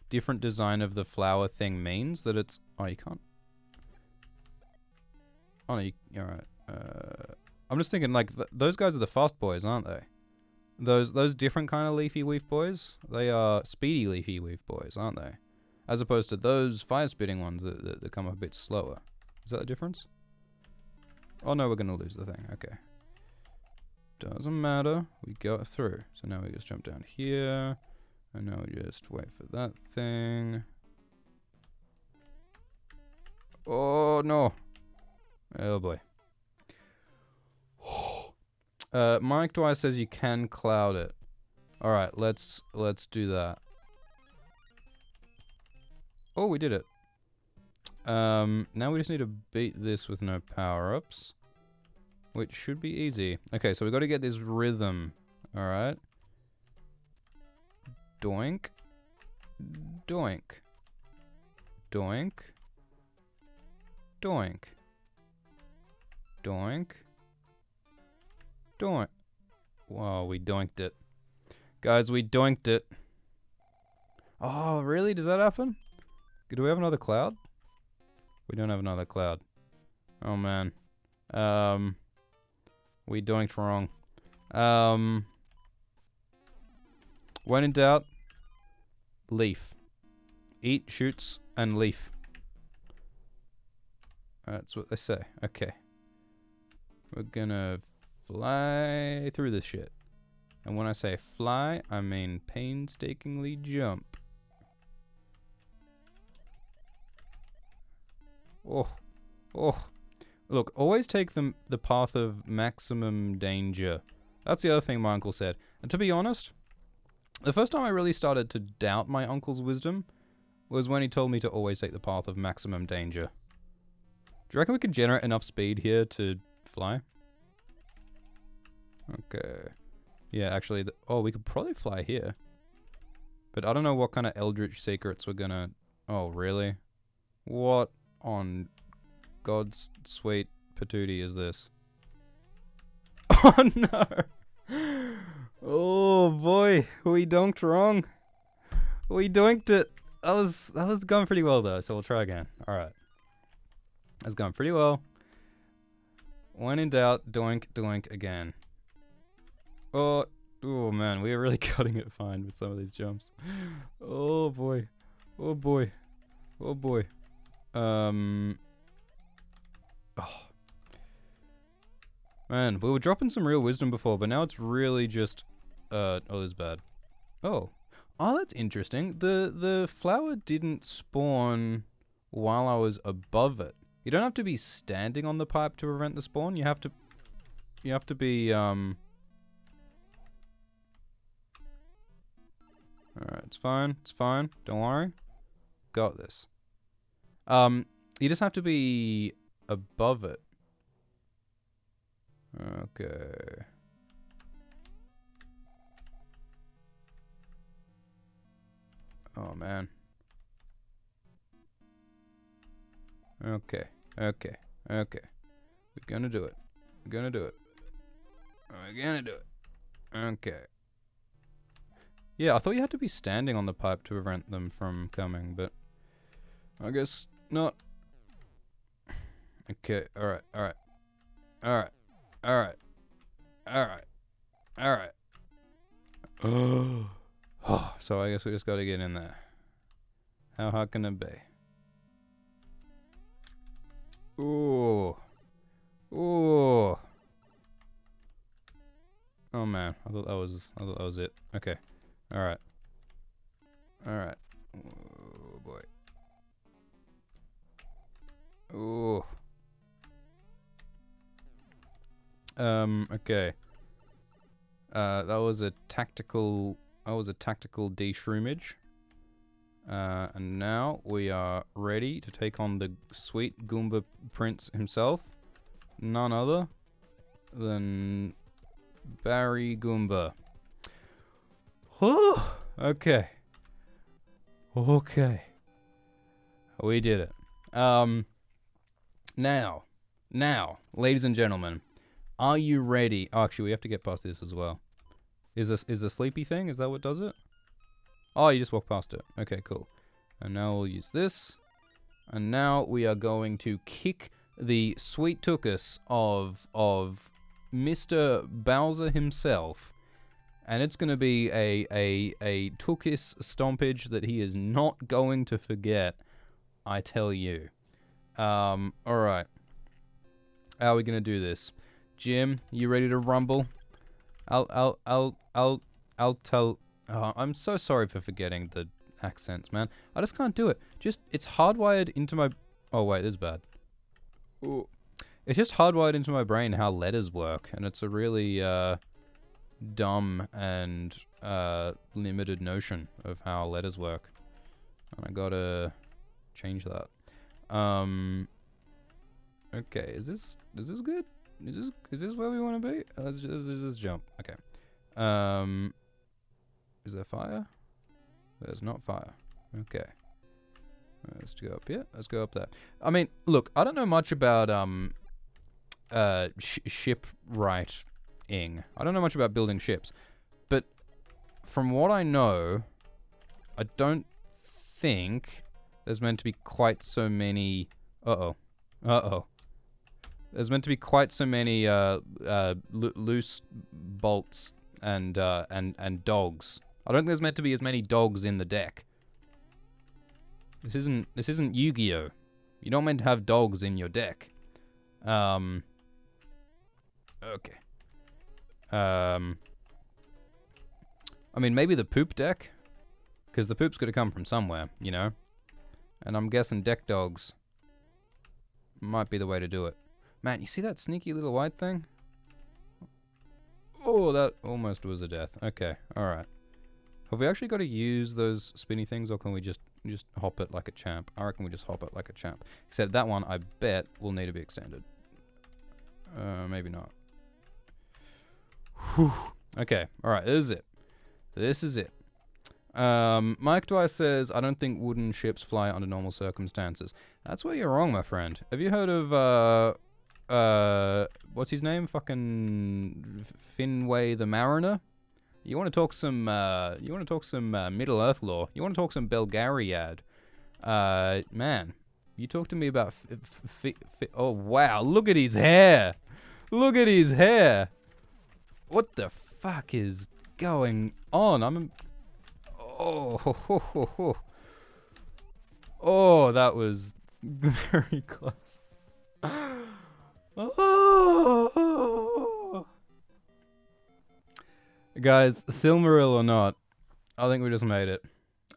different design of the flower thing means? That it's, oh, you can't. Oh no, alright. I'm just thinking, like, those guys are the fast boys, aren't they? Those different kind of leafy weave boys, they are speedy leafy weave boys, aren't they? As opposed to those fire spitting ones that come a bit slower. Is that the difference? Oh no, we're gonna lose the thing. Okay. Doesn't matter. We got through. So now we just jump down here. And now we just wait for that thing. Oh no. Oh boy. Mike Dwyer says you can cloud it. Alright, let's do that. Oh, we did it. Now we just need to beat this with no power-ups. Which should be easy. Okay, so we got to get this rhythm. Alright. Doink. Doink. Doink. Doink. Doink. Doink. Whoa, we doinked it. Guys, we doinked it. Oh, really? Does that happen? Do we have another cloud? We don't have another cloud. Oh, man. We doinked wrong. When in doubt, leaf. Eat, shoots, and leaf. That's what they say. Okay. We're gonna fly through this shit. And when I say fly, I mean painstakingly jump. Oh. Oh. Look, always take the path of maximum danger. That's the other thing my uncle said. And to be honest, the first time I really started to doubt my uncle's wisdom was when he told me to always take the path of maximum danger. Do you reckon we can generate enough speed here to fly? Okay. Yeah, actually, oh, we could probably fly here. But I don't know what kind of eldritch secrets we're gonna... Oh, really? What on God's sweet patootie is this? Oh, no! Oh, boy. We donked wrong. We doinked it. That was going pretty well, though, so we'll try again. Alright. That's going pretty well. When in doubt, doink, doink again. Oh, man, we are really cutting it fine with some of these jumps. Oh, boy. Oh, boy. Oh, boy. Oh. Man, we were dropping some real wisdom before, but now it's really just... oh, this is bad. Oh. Oh, that's interesting. The flower didn't spawn while I was above it. You don't have to be standing on the pipe to prevent the spawn. You have to be, Alright, it's fine. It's fine. Don't worry. Got this. You just have to be above it. Okay. Oh, man. Okay. Okay. Okay. We're gonna do it. We're gonna do it. We're gonna do it. Okay. Yeah, I thought you had to be standing on the pipe to prevent them from coming, but I guess not. Okay, alright, alright. Alright. Alright. Alright. Alright. Oh. So I guess we just gotta get in there. How hard can it be? Ooh. Ooh. Oh man, I thought that was it. Okay. Alright. Alright. Oh, boy. Ooh. Okay. That was a tactical de-shroomage. And now we are ready to take on the sweet Goomba Prince himself. None other than Barry Goomba. Oh, okay. Okay. We did it. Now, ladies and gentlemen, are you ready? Oh, actually, we have to get past this as well. Is the sleepy thing? Is that what does it? Oh, you just walk past it. Okay, cool. And now we'll use this. And now we are going to kick the sweet tookus of Mr. Bowser himself. And it's going to be a tookus stompage that he is not going to forget, I tell you. Alright. How are we going to do this? Jim, you ready to rumble? I'll tell... Oh, I'm so sorry for forgetting the accents, man. I just can't do it. It's hardwired into my... Oh, wait, this is bad. Ooh. It's just hardwired into my brain how letters work, and it's a really, dumb and, limited notion of how letters work. And I gotta change that. Okay, is this good? Is this where we want to be? Let's just jump. Okay. Is there fire? There's not fire. Okay. Let's go up here. Let's go up there. I mean, look, I don't know much about shipwrighting. I don't know much about building ships, but from what I know, I don't think there's meant to be quite so many. There's meant to be quite so many loose bolts and dogs. I don't think there's meant to be as many dogs in the deck. This isn't Yu-Gi-Oh! You're not meant to have dogs in your deck. Okay. I mean, maybe the poop deck? Because the poop's gotta come from somewhere, you know? And I'm guessing deck dogs might be the way to do it. Man, you see that sneaky little white thing? Oh, that almost was a death. Okay, alright. Have we actually got to use those spinny things, or can we just hop it like a champ? I reckon we just hop it like a champ. Except that one, I bet, will need to be extended. Maybe not. Whew. Okay, alright, this is it. This is it. Mike Dwyer says, I don't think wooden ships fly under normal circumstances. That's where you're wrong, my friend. Have you heard of, what's his name? Fucking Finway the Mariner? You want to talk some Middle Earth lore? You want to talk some Belgariad? Man, you talk to me about oh wow, look at his hair! Look at his hair! What the fuck is going on? Oh, that was very close. Oh. Guys, Silmaril or not, I think we just made it.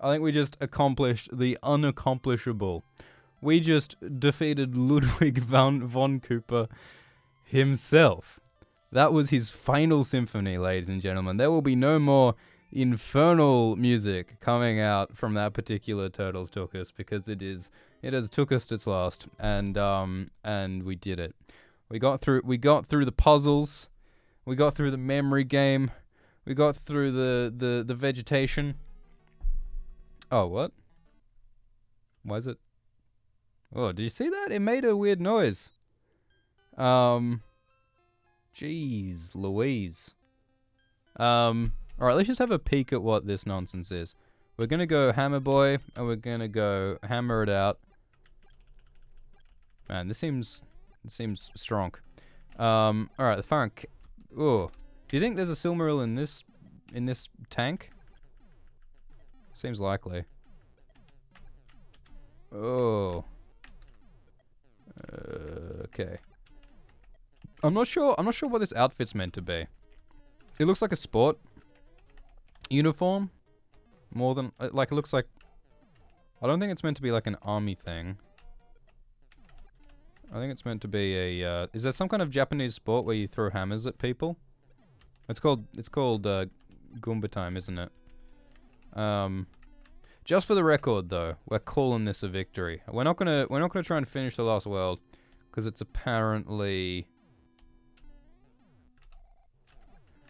I think we just accomplished the unaccomplishable. We just defeated Ludwig von Cooper himself. That was his final symphony, ladies and gentlemen. There will be no more infernal music coming out from that particular Turtles Tookus, because it has tookust its last, and we did it. We got through the puzzles, we got through the memory game, we got through the vegetation. Oh, what? Why is it? Oh, did you see that? It made a weird noise. Jeez Louise. Alright, let's just have a peek at what this nonsense is. We're gonna go Hammer Boy, and we're gonna go hammer it out. Man, this seems strong. Alright, the fire. Oh, do you think there's a Silmaril in this tank? Seems likely. Oh. Okay. I'm not sure what this outfit's meant to be. It looks like a sport uniform, More than, like, it looks like... I don't think it's meant to be like an army thing. I think it's meant to be a, is there some kind of Japanese sport where you throw hammers at people? It's called Goomba time, isn't it? Just for the record, though, we're calling this a victory. We're not gonna try and finish the last world, because it's apparently...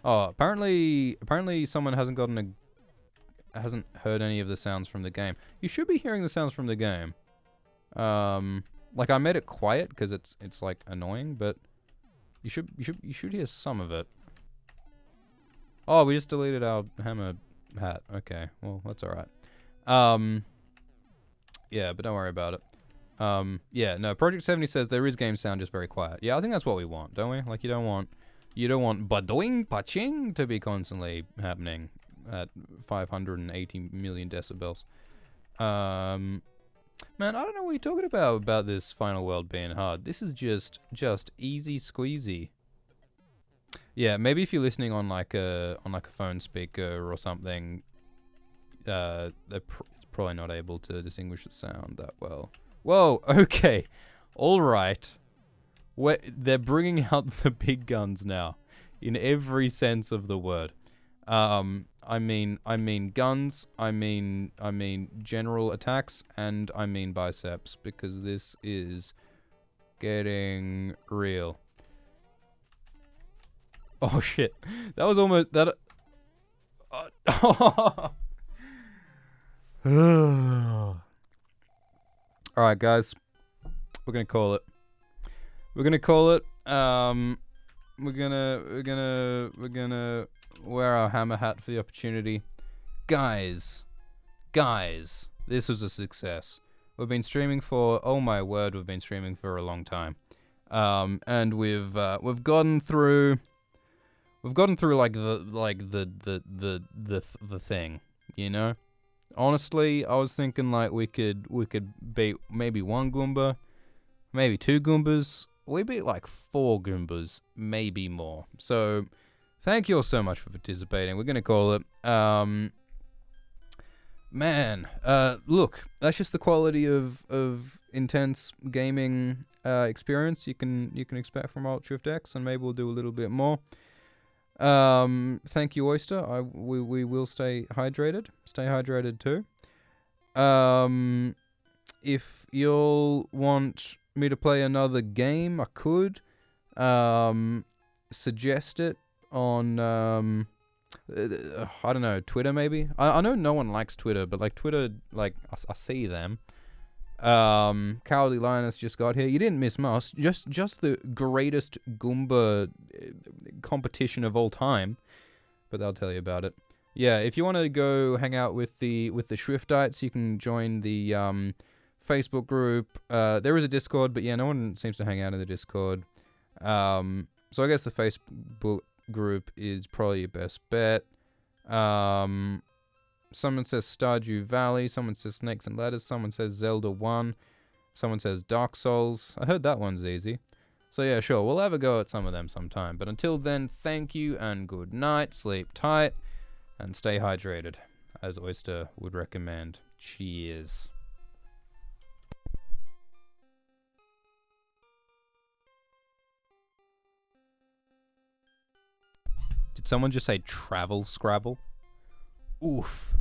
Oh, apparently someone hasn't heard any of the sounds from the game. You should be hearing the sounds from the game. Like I made it quiet because it's like annoying, but you should hear some of it. Oh, we just deleted our hammer hat. Okay, well that's all right. Yeah, but don't worry about it. Yeah, no. Project 70 says there is game sound, just very quiet. Yeah, I think that's what we want, don't we? Like you don't want badoing, paching to be constantly happening at 580 million decibels. Man, I don't know what you're talking about this final world being hard. This is just easy squeezy. Yeah, maybe if you're listening on like a phone speaker or something, it's probably not able to distinguish the sound that well. Whoa, okay, all right. They're bringing out the big guns now, in every sense of the word. I mean guns, I mean general attacks, and I mean biceps, because this is getting real. Oh shit, that was almost that. Alright guys, we're gonna call it. We're gonna wear our hammer hat for the opportunity. Guys, this was a success. We've been streaming for, oh my word, we've been streaming for a long time. And we've gotten through like the thing, you know? Honestly, I was thinking like we could beat maybe one Goomba, maybe two Goombas. We beat like 4 Goombas, maybe more. So, thank you all so much for participating. We're gonna call it. Man, look, that's just the quality of intense gaming experience you can expect from Schwift X, and maybe we'll do a little bit more. Thank you, Oyster. We will stay hydrated. Stay hydrated too. If you'll want me to play another game, I could. Suggest it on I don't know, Twitter maybe. I know no one likes Twitter, but like Twitter, like I see them. Cowardly Lioness just got here. You didn't miss much. Just the greatest Goomba competition of all time. But they'll tell you about it. Yeah, if you want to go hang out with the Schwiftites, you can join the Facebook group. There is a Discord, but yeah, no one seems to hang out in the Discord. So I guess the Facebook group is probably your best bet. Someone says Stardew Valley. Someone says Snakes and Ladders. Someone says Zelda 1. Someone says Dark Souls. I heard that one's easy. So yeah, sure, we'll have a go at some of them sometime. But until then, thank you and good night. Sleep tight and stay hydrated, as Oyster would recommend. Cheers. Did someone just say travel Scrabble? Oof.